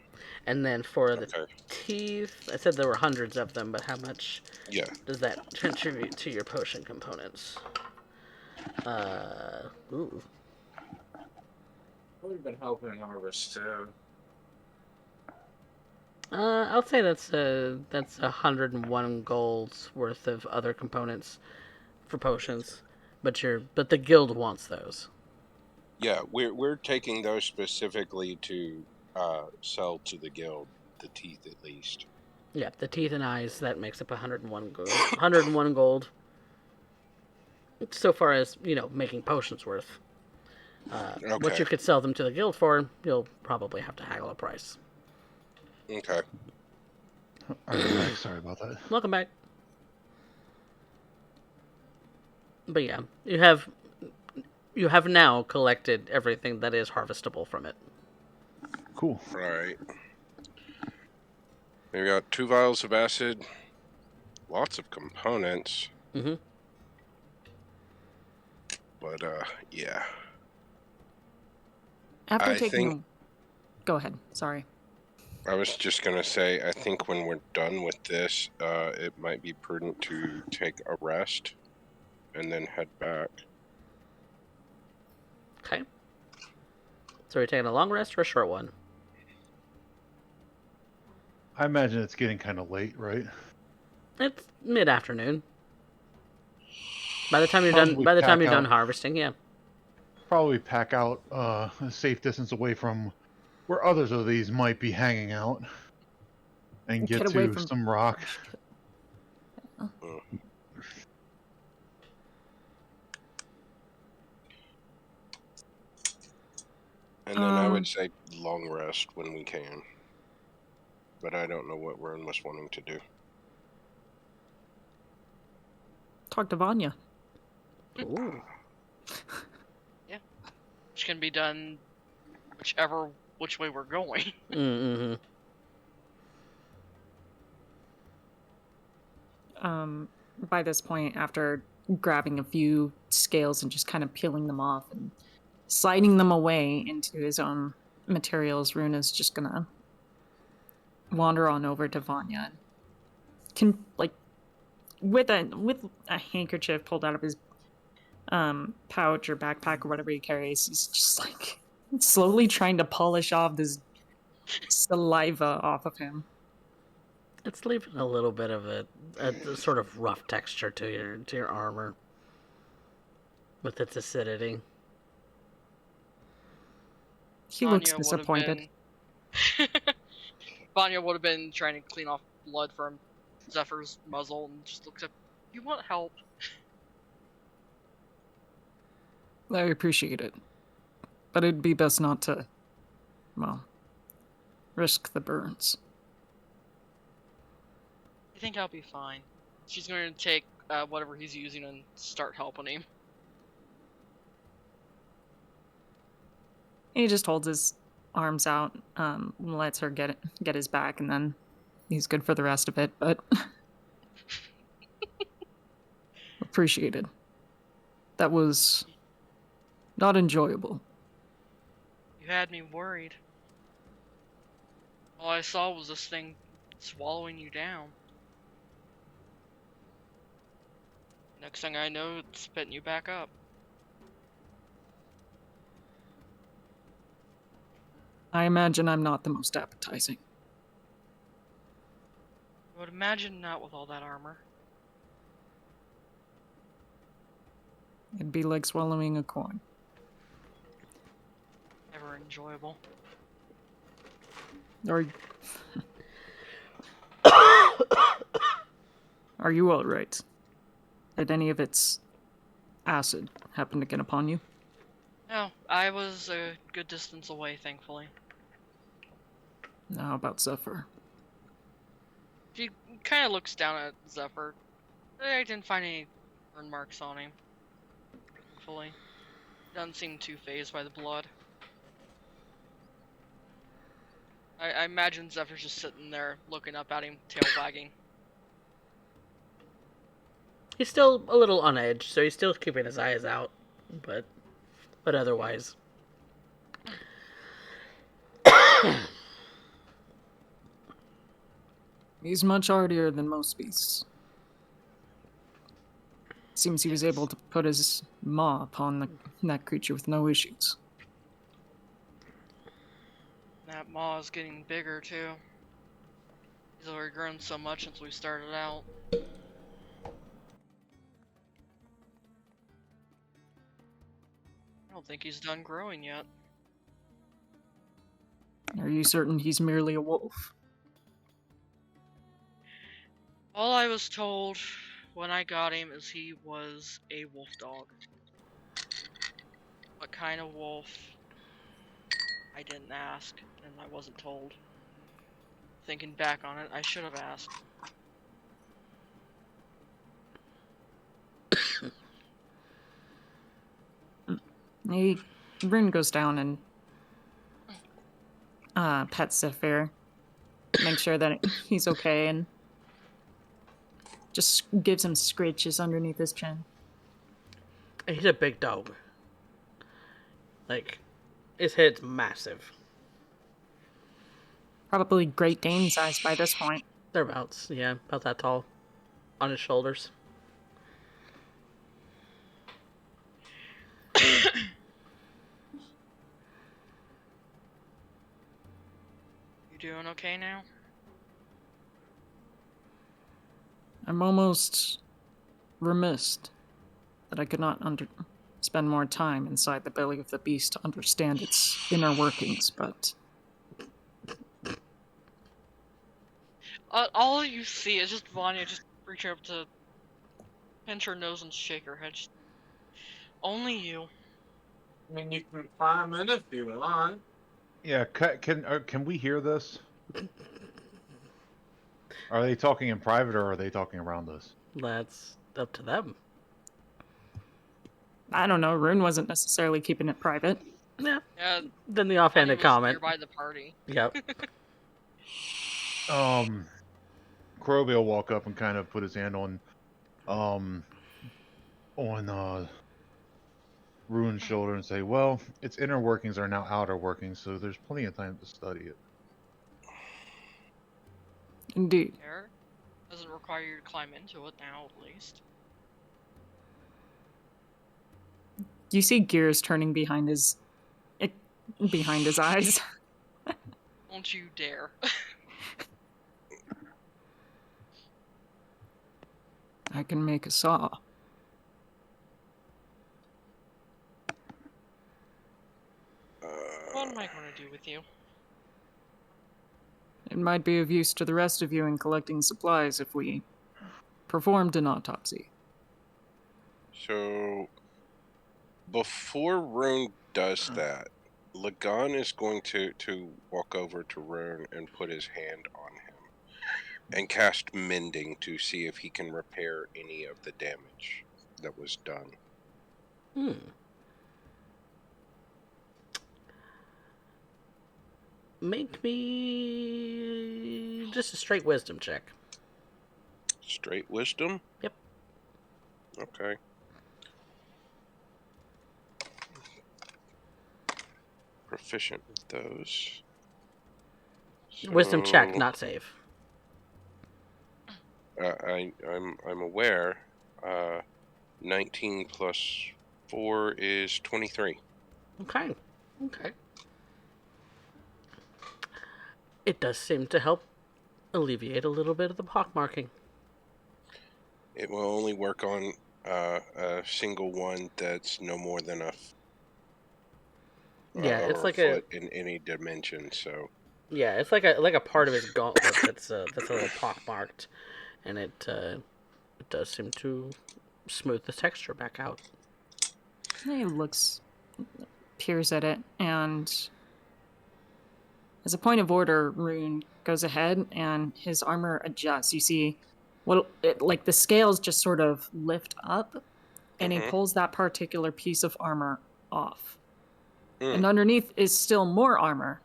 And then for the Okay. teeth, I said there were hundreds of them, but how much Yeah. does that contribute to your potion components? Ooh. We've been helping harvest too. I'll say that's 101 golds worth of other components for potions, but the guild wants those. Yeah, we're taking those specifically to sell to the guild, the teeth at least. Yeah, the teeth and eyes, that makes up 101 gold. 101 gold. So far as making potions worth. What Okay. you could sell them to the guild for, you'll probably have to haggle a price. Okay. I'm back. Sorry about that. Welcome back. But yeah, you have now collected everything that is harvestable from it. Cool. All right. We got 2 vials of acid, lots of components. Mm-hmm. But yeah. After I taking think Go ahead. Sorry. I was just gonna say, I think when we're done with this, it might be prudent to take a rest and then head back. Okay. So are you taking a long rest or a short one? I imagine it's getting kind of late, right? It's mid-afternoon. By the time you're Probably done harvesting, yeah. Probably pack out a safe distance away from where others of these might be hanging out, and get away to from some rock. And then I would say long rest when we can. But I don't know what Rune was wanting to do. Talk to Vanya. Ooh. Yeah. Which can be done which way we're going. Mm-hmm. By this point, after grabbing a few scales and just kind of peeling them off and sliding them away into his own materials, Rune is just gonna wander on over to Vanya. With a handkerchief pulled out of his pouch or backpack or whatever he carries, he's just like slowly trying to polish off this saliva off of him. It's leaving a little bit of a sort of rough texture to your armor with its acidity. He looks disappointed. Vanya would have been trying to clean off blood from Zephyr's muzzle and just looks up. You want help? I appreciate it. But it'd be best not to, well, risk the burns. I think I'll be fine. She's going to take whatever he's using and start helping him. He just holds his arms out, lets her get his back, and then he's good for the rest of it, but appreciated. That was not enjoyable. You had me worried. All I saw was this thing swallowing you down. Next thing I know, it's spitting you back up. I imagine I'm not the most appetizing. I would imagine not with all that armor. It'd be like swallowing a coin. Never enjoyable. Are you all right? Did any of its acid happen to get upon you? No, I was a good distance away, thankfully. How about Zephyr? She kind of looks down at Zephyr. I didn't find any burn marks on him. Thankfully. Doesn't seem too fazed by the blood. I imagine Zephyr's just sitting there, looking up at him, tail wagging. He's still a little on edge, so he's still keeping his eyes out, but otherwise. He's much hardier than most beasts. Seems he was able to put his maw upon that creature with no issues. That maw is getting bigger, too. He's already grown so much since we started out. I don't think he's done growing yet. Are you certain he's merely a wolf? All I was told when I got him is he was a wolf dog. What kind of wolf? I didn't ask, and I wasn't told. Thinking back on it, I should have asked. Rune goes down and pets Zephyr, make sure that he's okay, and just gives him scratches underneath his chin. He's a big dog. Like, his head's massive. Probably Great Dane size by this point. Thereabouts, yeah, about that tall. On his shoulders. You doing okay now? I'm almost remiss that I could not spend more time inside the belly of the beast to understand its inner workings, but... All you see is just Vanya just reach up to pinch her nose and shake her head. Only you. I mean, you can climb in if you want. Yeah, can we hear this? Are they talking in private or are they talking around us? That's up to them. I don't know, Rune wasn't necessarily keeping it private. Yeah. Yeah. Then the offhanded comment. By the party. Yep. Kroby will walk up and kind of put his hand on Rune's shoulder and say, well, its inner workings are now outer workings, so there's plenty of time to study it. Indeed. Doesn't require you to climb into it now, at least. You see gears turning behind his eyes. Don't you dare. I can make a saw. What am I going to do with you? It might be of use to the rest of you in collecting supplies if we performed an autopsy. So, before Rune does that, Lagan is going to walk over to Rune and put his hand on him and cast Mending to see if he can repair any of the damage that was done. Make me just a straight wisdom check. Straight wisdom? Yep. Okay. Proficient with those. Wisdom check, So, not save. I'm aware. 19 plus 4 is 23. Okay. Okay. It does seem to help alleviate a little bit of the pockmarking. It will only work on a single one that's no more than Yeah, it's or a like a foot in any dimension. So it's like a part of his gauntlet that's a little pockmarked, and it does seem to smooth the texture back out. He peers at it, and as a point of order, Rune goes ahead and his armor adjusts. You see, like the scales just sort of lift up, and he pulls that particular piece of armor off. And underneath is still more armor,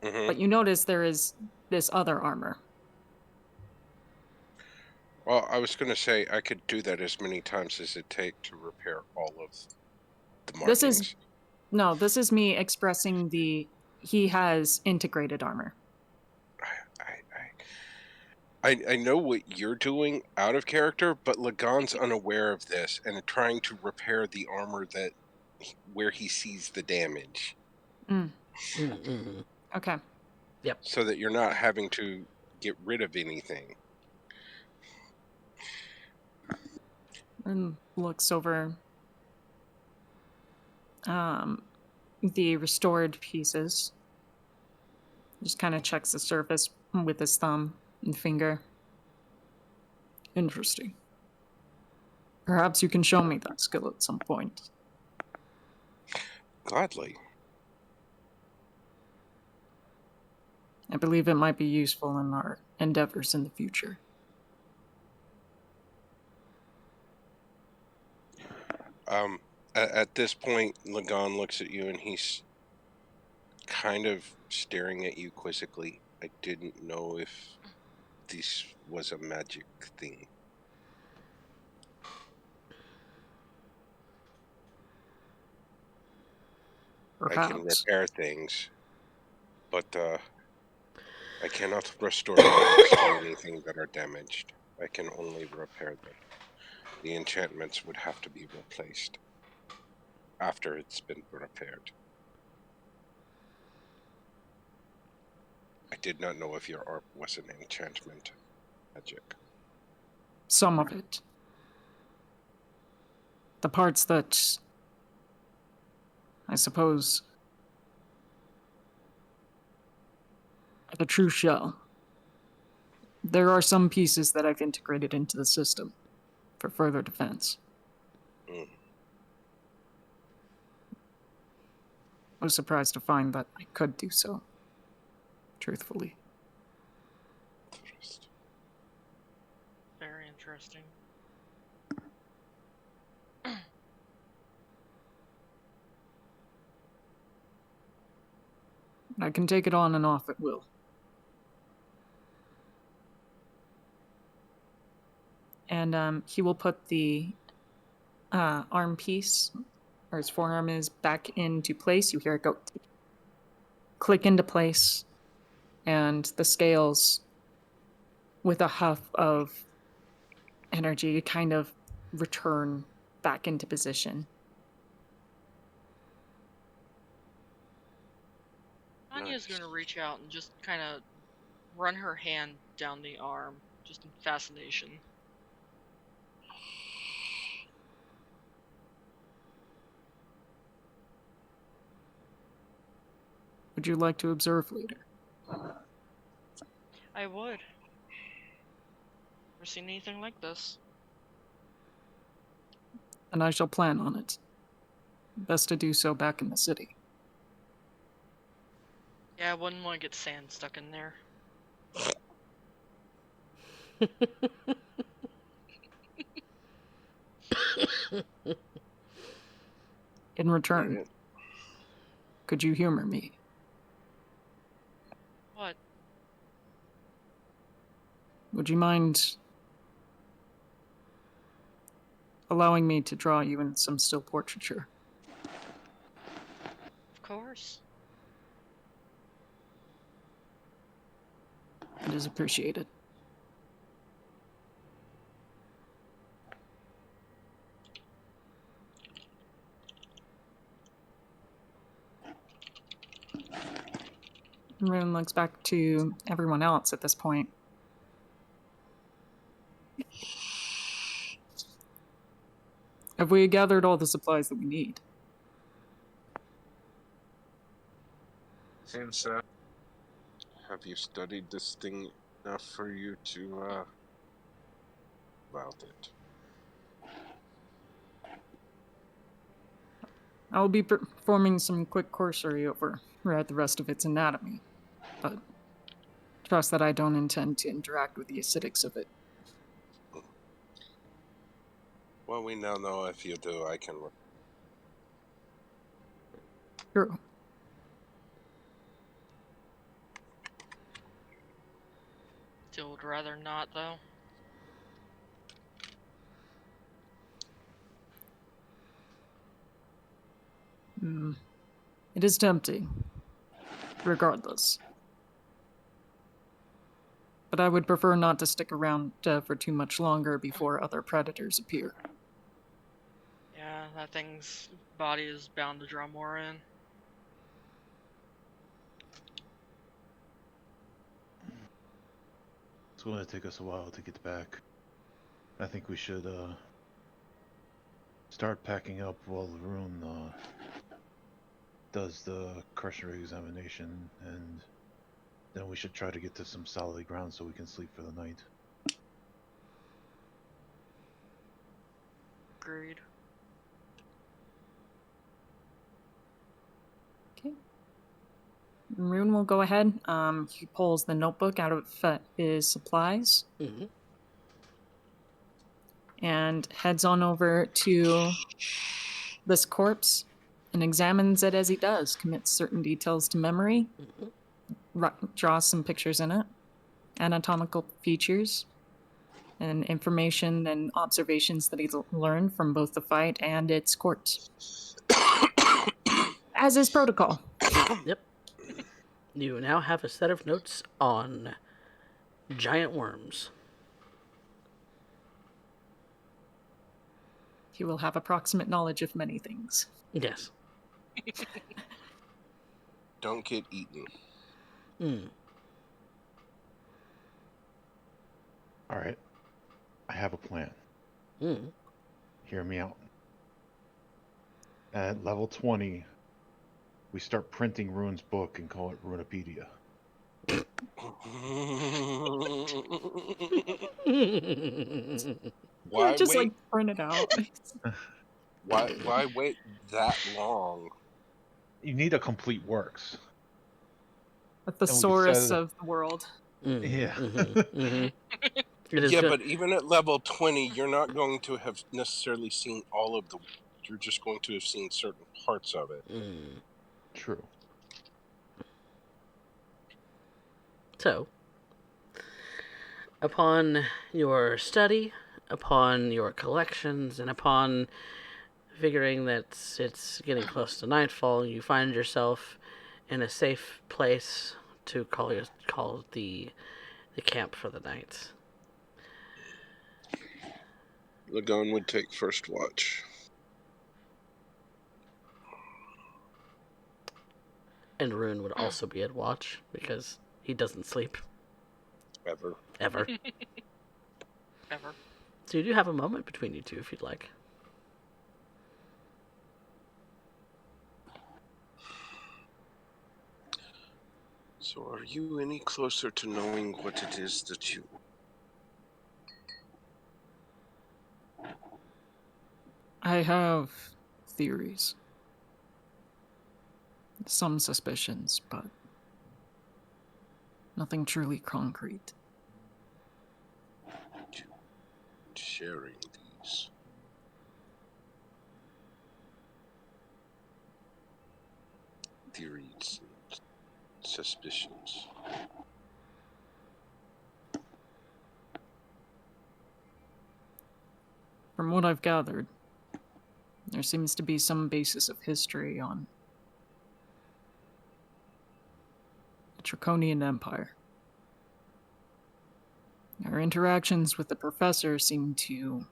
but you notice there is this other armor. Well, I was going to say I could do that as many times as it take to repair all of the markings. This is me expressing he has integrated armor. I know what you're doing out of character, but Lagan's unaware of this and trying to repair the armor where he sees the damage. Okay. Yep. So that you're not having to get rid of anything. And looks over the restored pieces. Just kind of checks the surface with his thumb and finger. Interesting. Perhaps you can show me that skill at some point. Gladly. I believe it might be useful in our endeavors in the future. At this point, Lagan looks at you and he's kind of staring at you quizzically. I didn't know if this was a magic thing. Perhaps. I can repair things, but I cannot restore magics to anything that are damaged. I can only repair them. The enchantments would have to be replaced after it's been repaired. I did not know if your art was an enchantment magic. Some of it. The parts that, I suppose, are the true shell. There are some pieces that I've integrated into the system for further defense. I was surprised to find that I could do so, truthfully. Very interesting. I can take it on and off at will. And he will put the arm piece, or his forearm is, back into place. You hear it go click into place, and the scales, with a huff of energy, kind of return back into position. Anya's going to reach out and just kind of run her hand down the arm, just in fascination. Would you like to observe later? I would. Never seen anything like this. And I shall plan on it. Best to do so back in the city. Yeah, I wouldn't want to get sand stuck in there. In return, could you humor me? would you mind allowing me to draw you in some still portraiture? Of course. It is appreciated. Rune looks back to everyone else at this point. Have we gathered all the supplies that we need? Seems so. Have you studied this thing enough for you to, about it? I'll be performing some quick cursory over read the rest of its anatomy, but trust that I don't intend to interact with the acidics of it. Well, we now know if you do, I can... True. Still would rather not, though. It is tempting, regardless. But I would prefer not to stick around for too much longer before other predators appear. Yeah, that thing's body is bound to draw more in. It's going to take us a while to get back. I think we should start packing up while Rune does the cursory examination, and then we should try to get to some solid ground so we can sleep for the night. Agreed. Okay. Rune will go ahead. He pulls the notebook out of his supplies and heads on over to this corpse and examines it as he does, commits certain details to memory, draws some pictures in it, anatomical features, and information and observations that he's learned from both the fight and its corpse. As is protocol. Yep. You now have a set of notes on giant worms. He will have approximate knowledge of many things. Yes. Don't get eaten. Alright. I have a plan. Hear me out. At level 20, we start printing Rune's book and call it Runepedia. Why just wait? like print it out. Why wait that long? You need a complete works. A thesaurus of the world. Yeah. Yeah, but even at level 20, you're not going to have necessarily seen all of the world. You're just going to have seen certain parts of it. True. So, upon your study, upon your collections, and upon figuring that it's getting close to nightfall, you find yourself in a safe place to call the camp for the night. Lagon would take first watch. And Rune would also be at watch, because he doesn't sleep. Ever. Ever. Ever. So you do have a moment between you two, if you'd like. So are you any closer to knowing what it is that you... I have theories. Some suspicions, but nothing truly concrete. Sharing these. Theories and suspicions. From what I've gathered, there seems to be some basis of history on the Draconian Empire. Our interactions with the professor seem to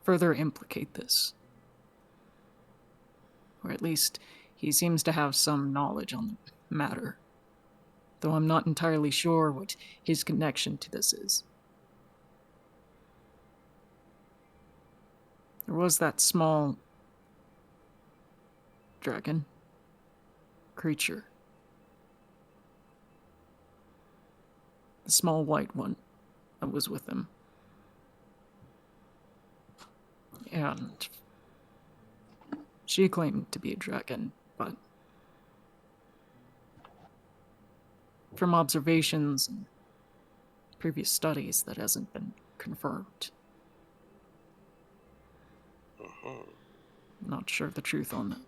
further implicate this. Or at least, he seems to have some knowledge on the matter, though I'm not entirely sure what his connection to this is. There was that small dragon creature. The small white one that was with him. And she claimed to be a dragon, but from observations and previous studies, that hasn't been confirmed. Not sure of the truth on that.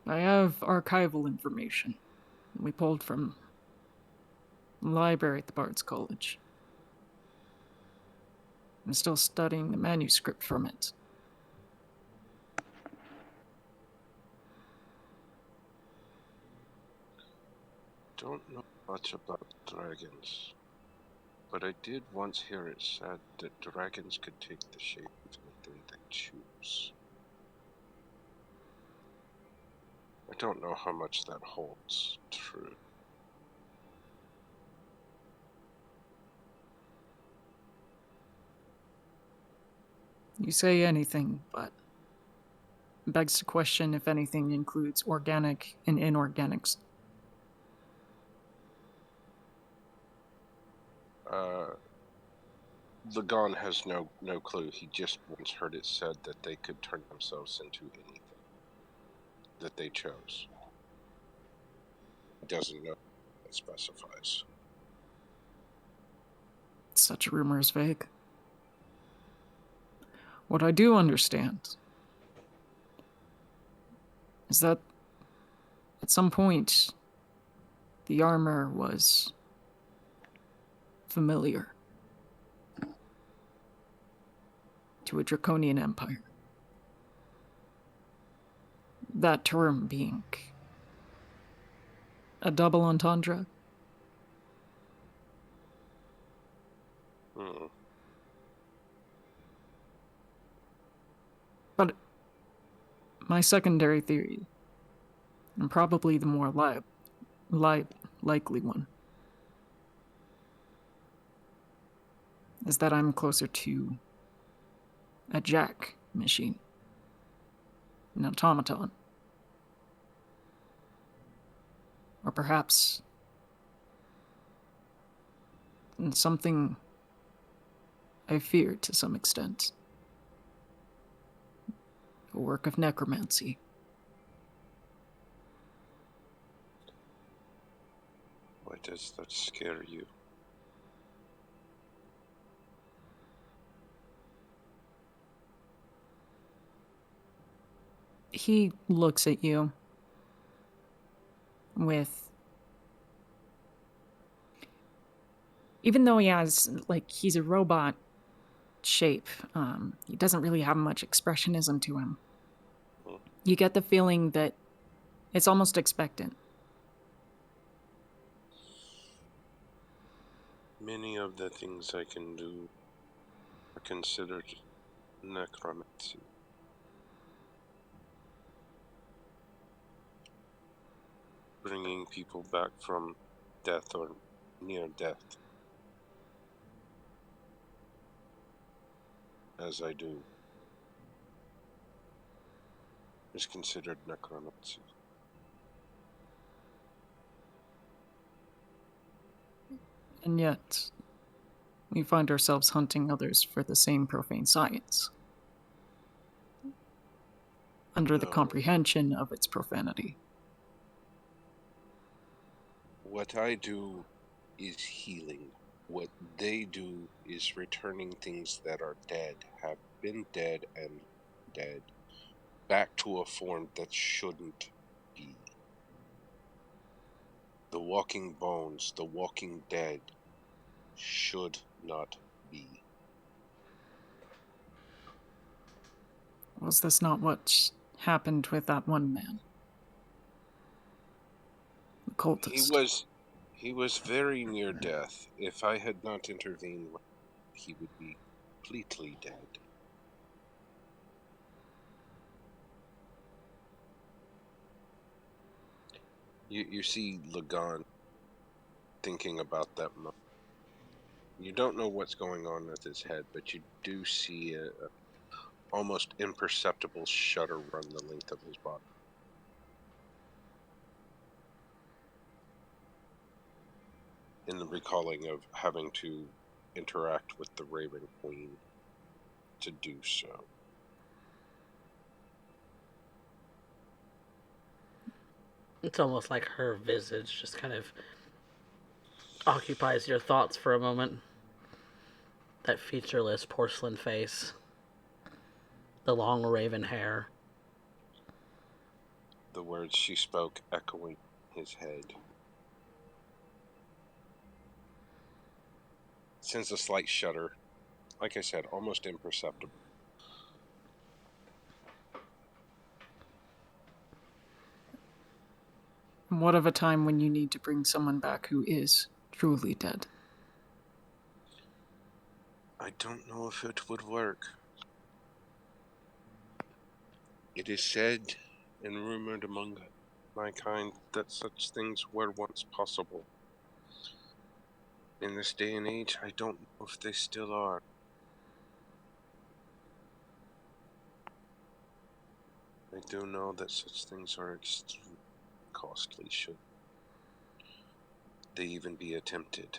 I have archival information we pulled from the library at the Bard's College. I'm still studying the manuscript from it. Don't know much about dragons, but I did once hear it said that dragons could take the shape of anything they choose. I don't know how much that holds true. You say anything, but it begs to question if anything includes organic and inorganics. Lagon has no clue. He just once heard it said that they could turn themselves into anything that they chose. He doesn't know what it specifies. Such rumors vague. What I do understand is that at some point the armor was familiar to a Draconian Empire. That term being a double entendre. But my secondary theory, and probably the more likely one, is that I'm closer to a jack machine, an automaton. Or perhaps something I feared to some extent. A work of necromancy. Why does that scare you? He looks at you with... Even though he has, he's a robot shape, he doesn't really have much expressionism to him. You get the feeling that it's almost expectant. Many of the things I can do are considered necromancy. Bringing people back from death or near death. As I do, is considered necromancy. And yet, we find ourselves hunting others for the same profane science, under the comprehension of its profanity. What I do is healing. What they do is returning things that are dead, have been dead and dead, back to a form that shouldn't be. The walking bones, the walking dead, should not be. Was this not what happened with that one man? The cultist. He was very near death. If I had not intervened, he would be completely dead. You see Lagan thinking about that moment. You don't know what's going on with his head, but you do see a almost imperceptible shudder run the length of his body. In the recalling of having to interact with the Raven Queen to do so. It's almost like her visage just kind of occupies your thoughts for a moment. That featureless porcelain face. The long raven hair. The words she spoke echoing his head. Sends a slight shudder. Like I said, almost imperceptible. What of a time when you need to bring someone back who is truly dead? I don't know if it would work. It is said and rumored among my kind that such things were once possible. In this day and age, I don't know if they still are. I do know that such things are extremely costly, should they even be attempted.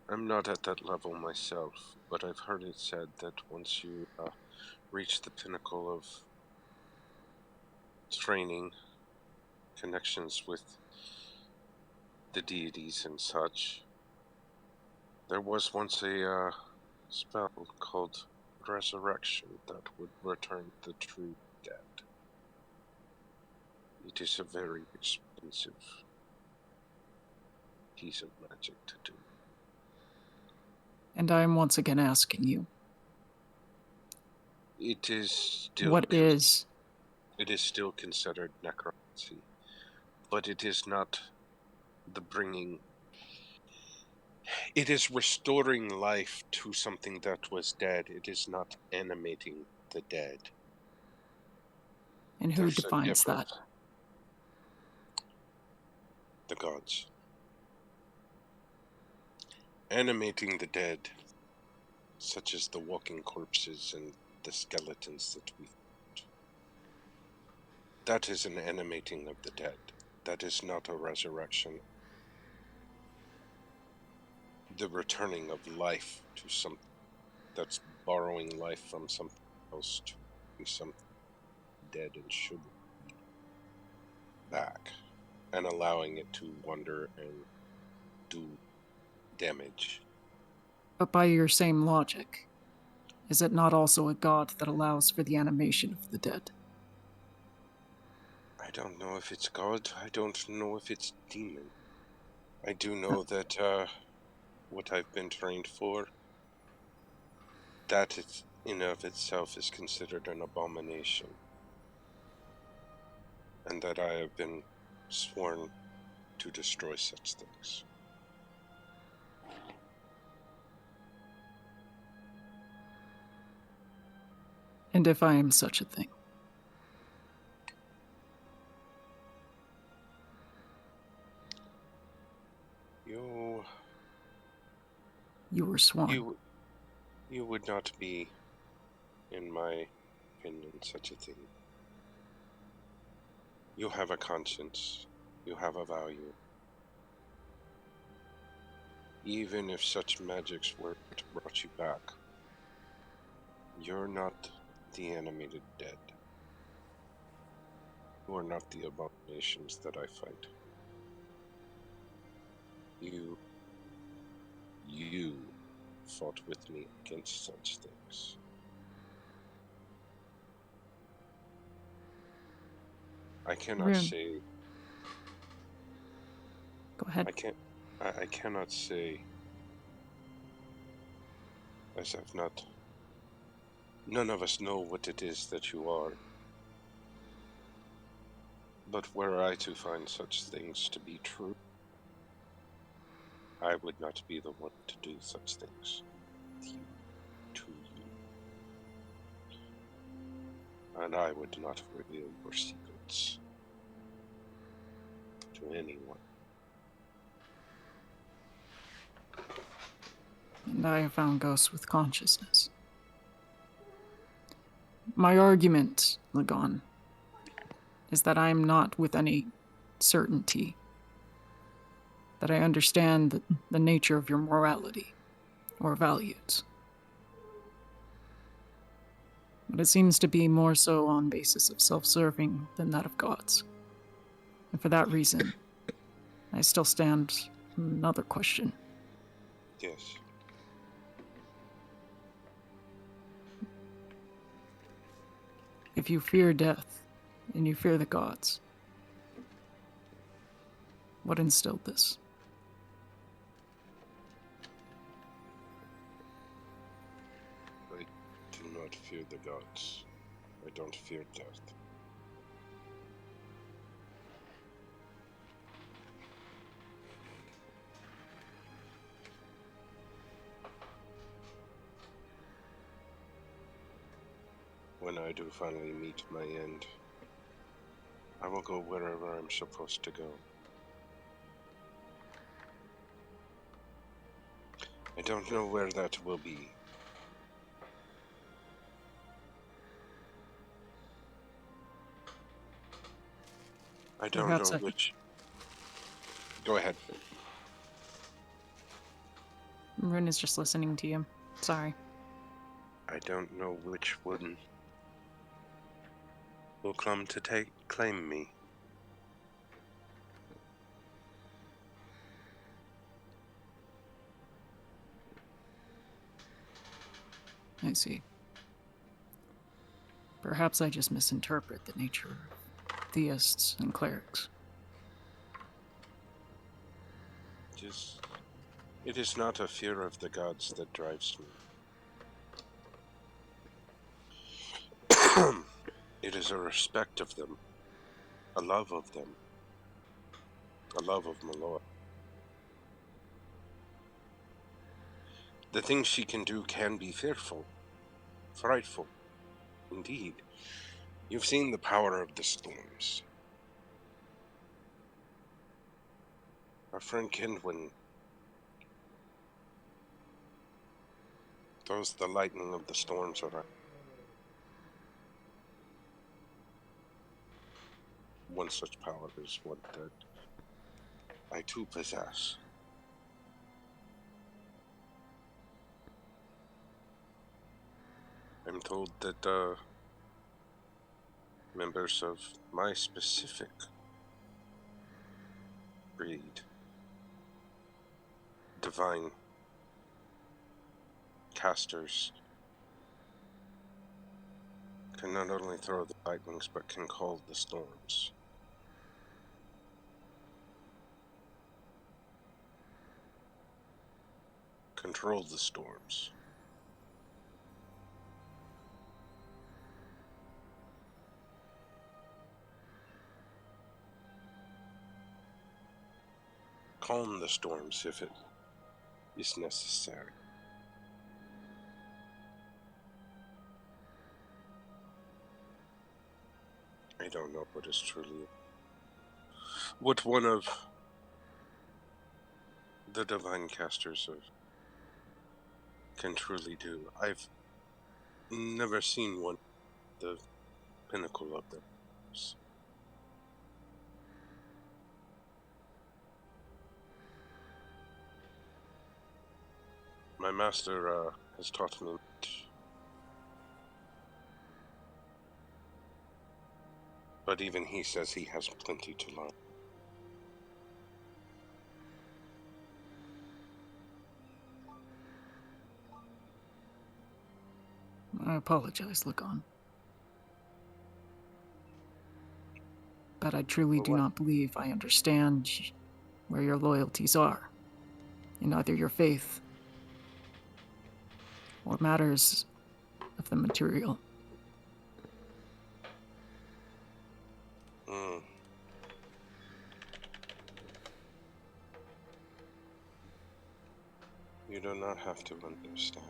I'm not at that level myself, but I've heard it said that once you reach the pinnacle of training, connections with the deities and such, there was once a spell called Resurrection that would return the true dead. It is a very expensive piece of magic to do. And I am once again asking you. It is still What is? It is still considered necromancy, but it is not the bringing. It is restoring life to something that was dead. It is not animating the dead. And who There's a defines that? difference. The gods. Animating the dead, such as the walking corpses and the skeletons that we found. That is an animating of the dead. That is not a resurrection. The returning of life to something that's borrowing life from something else to be something dead and should be back, and allowing it to wander and do damage. But by your same logic, is it not also a god that allows for the animation of the dead? I don't know if it's God. I don't know if it's demon. I do know that what I've been trained for, that is, in of itself is considered an abomination. And that I have been sworn to destroy such things. And if I am such a thing? You were sworn. You would not be, in my opinion, such a thing. You have a conscience. You have a value. Even if such magics were to brought you back, you're not the animated dead. You are not the abominations that I fight. You fought with me against such things. I cannot Rune. say. Go ahead. I cannot say. As I've not. None of us know what it is that you are. But were I to find such things to be true, I would not be the one to do such things to you. And I would not reveal your secrets to anyone. And I have found ghosts with consciousness. My argument, Lagon, is that I am not with any certainty that I understand the nature of your morality or values. But it seems to be more so on basis of self-serving than that of God's. And for that reason, I still stand another question. Yes. If you fear death and you fear the gods, what instilled this? I do not fear the gods. I don't fear death. When I do finally meet my end, I will go wherever I'm supposed to go. I don't know where that will be. I don't Perhaps know which. Go ahead. Rune is just listening to you. Sorry. I don't know which one will come to claim me. I see. Perhaps I just misinterpret the nature of theists and clerics. It is not a fear of the gods that drives me. It is a respect of them, a love of them, a love of Malor. The things she can do can be fearful, frightful, indeed. You've seen the power of the storms. Our friend Kendwin throws the lightning of the storms around. One such power is one that I too possess. I'm told that members of my specific breed, divine casters, can not only throw the lightnings but can call the storms. Control the storms. Calm the storms if it is necessary. I don't know what is truly what one of the divine casters can truly do. I've never seen one the pinnacle of them. My master has taught me much. But even he says he has plenty to learn. I apologize, Lagon. But I truly do not believe I understand where your loyalties are, in either your faith or matters of the material. You do not have to understand.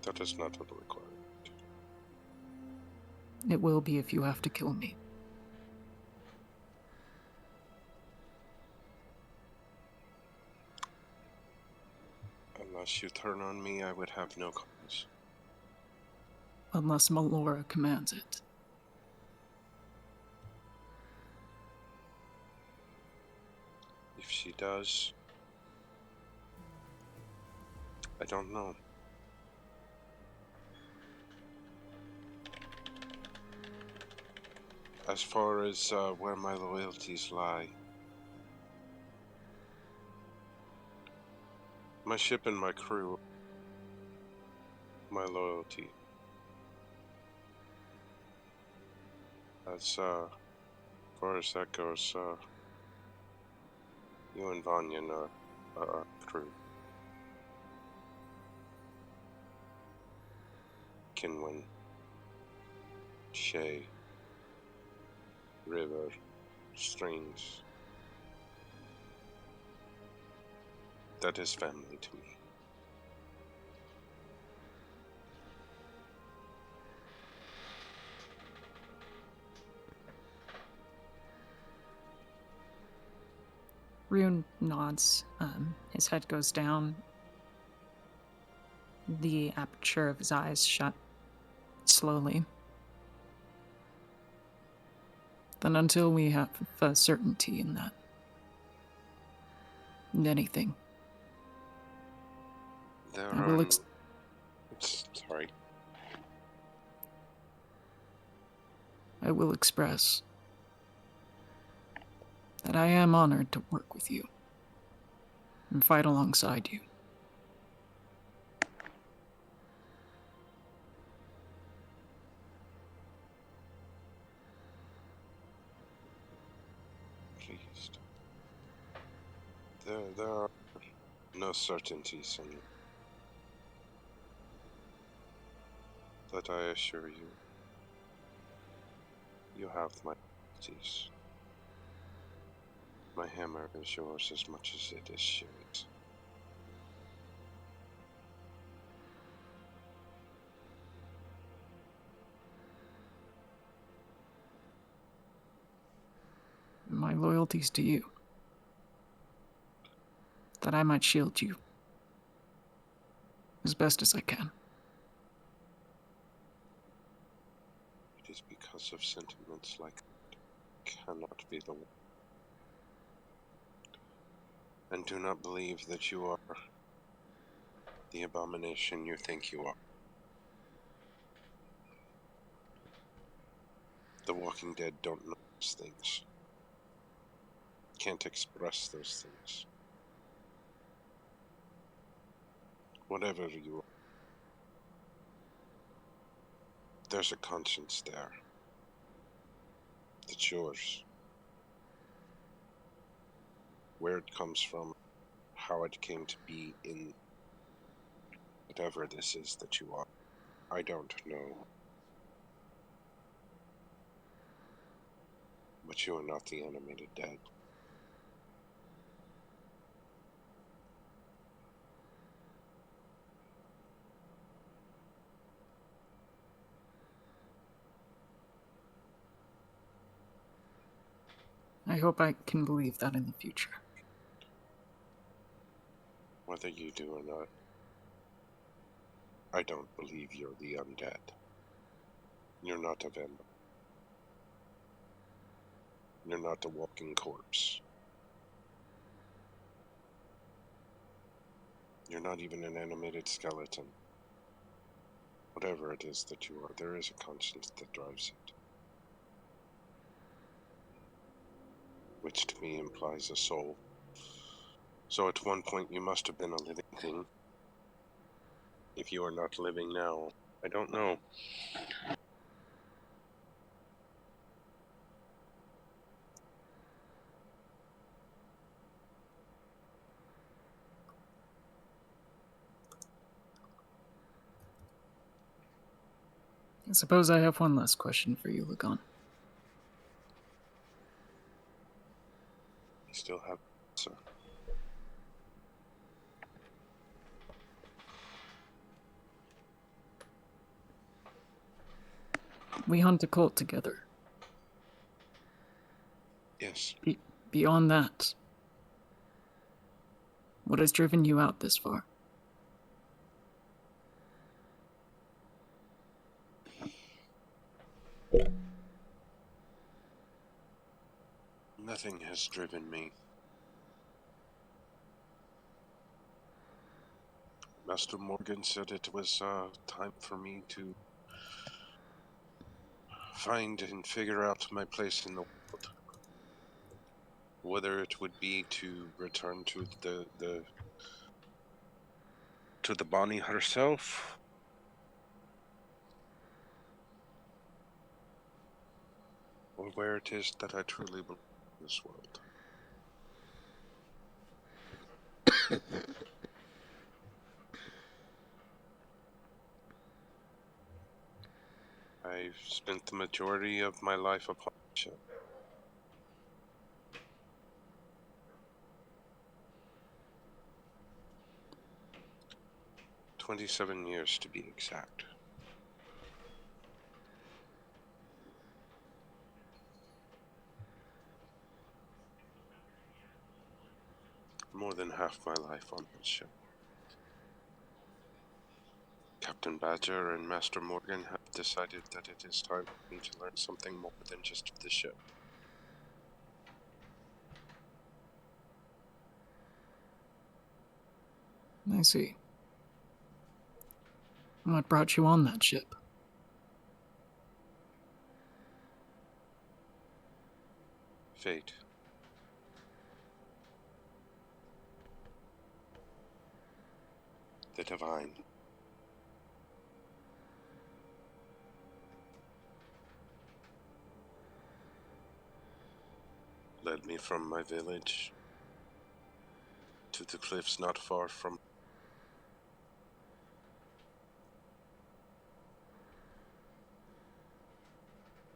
That is not a requirement. It will be if you have to kill me. Unless you turn on me, I would have no cause. Unless Melora commands it. If she does, I don't know. As far as where my loyalties lie, my ship and my crew, my loyalty. As far as that goes, you and Vanyan are our crew. Kinwin, Shay, River, Strings. That is family to me. Rune nods. His head goes down. The aperture of his eyes shut slowly. Then until we have certainty in that, in anything, Sorry. I will express that I am honored to work with you and fight alongside you. Pleased. There are no certainties in that, I assure you. You have my abilities. My hammer is yours as much as it is shared. My loyalties to you, that I might shield you as best as I can. It is because of sentiments like that cannot be the one. And do not believe that you are the abomination you think you are. The Walking Dead don't know those things. Can't express those things. Whatever you are, there's a conscience there. That's yours. Where it comes from, how it came to be in whatever this is that you are, I don't know. But you are not the animated dead. I hope I can believe that in the future. Whether you do or not, I don't believe you're the undead. You're not a vampire. You're not a walking corpse. You're not even an animated skeleton. Whatever it is that you are, there is a conscience that drives it. Which to me implies a soul. So at one point you must have been a living thing. If you are not living now, I don't know. I suppose I have one last question for you, Lagon. You still have, sir. We hunt a cult together. Yes. Beyond that, what has driven you out this far? Nothing has driven me. Master Morgan said it was time for me to find and figure out my place in the world. Whether it would be to return to the Bonnie herself, or where it is that I truly belong in this world. I've spent the majority of my life upon the ship. $27 years to be exact. More than half my life on this ship. Captain Badger and Master Morgan have decided that it is time for me to learn something more than just the ship. I see. What brought you on that ship? Fate. The divine. Led me from my village to the cliffs not far from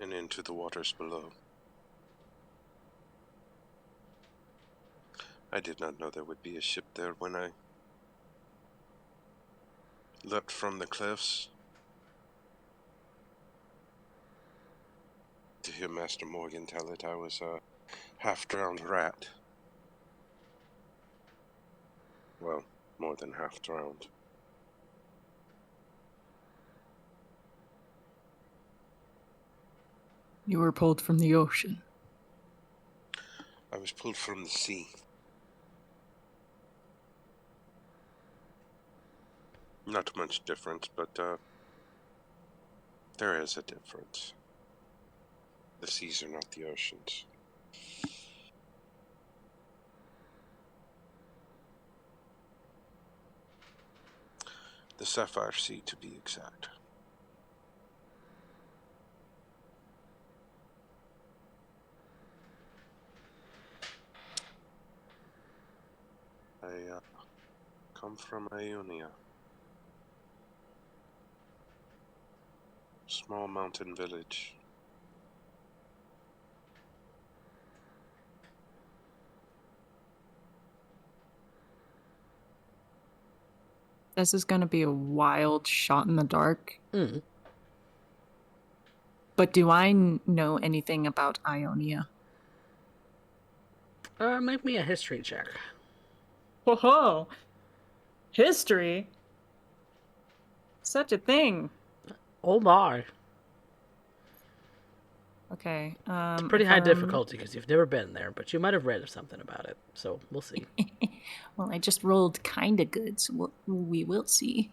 and into the waters below. I did not know there would be a ship there when I leapt from the cliffs. To hear Master Morgan tell it, I was a half-drowned rat. Well, more than half-drowned. You were pulled from the ocean. I was pulled from the sea. Not much difference, but there is a difference. The seas are not the oceans. The Sapphire Sea, to be exact. I come from Ionia. Small mountain village. This is gonna be a wild shot in the dark. Mm. But do I know anything about Ionia? Make me a history check. Whoa! History? Such a thing. Oh my. Okay. It's pretty high difficulty because you've never been there, but you might have read something about it. So we'll see. Well, I just rolled kinda good, so we will see.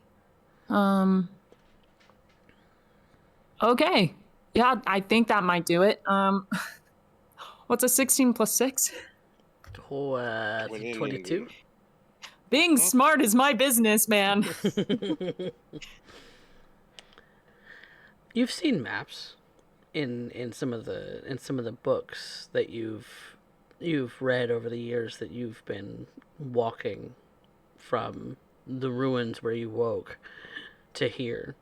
Okay. Yeah, I think that might do it. What's a 16 plus 6? 22? Being smart is my business, man. You've seen maps in some of the books that you've read over the years that you've been walking from the ruins where you woke to here.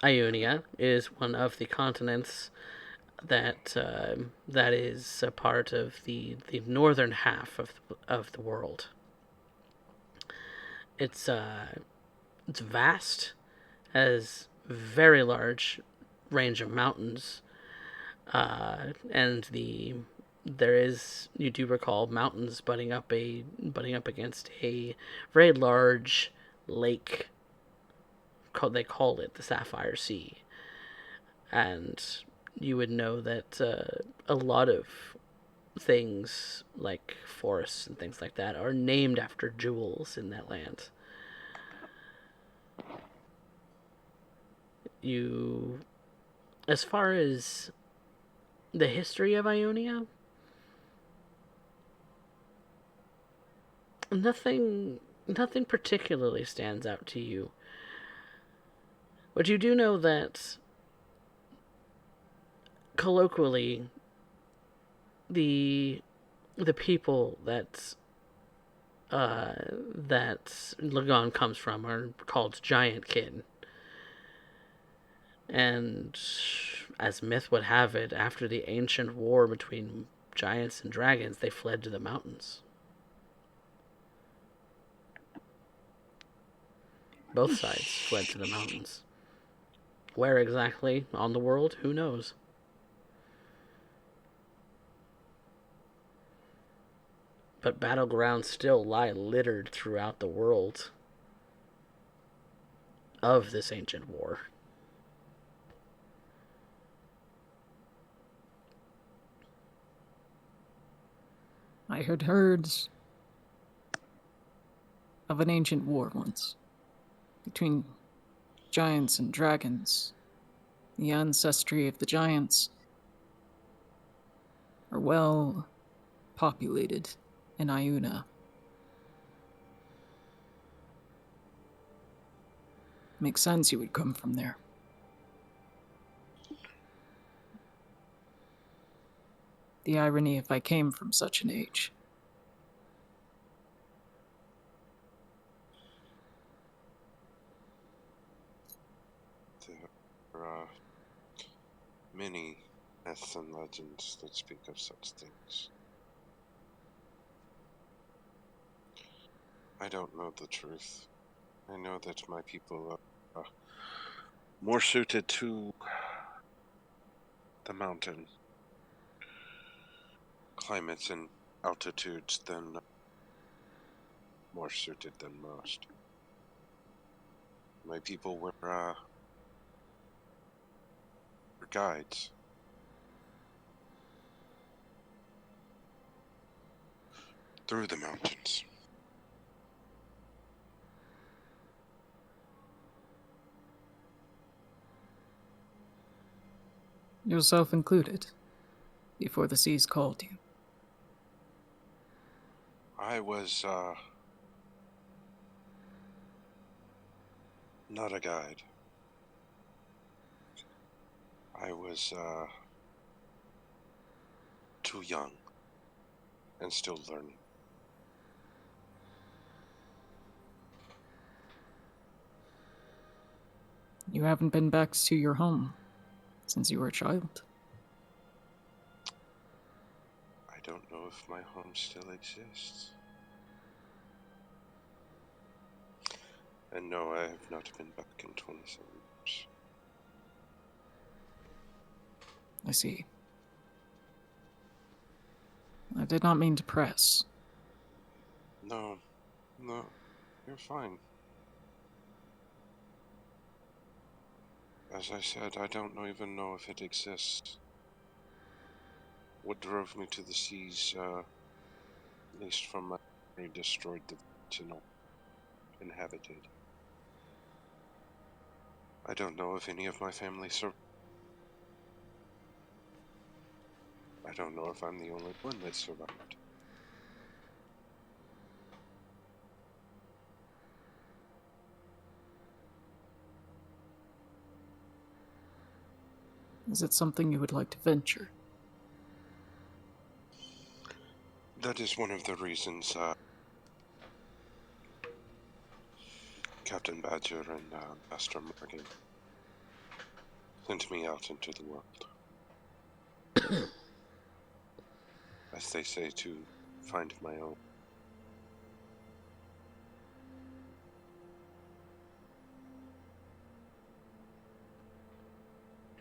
Ionia is one of the continents that is a part of the northern half of the world. It's it's vast, has very large range of mountains, and there is, you do recall, mountains butting up against a very large lake. They call it the Sapphire Sea, and you would know that a lot of things like forests and things like that are named after jewels in that land. You, as far as the history of Ionia, nothing particularly stands out to you. But you do know that colloquially, the people that Lagon comes from are called Giant Kid. And as myth would have it, after the ancient war between giants and dragons, they fled to the mountains. Both sides fled to the mountains. Where exactly on the world, who knows? But battlegrounds still lie littered throughout the world of this ancient war. I heard herds of an ancient war once between giants and dragons. The ancestry of the giants are well populated in Iuna. Makes sense you would come from there. The irony if I came from such an age. There are many myths and legends that speak of such things. I don't know the truth. I know that my people are more suited to the mountain climates and altitudes than more suited than most. My people were guides. Through the mountains. Yourself included, before the seas called you. I was not a guide. I was too young and still learning. You haven't been back to your home since you were a child. I don't know if my home still exists. And no, I have not been back in 27 years. I see. I did not mean to press. No, you're fine. As I said, I don't even know if it exists. What drove me to the seas, at least from my memory, destroyed the village inhabited. I don't know if any of my family survived. I don't know if I'm the only one that survived. Is it something you would like to venture? That is one of the reasons Captain Badger and Master Morgan sent me out into the world. As they say, to find my own.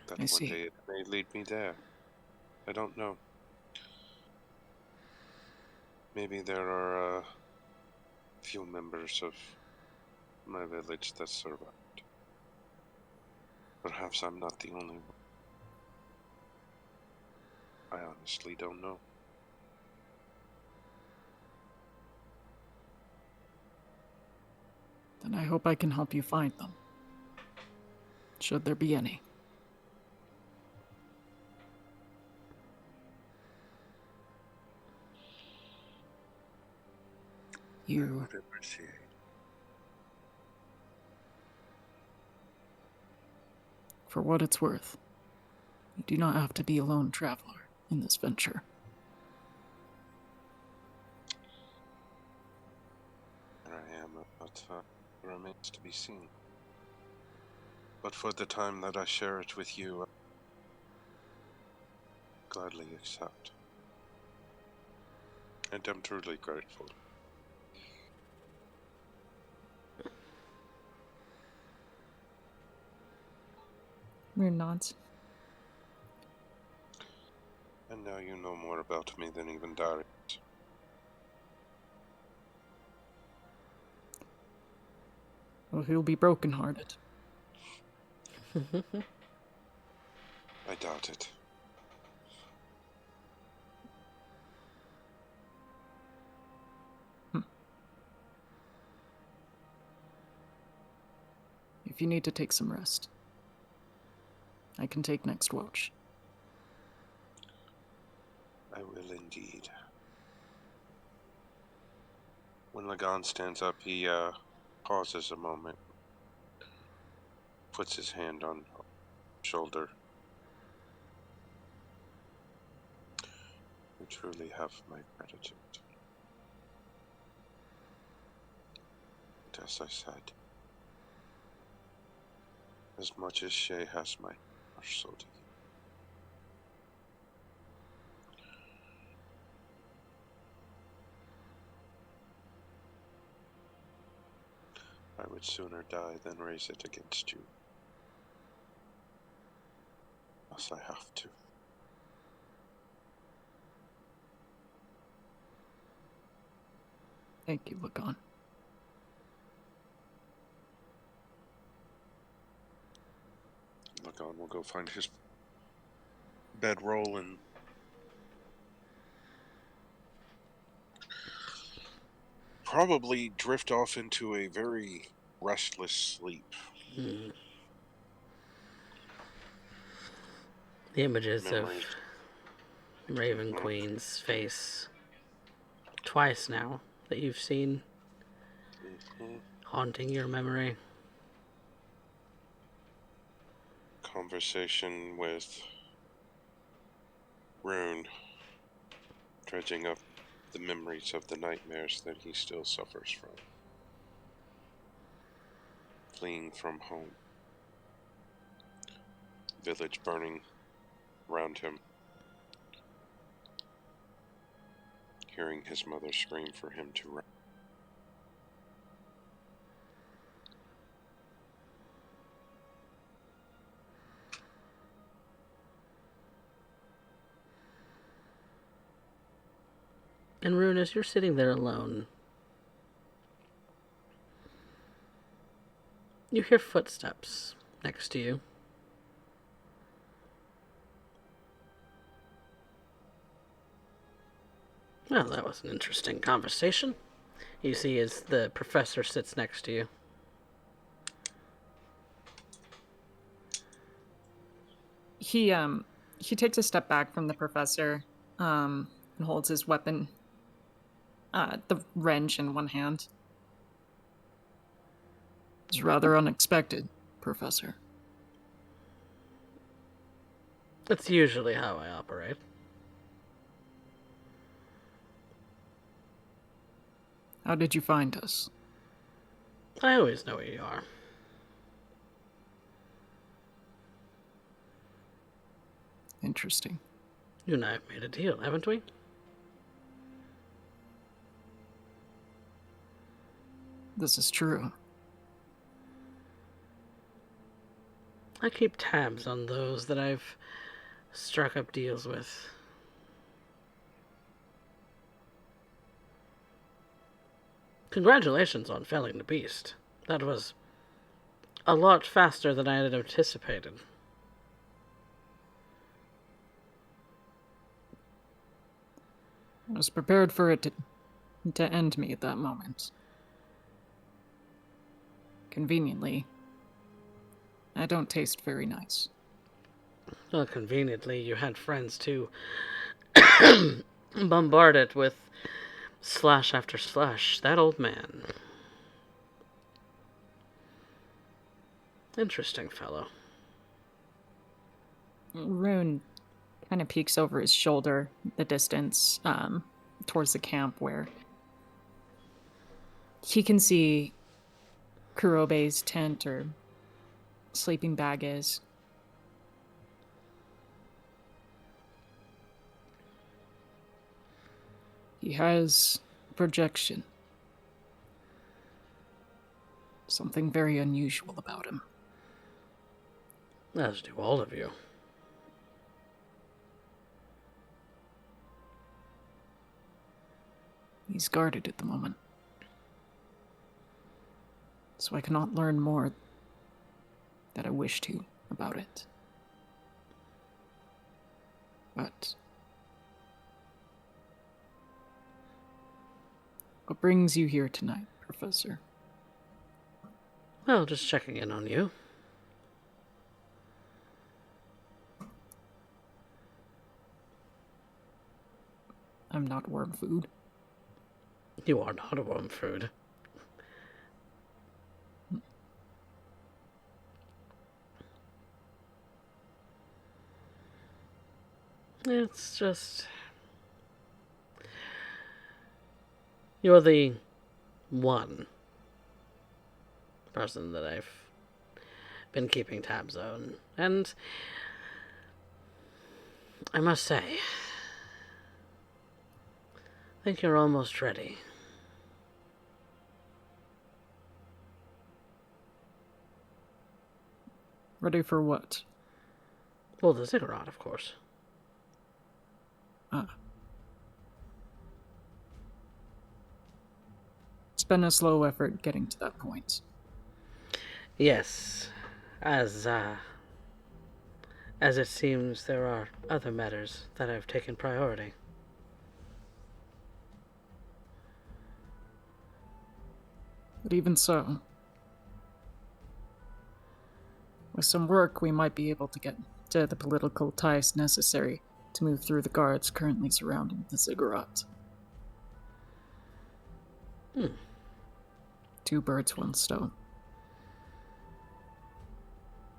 That one day it may lead me there. I don't know. Maybe there are few members of my village that survived. Perhaps I'm not the only one. I honestly don't know. Then I hope I can help you find them. Should there be any. I would appreciate. For what it's worth, you do not have to be a lone traveler in this venture. There I am, but remains to be seen. But for the time that I share it with you, I gladly accept. And I'm truly grateful. Rune nods. And now you know more about me than even Darius. Well, he'll be brokenhearted. I doubt it. If you need to take some rest, I can take next watch. I will indeed. When Lagan stands up, he pauses a moment, puts his hand on her shoulder. You truly have my gratitude. And as I said, as much as Shay has my heart, so do you. I would sooner die than raise it against you. Thus I have to. Thank you, Lagan. Lagan will go find his bedroll and probably drift off into a very restless sleep. The images Memories. of Raven Queen's face twice now that you've seen haunting your memory. Conversation with Rune, dredging up the memories of the nightmares that he still suffers from. Fleeing from home. Village burning around him. Hearing his mother scream for him to run. And Rune, as you're sitting there alone, you hear footsteps next to you. Well, that was an interesting conversation. You see as the professor sits next to you. He takes a step back from the professor, and holds his weapon, the wrench in one hand. It's rather unexpected, Professor. That's usually how I operate. How did you find us? I always know where you are. Interesting. You and I have made a deal, haven't we? This is true. I keep tabs on those that I've struck up deals with. Congratulations on felling the beast. That was a lot faster than I had anticipated. I was prepared for it to end me at that moment. Conveniently, I don't taste very nice. Well, conveniently, you had friends to bombard it with slash after slash. That old man. Interesting fellow. Rune kind of peeks over his shoulder, the distance, towards the camp where he can see Kurobe's tent or sleeping bag is. He has projection. Something very unusual about him. As do all of you. He's guarded at the moment. So I cannot learn more that I wish to about it. But what brings you here tonight, Professor? Well, just checking in on you. I'm not worm food. You are not a worm food. It's just... You're the one person that I've been keeping tabs on. And I must say, I think you're almost ready. Ready for what? Well, the ziggurat, of course. It's been a slow effort getting to that point. Yes, as it seems there are other matters that have taken priority. But even so, with some work, we might be able to get to the political ties necessary to move through the guards currently surrounding the ziggurat. Two birds, one stone.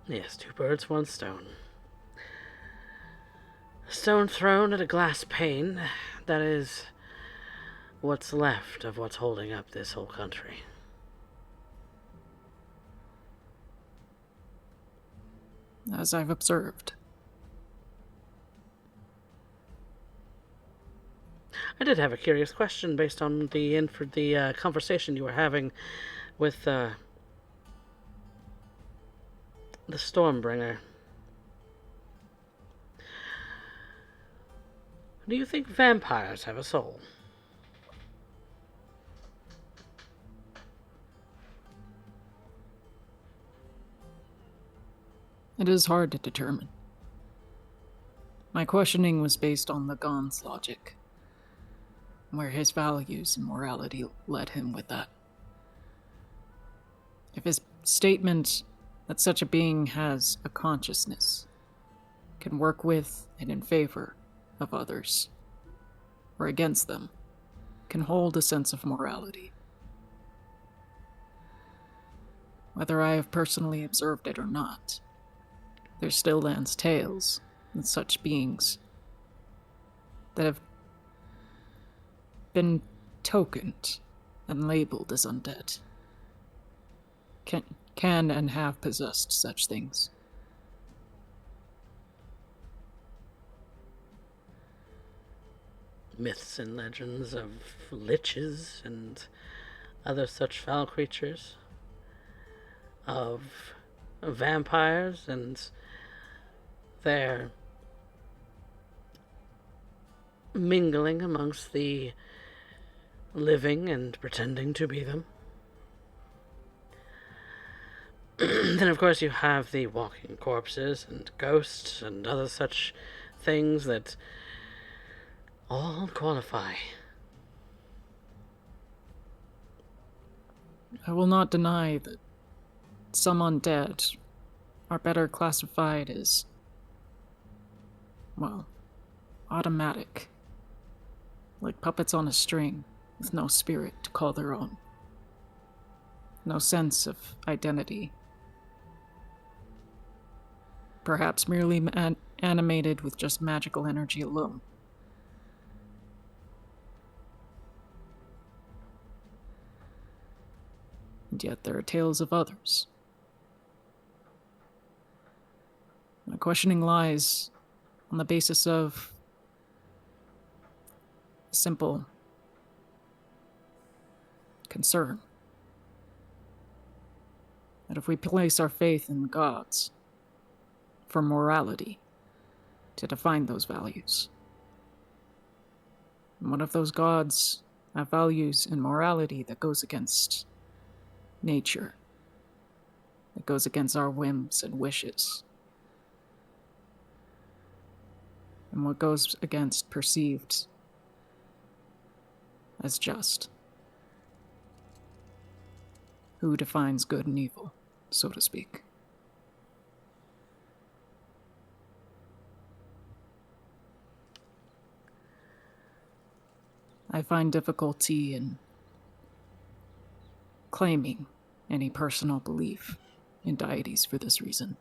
Yes, two birds, one stone. A stone thrown at a glass pane, that is what's left of what's holding up this whole country. As I've observed. I did have a curious question based on the conversation you were having with the Stormbringer. Do you think vampires have a soul? It is hard to determine. My questioning was based on the Gon's logic, where his values and morality led him with that. If his statement that such a being has a consciousness, can work with and in favor of others, or against them, can hold a sense of morality. Whether I have personally observed it or not, there still lands tales with such beings that have been tokened and labeled as undead. Can and have possessed such things. myths and legends of liches and other such foul creatures, of vampires and their mingling amongst the living and pretending to be them. Then, of course, you have the walking corpses and ghosts and other such things that all qualify. I will not deny that some undead are better classified as, well, automatic. Like puppets on a string, with no spirit to call their own. No sense of identity. Perhaps merely animated with just magical energy alone. And yet there are tales of others. My questioning lies on the basis of simple concern. That if we place our faith in the gods for morality to define those values, and what if those gods have values and morality that goes against nature, that goes against our whims and wishes, and what goes against perceived as just? Who defines good and evil, so to speak? I find difficulty in claiming any personal belief in deities for this reason.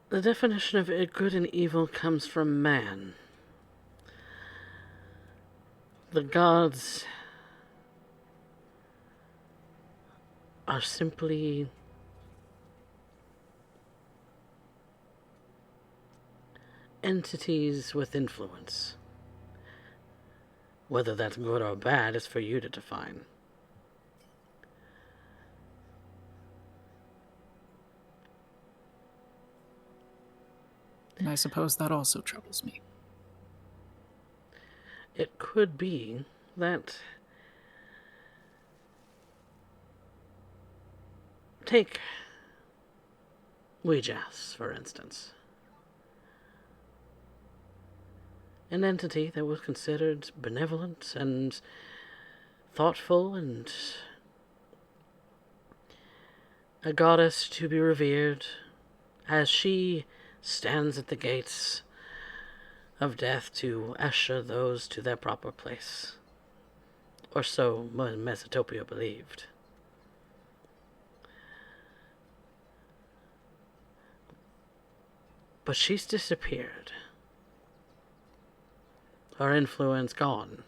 The definition of good and evil comes from man. The gods are simply entities with influence. Whether that's good or bad is for you to define. And I suppose that also troubles me. It could be that... Take Ouijas, for instance. An entity that was considered benevolent and thoughtful and a goddess to be revered, as she stands at the gates of death to usher those to their proper place. Or so Mesotopia believed. But she's disappeared. Her influence gone.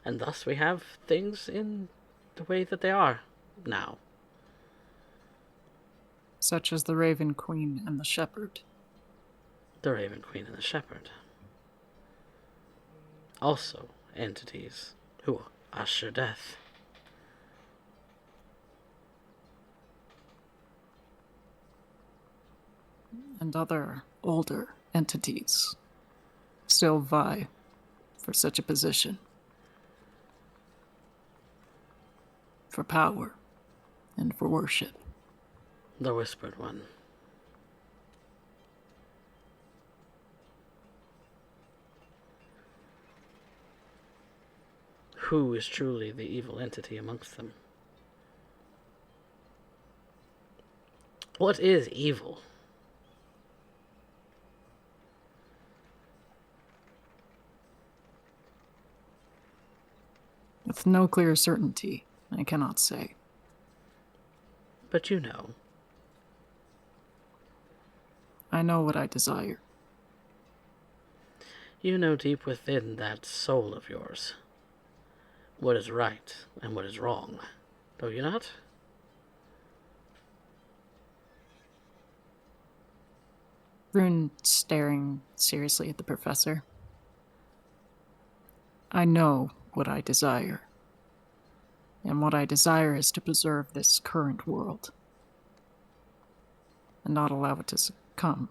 And thus we have things in the way that they are now. Such as the Raven Queen and the Shepherd. The Raven Queen and the Shepherd. Also entities who usher death. And other older entities still vie for such a position. For power and for worship. The Whispered One. Who is truly the evil entity amongst them? What is evil? With no clear certainty, I cannot say. But you know. I know what I desire. You know deep within that soul of yours what is right and what is wrong. Oh, you not? Rune staring seriously at the professor. I know what I desire. And what I desire is to preserve this current world. And not allow it to succumb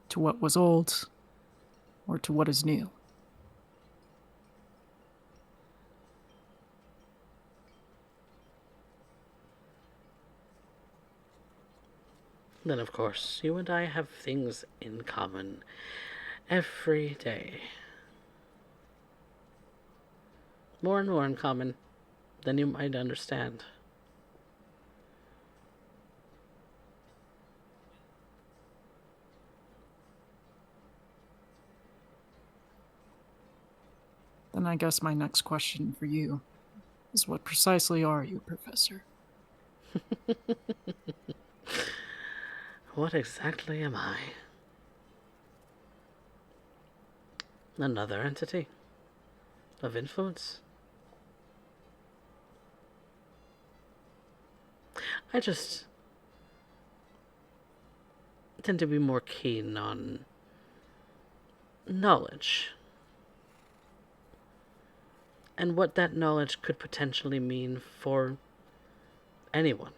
to what was old or to what is new. Then, of course, you and I have things in common every day. More and more in common than you might understand. Then I guess my next question for you is what precisely are you, Professor? What exactly am I? Another entity of influence? I just tend to be more keen on knowledge. And what that knowledge could potentially mean for anyone.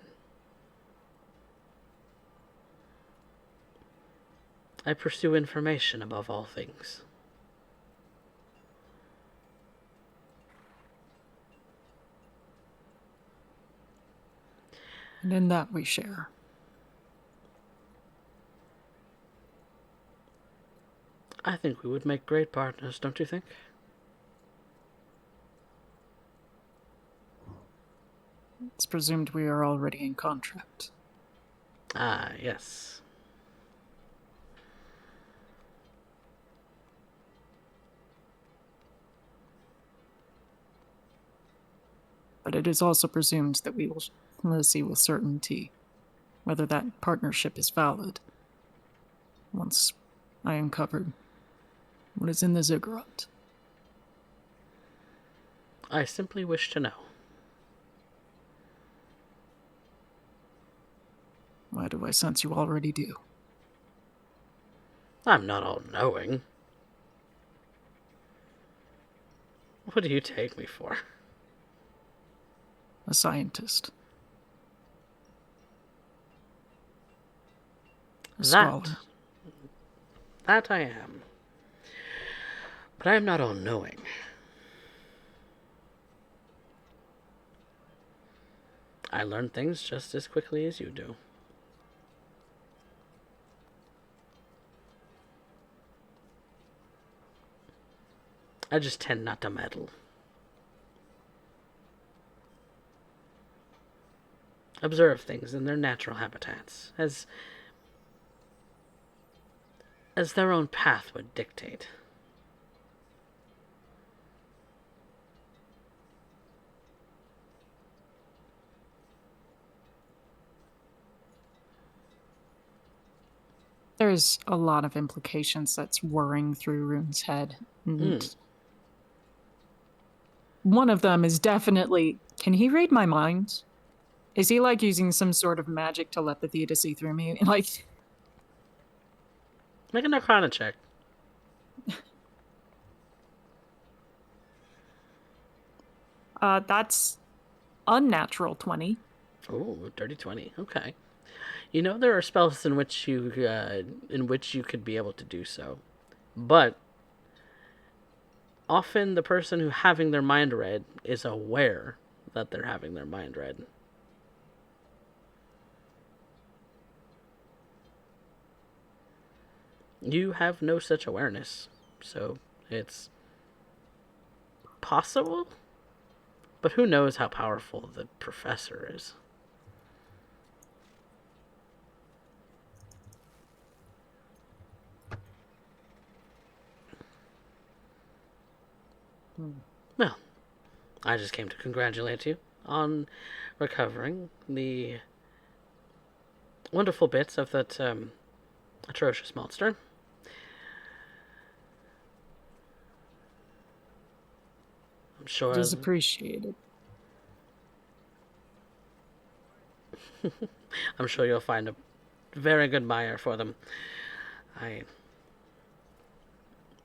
I pursue information above all things. And in that we share. I think we would make great partners, don't you think? It's presumed we are already in contract. Ah, yes. But it is also presumed that we will see with certainty whether that partnership is valid once I uncovered what is in the ziggurat. I simply wish to know. Why do I sense you already do? I'm not all-knowing. What do you take me for? A scientist. A scholar. That I am. But I am not all-knowing. I learn things just as quickly as you do. I just tend not to meddle. Observe things in their natural habitats, as their own path would dictate. There's a lot of implications that's whirring through Rune's head. And one of them is definitely, can he read my mind? Is he like using some sort of magic telepathy to see through me? Like, make an Arcana check. That's unnatural 20. Oh, dirty 20. Okay. You know there are spells in which you could be able to do so, but often the person who having their mind read is aware that they're having their mind read. You have no such awareness, so it's possible, but who knows how powerful the professor is. Well, I just came to congratulate you on recovering the wonderful bits of that atrocious monster. I'm sure It is appreciated. I'm sure you'll find a very good buyer for them.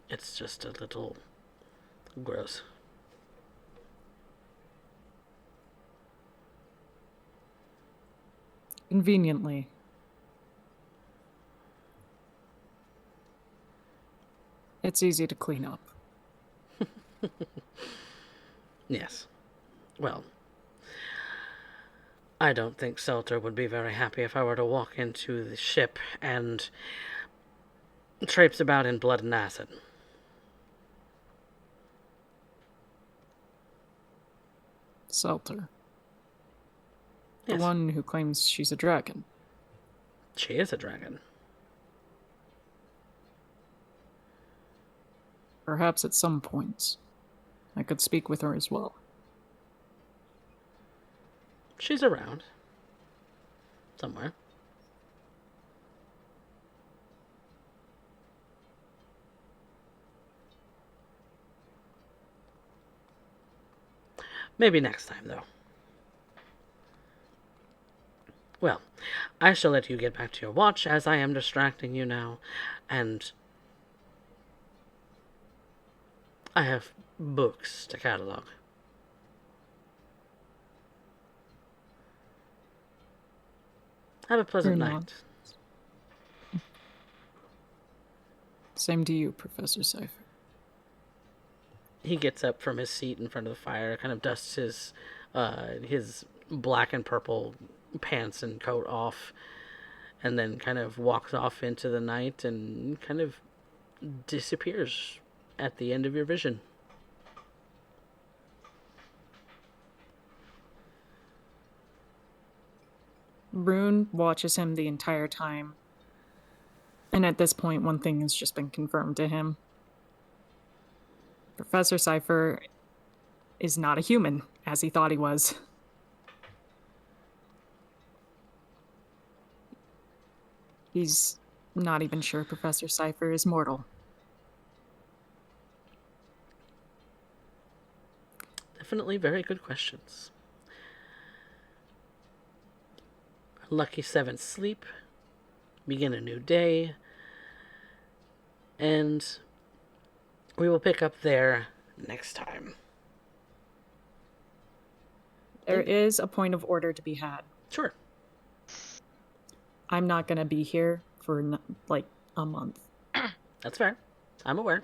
It's just a little gross. Conveniently. It's easy to clean up. Yes. Well, I don't think Selter would be very happy if I were to walk into the ship and traipse about in blood and acid. Selter. The Yes. one who claims she's a dragon. She is a dragon. Perhaps at some points, I could speak with her as well. She's around. Somewhere. Maybe next time, though. Well, I shall let you get back to your watch, as I am distracting you now, and I have books to catalog. Have a pleasant You're night. not. Same to you, Professor Cypher. He gets up from his seat in front of the fire, kind of dusts his black and purple pants and coat off, and then kind of walks off into the night and kind of disappears at the end of your vision. Rune watches him the entire time. And at this point, one thing has just been confirmed to him. Professor Cypher is not a human, as he thought he was. He's not even sure Professor Cypher is mortal. Definitely very good questions. Lucky 7 sleep, begin a new day, and we will pick up there next time. There is a point of order to be had. Sure. I'm not going to be here for like a month. That's fair. I'm aware.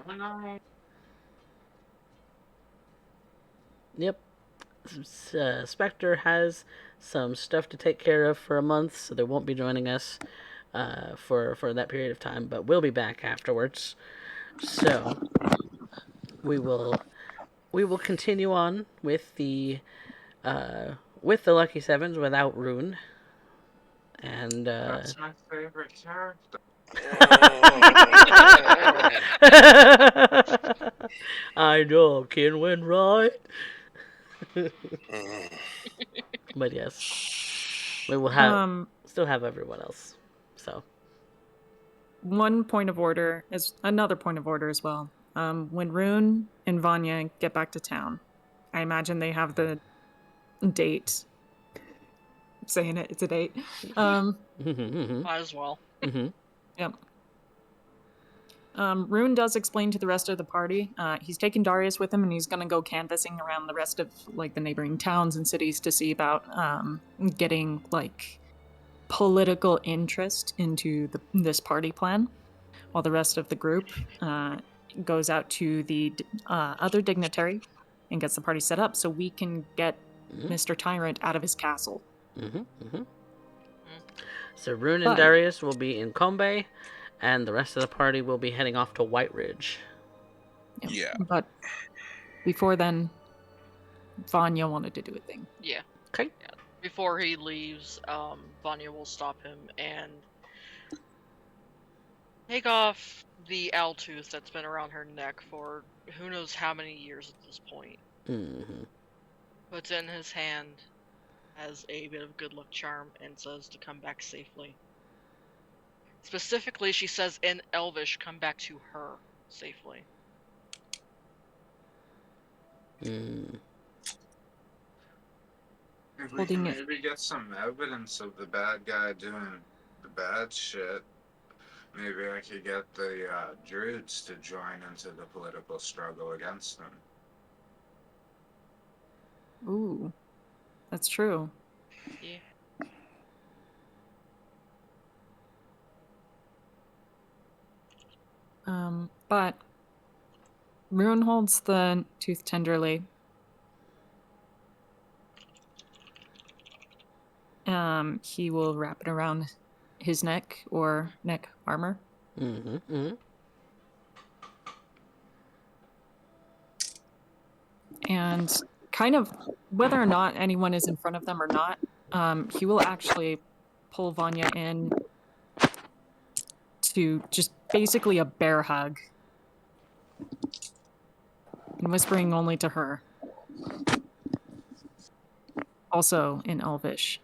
Yep. Spectre has some stuff to take care of for a month, so they won't be joining us for that period of time, but we'll be back afterwards. So we will continue on with the Lucky Sevens without Rune. And That's my favorite character. I know, Kinwin, right? But yes, we will have still have everyone else. So one point of order is another point of order as well. When Rune and Vanya get back to town, I imagine they have the date. I'm saying it, it's a date. Might as well. Yep. Rune does explain to the rest of the party. He's taking Darius with him, and he's gonna go canvassing around the rest of like the neighboring towns and cities to see about getting like political interest into this party plan, while the rest of the group goes out to the other dignitary and gets the party set up so we can get Mr. Tyrant out of his castle. So Rune and Darius will be in Combe, and the rest of the party will be heading off to White Ridge. Yeah. But before then, Vanya wanted to do a thing. Yeah. Okay. Yeah. Before he leaves, Vanya will stop him and take off the owl tooth that's been around her neck for who knows how many years at this point. Puts in his hand as a bit of good luck charm and says to come back safely. Specifically, she says in Elvish, come back to her safely. If we holding can it. maybe get some evidence of the bad guy doing the bad shit, maybe I could get the Druids to join into the political struggle against him. Ooh, that's true. Yeah. But Rune holds the tooth tenderly. He will wrap it around his neck or neck armor. Mm-hmm. Mm-hmm. And kind of whether or not anyone is in front of them or not, he will actually pull Vanya in to just basically a bear hug. And whispering only to her. Also in Elvish.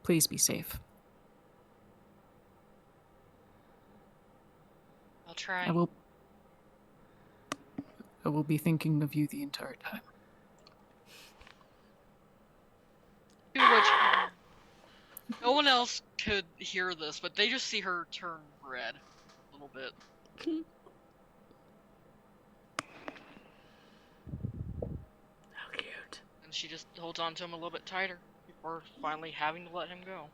Please be safe. I'll try. I will be thinking of you the entire time. No one else could hear this, but they just see her turn red a little bit. How cute. And she just holds on to him a little bit tighter before finally having to let him go.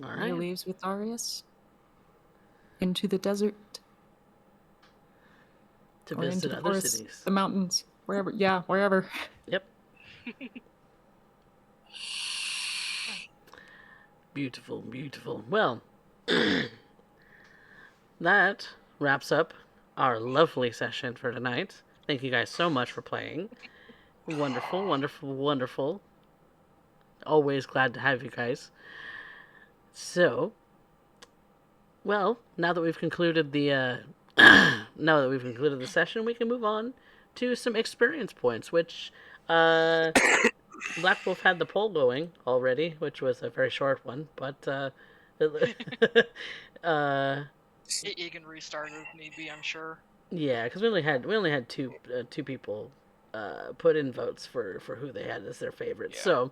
All He right. leaves with Darius into the desert. To or into visit the other forests, cities. the mountains, wherever. Yeah, wherever. Yep. Beautiful, beautiful. Well, that wraps up our lovely session for tonight. Thank you guys so much for playing. Wonderful, wonderful, wonderful. Always glad to have you guys. So, well, now that we've concluded the session, we can move on to some experience points, which Black Wolf had the poll going already, which was a very short one, but It can restart if need be, I'm sure. yeah, because we only had two people put in votes for who they had as their favorite. Yeah. So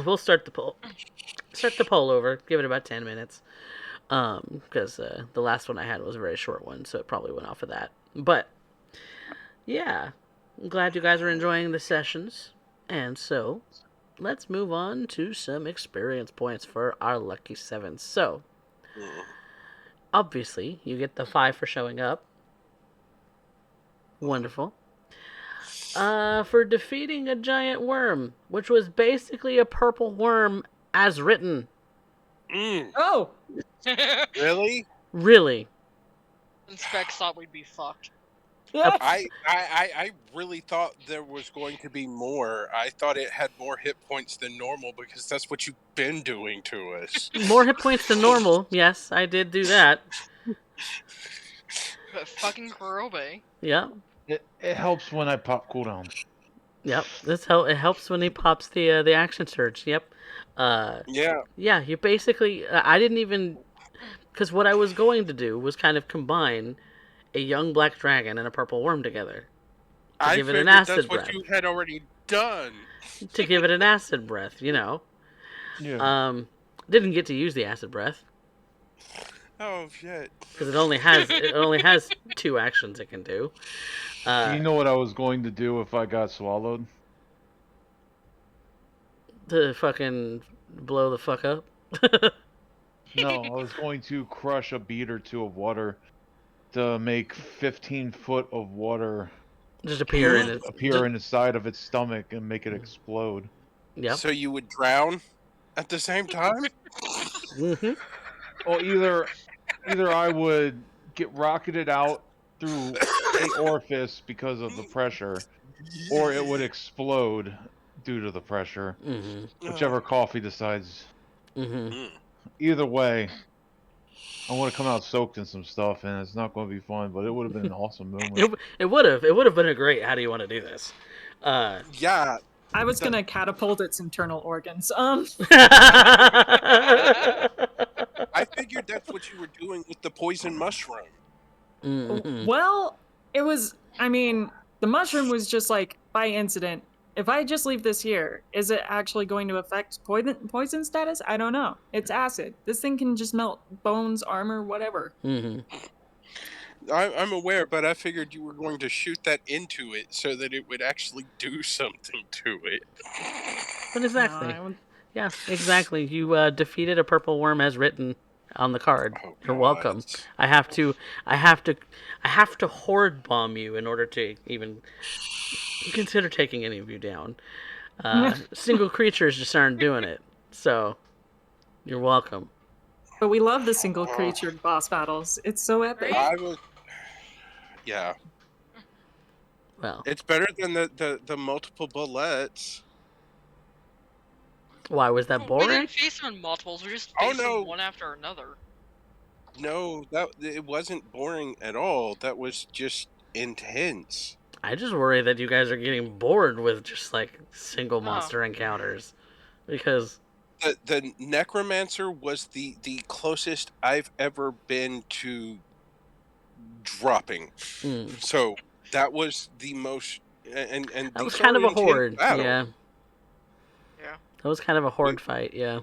we'll start the poll over. Give it about 10 minutes. Because the last one I had was a very short one, so it probably went off of that. But yeah, I'm glad you guys are enjoying the sessions. And so, let's move on to some experience points for our lucky sevens. So, obviously, you get the 5 for showing up. Wonderful. For defeating a giant worm, which was basically a purple worm as written. Oh! Really? Really. And Specs thought we'd be fucked. I really thought there was going to be more. I thought it had more hit points than normal because that's what you've been doing to us. More hit points than normal. Yes, I did do that. But fucking Kurobe. Yeah. It helps when I pop cooldowns. Yep. It helps when he pops the action surge. Yep. Yeah. Yeah. You basically I didn't even because what I was going to do was kind of combine a young black dragon and a purple worm together. I give it an figured acid that's breath. what you had already done. To give it an acid breath, you know. Yeah. Didn't get to use the acid breath Oh shit! because it only has 2 actions it can do. Do you know what I was going to do if I got swallowed? To fucking blow the fuck up. No, I was going to crush a bead or 2 of water to make 15 foot of water Just appear in it. in the side of its stomach and make it explode. Yep. So you would drown at the same time? Mm-hmm. Well, either I would get rocketed out through a orifice because of the pressure, or it would explode due to the pressure. Mm-hmm. Whichever coffee decides. Mm-hmm. Either way, I want to come out soaked in some stuff, and it's not going to be fun, but it would have been an awesome moment. It would have been a great. How do you want to do this? Yeah. I was gonna catapult its internal organs. I I figured that's what you were doing with the poison mushroom. Mm-hmm. Well, it was. I mean, the mushroom was just like by incident. If I just leave this here, is it actually going to affect poison status? I don't know. It's acid. This thing can just melt bones, armor, whatever. Mm-hmm. I'm aware, but I figured you were going to shoot that into it so that it would actually do something to it. But exactly. No, Yeah, exactly. You defeated a purple worm as written on the card. Oh, You're God. welcome. I have to horde bomb you in order to even consider taking any of you down. Single creatures just aren't doing it. So, you're welcome. but we love the single creature boss battles. It's so epic. Right? Yeah. Well, It's better than the multiple bullets. why was that We boring? didn't face them in multiples. We just Oh, faced no. them one after another. No, it wasn't boring at all. That was just intense. I just worry that you guys are getting bored with just like single monster encounters, because The necromancer was the closest I've ever been to dropping. So that was the most and that was these kind are of a intense horde. battles. Yeah, Yeah. that was kind of a horde fight. Yeah.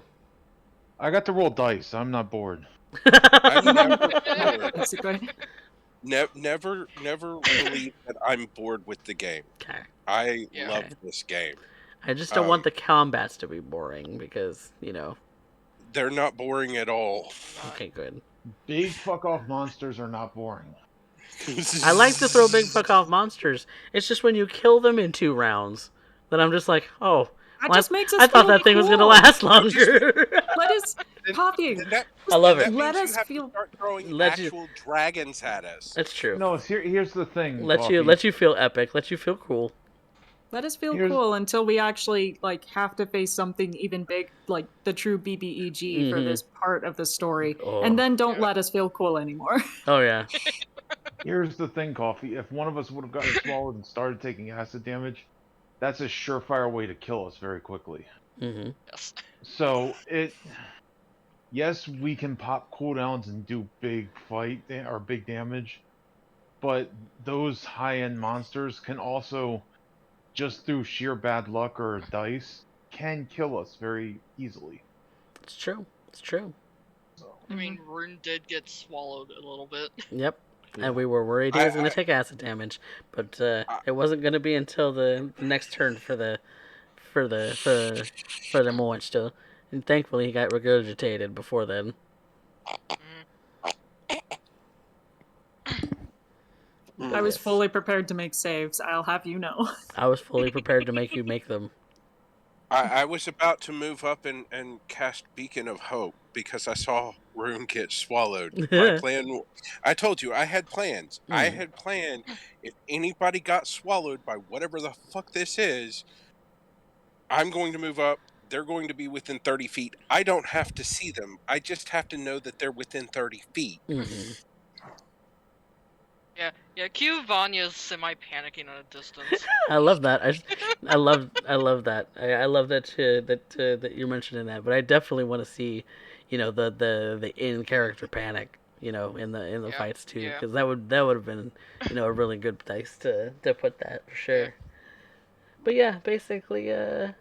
I got to roll dice. I'm not bored. I've never bored. Basically. Never believe that I'm bored with the game. Okay. I Yeah. love this game. I just don't want the combats to be boring because, They're not boring at all. Okay, good. Big fuck off monsters are not boring. I like to throw big fuck off monsters. It's just when you kill them in 2 rounds that I'm just like, oh, That just makes us I thought feel that thing was going to cool. last longer. Let us coffee. I love it. Let you us have feel. to start throwing Let you- actual dragons at us. That's true. No, here's the thing. Let you feel epic. Let you feel cool. Let us feel Here's- cool until we actually have to face something even big, like the true BBEG for this part of the story, Oh. and then don't let us feel cool anymore. Oh yeah. Here's the thing, Coffee. If one of us would have gotten swallowed and started taking acid damage, that's a surefire way to kill us very quickly. Mm-hmm. Yes. So yes, we can pop cooldowns and do big big damage, but those high-end monsters can also, just through sheer bad luck or dice, can kill us very easily. It's true. It's true. I mean, Rune did get swallowed a little bit. Yep. And we were worried he was going to take acid damage, but it wasn't going to be until the next turn for the monster, and thankfully he got regurgitated before then. I was fully prepared to make saves. I'll have you know. I was fully prepared to make you make them. I was about to move up and cast Beacon of Hope because I saw Rune get swallowed. My plan... I told you, I had plans. I had planned if anybody got swallowed by whatever the fuck this is, I'm going to move up. They're going to be within 30 feet. I don't have to see them. I just have to know that they're within 30 feet. Mm-hmm. Yeah. Cue Vanya's semi-panicking at a distance. I love that. I love that. I love that that you're mentioning that. But I definitely want to see, the in character panic, in the fights too, because that would have been, a really good place to put that for sure. Yeah. But yeah, basically the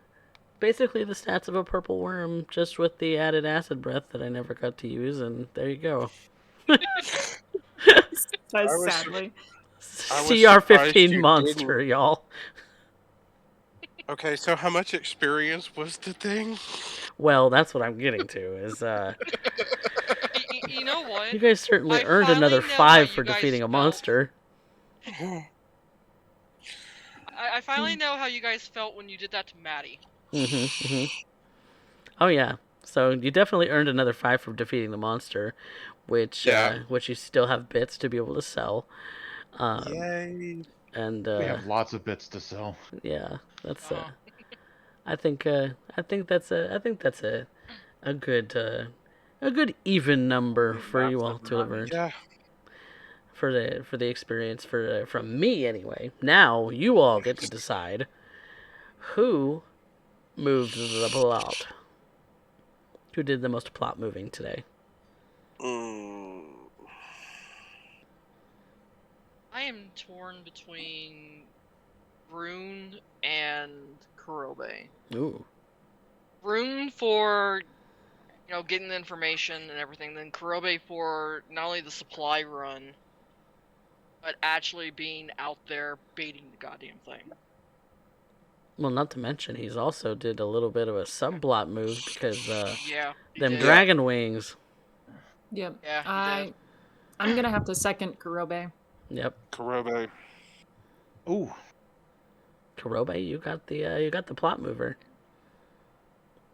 stats of a purple worm, just with the added acid breath that I never got to use, and there you go. Sadly. CR15 monster, y'all. Okay, so how much experience was the thing? Well, that's what I'm getting to, is, You know what? you guys certainly I earned another finally know 5 how for you guys defeating a felt. monster. I finally know how you guys felt when you did that to Maddie. Mm-hmm. Oh, yeah. So you definitely earned another 5 for defeating the monster, which you still have bits to be able to sell. Yay. And We have lots of bits to sell. yeah, that's I think that's a good even number for you all to have earned. Yeah. For the experience from me anyway. Now you all get to decide who moved the plot. Who did the most plot moving today? I am torn between Rune and Kurobe. Ooh. Rune for, getting the information and everything, then Kurobe for not only the supply run, but actually being out there baiting the goddamn thing. Well, not to mention, he's also did a little bit of a subplot move because Yeah, he them did. dragon wings. Yep. Yeah, he did. I'm gonna have to second Kurobe. Yep. Kurobe. Ooh. Kurobe, you got the plot mover.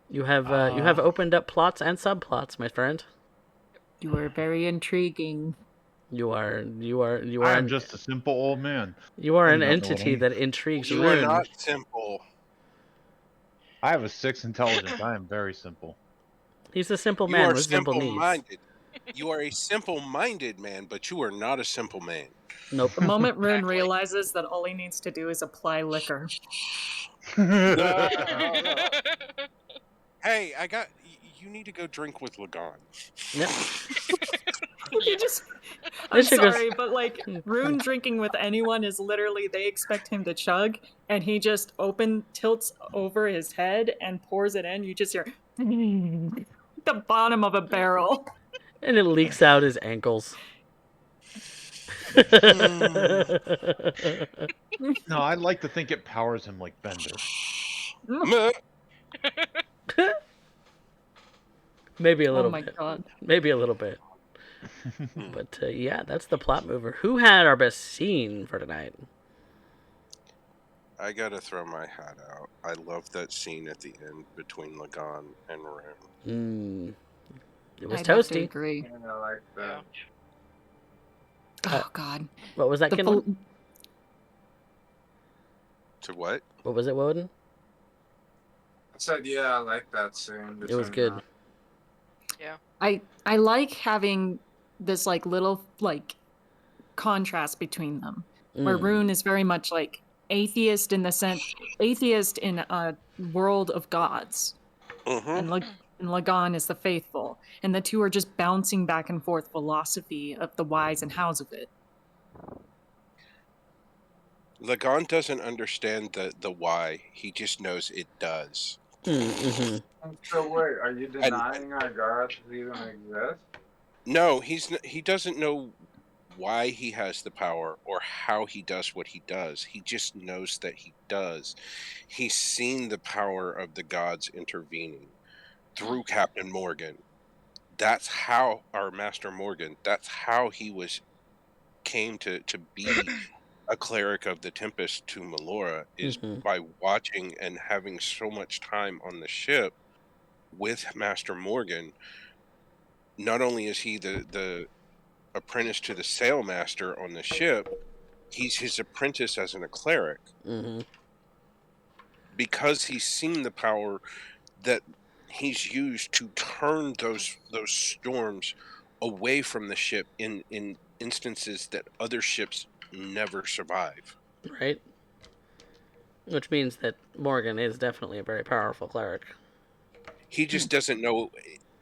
You have opened up plots and subplots, my friend. You are very intriguing. You are I'm just a simple old man. You are I an do not know what entity I'm- that intrigues You are Rune. not simple. I have a 6 intelligence. I am very simple. He's a simple You man are with simple needs. simple-minded. You are a simple-minded man, but you are not a simple man. Nope. The moment Rune Exactly. realizes that all he needs to do is apply liquor. Hey, you need to go drink with Lagan. Yep. You just, I'm This shit goes- sorry, but like Rune drinking with anyone is literally they expect him to chug, and he just tilts over his head and pours it in. You just hear the bottom of a barrel. And it leaks out his ankles. No, I like to think it powers him like Bender. Maybe a little Oh my bit. god. Maybe a little bit. But yeah, that's the plot mover. Who had our best scene for tonight? I gotta throw my hat out. I love that scene at the end between Lagan and Rune. It was I'd have to toasty. agree. Yeah, I like that. Oh god. What was that, The Ken? To what? What was it, Woden? I said, yeah, I like that scene. It was good. I like having this like little like contrast between them, where Rune is very much like atheist in a world of gods, and Lagan is the faithful, and the two are just bouncing back and forth philosophy of the whys and hows of it. Lagan doesn't understand the why. He just knows it does. Mm-hmm. So wait, are you denying our gods even exist? No, he doesn't know why he has the power or how he does what he does. He just knows that he does. He's seen the power of the gods intervening through Captain Morgan. That's how our Master Morgan, that's how he came to be a cleric of the Tempest to Melora, is by watching and having so much time on the ship with Master Morgan. Not only is he the apprentice to the sailmaster on the ship, he's his apprentice as a cleric. Because he's seen the power that he's used to turn those storms away from the ship in instances that other ships never survive. Right. Which means that Morgan is definitely a very powerful cleric. He just doesn't know.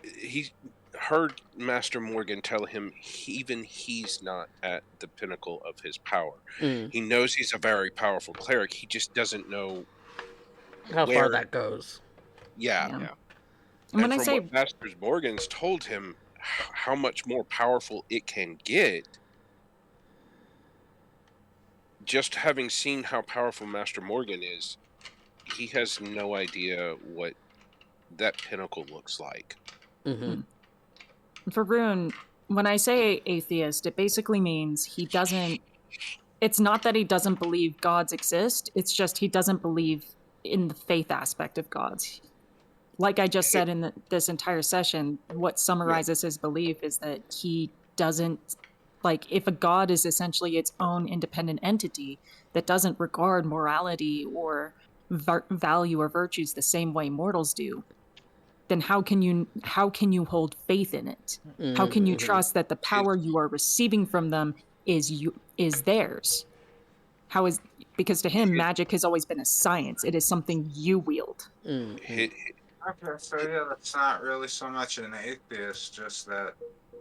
He heard Master Morgan tell him even he's not at the pinnacle of his power. He knows he's a very powerful cleric. He just doesn't know how far that goes. Yeah. And when I say what Master Morgan's told him how much more powerful it can get, just having seen how powerful Master Morgan is, he has no idea what that pinnacle looks like. For Rune, when I say atheist, it basically means he doesn't. It's not that he doesn't believe gods exist. It's just he doesn't believe in the faith aspect of gods. Like I just said in this entire session, what summarizes his belief is that he doesn't. Like, if a god is essentially its own independent entity that doesn't regard morality or value or virtues the same way mortals do, then how can you hold faith in it? How can you trust that the power you are receiving from them is theirs? Because to him, magic has always been a science. It is something you wield. Okay, so yeah, that's not really so much an atheist, just that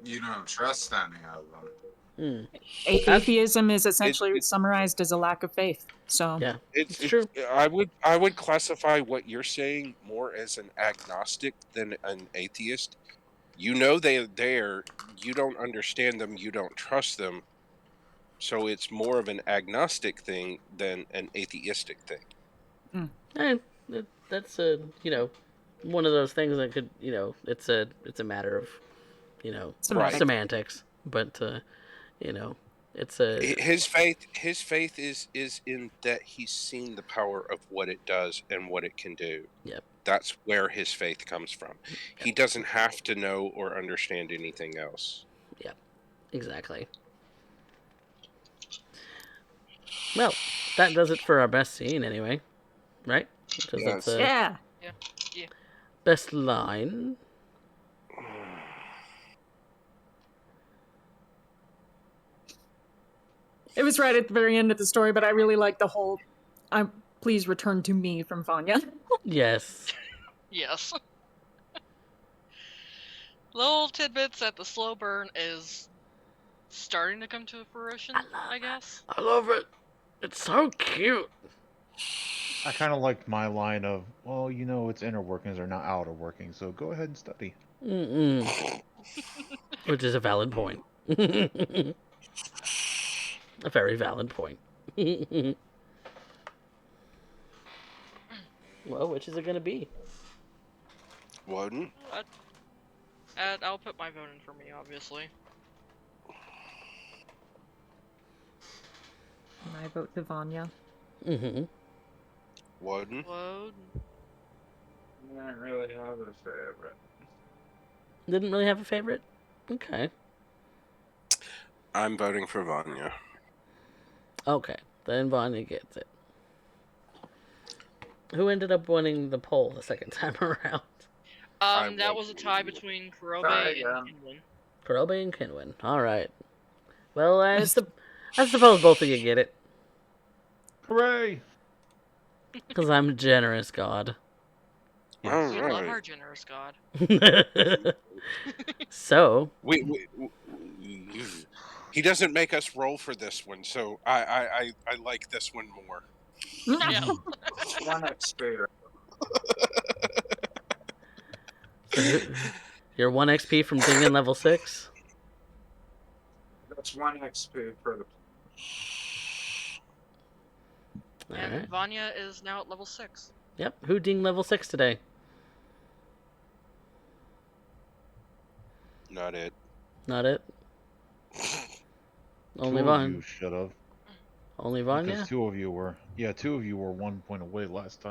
you don't trust any of them. Atheism is It, essentially it summarized as a lack of faith. So Yeah, it's it's true. I would classify what you're saying more as an agnostic than an atheist. You know they're there, you don't understand them, you don't trust them, so it's more of an agnostic thing than an atheistic thing. And that's one of those things that could, it's a matter of, semantic. semantics. But you know, it's a His faith is in that he's seen the power of what it does and what it can do. yep, That's where his faith comes from. yep, He doesn't have to know or understand anything else. yep, exactly. Well, that does it for our best scene, anyway, right? Because that's Yes. a Yeah. Yeah. best line. It was right at the very end of the story, but I really like the whole please return to me from Vanya. Yes. Yes. Little tidbits that the slow burn is starting to come to fruition, I guess. I love it. It's so cute. I kind of liked my line of, well, its inner workings are not outer workings, so go ahead and study. Which is a valid point. A very valid point. Well, which is it going to be? Woden? I'll put my vote in for me, obviously. And I vote to Vanya. Mm-hmm. Woden? Woden. I don't really have a favorite. Didn't really have a favorite? Okay. I'm voting for Vanya. Okay. Then Vanya gets it. Who ended up winning the poll the second time around? That was a tie between Kurobe and Kinwin. Kurobe and Kinwin. All right. Well, I suppose both of you get it. Hooray! Because I'm a generous god. All We love right. our generous god. So. He doesn't make us roll for this one, so I like this one more. Yeah. 1 XP. So you're 1 XP from dinging level 6? That's 1 XP for the. And Alright. Vanya is now at level 6. Yep. Who dinged level 6 today? Not it. Not it? Only Two of Vanya? you should have. Only Vanya? Because two of you were 1 point away last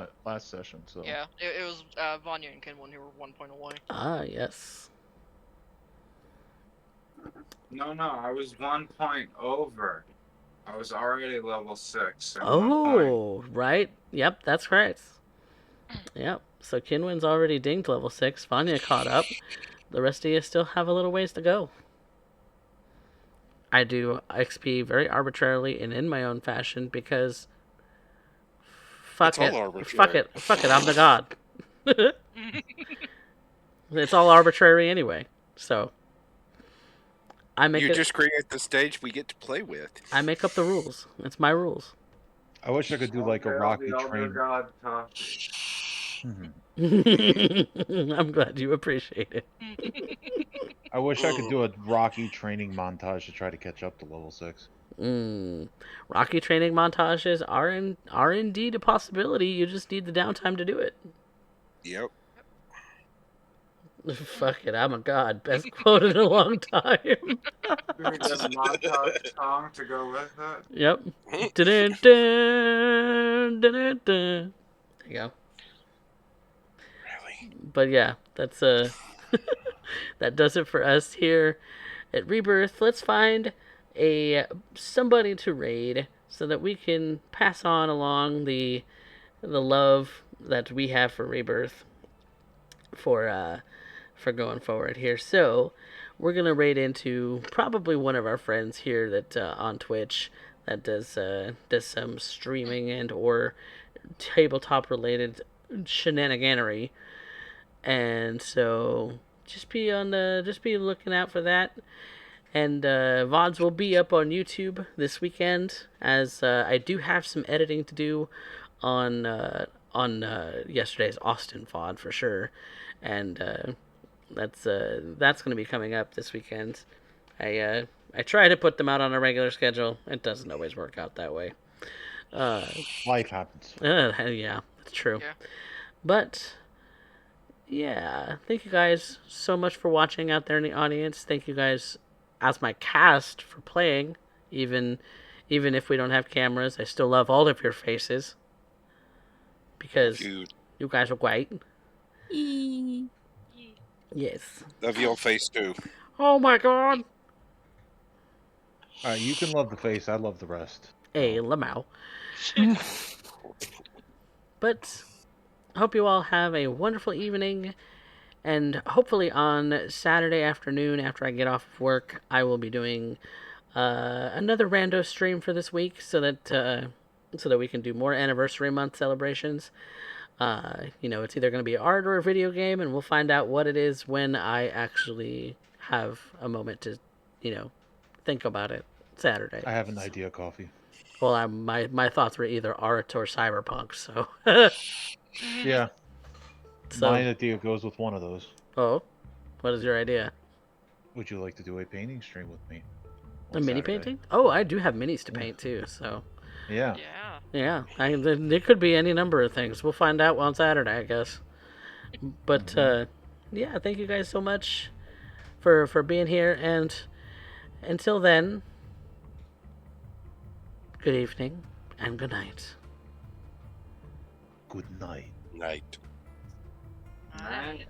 session. So Yeah, it was Vanya and Kinwin who were 1 point away. Ah, yes. No, I was 1 point over. I was already level 6. Oh, right. Yep, that's right. Yep. So Kinwin's already dinged level 6. Vanya caught up. The rest of you still have a little ways to go. I do XP very arbitrarily and in my own fashion because fuck it. Fuck it. I'm the god. It's all arbitrary anyway. So You just create the stage we get to play with. I make up the rules. It's my rules. I wish I could do like a Rocky train. God talk. I'm glad you appreciate it. I wish I could do a Rocky training montage to try to catch up to level 6. Rocky training montages are indeed a possibility. You just need the downtime to do it. Yep. Fuck it, I'm a god. Best quote in a long time. We get a montage song to go with it. Yep. Dun, dun, dun, dun, dun. There you go. Really? But yeah, that's that does it for us here at Rebirth. Let's find somebody to raid so that we can pass on along the love that we have for Rebirth for going forward here. So we're gonna raid into probably one of our friends here that on Twitch that does some streaming and or tabletop related shenaniganery. And so just be looking out for that. And VODs will be up on YouTube this weekend, as I do have some editing to do on yesterday's Austin VOD for sure, and that's going to be coming up this weekend. I try to put them out on a regular schedule. It doesn't always work out that way. Life happens. Yeah, that's true. Yeah. But yeah, thank you guys so much for watching out there in the audience. Thank you guys as my cast for playing, even if we don't have cameras. I still love all of your faces because you guys are great. Yes. Love your face too. Oh my god. Alright, you can love the face, I love the rest. Hey, Lamau. But I hope you all have a wonderful evening, and hopefully on Saturday afternoon after I get off of work, I will be doing another rando stream for this week so that we can do more anniversary month celebrations. It's either going to be art or a video game, and we'll find out what it is when I actually have a moment to, think about it Saturday. I have an idea, Coffee. Well, my thoughts were either art or cyberpunk, so. Yeah. So, my idea goes with one of those. Oh, what is your idea? Would you like to do a painting stream with me? A mini painting? Oh, I do have minis to paint too, so. Yeah. Yeah. Yeah, it could be any number of things. We'll find out on Saturday, I guess. But yeah, thank you guys so much for being here, and until then, good evening and good night. Good night. Night. Alright.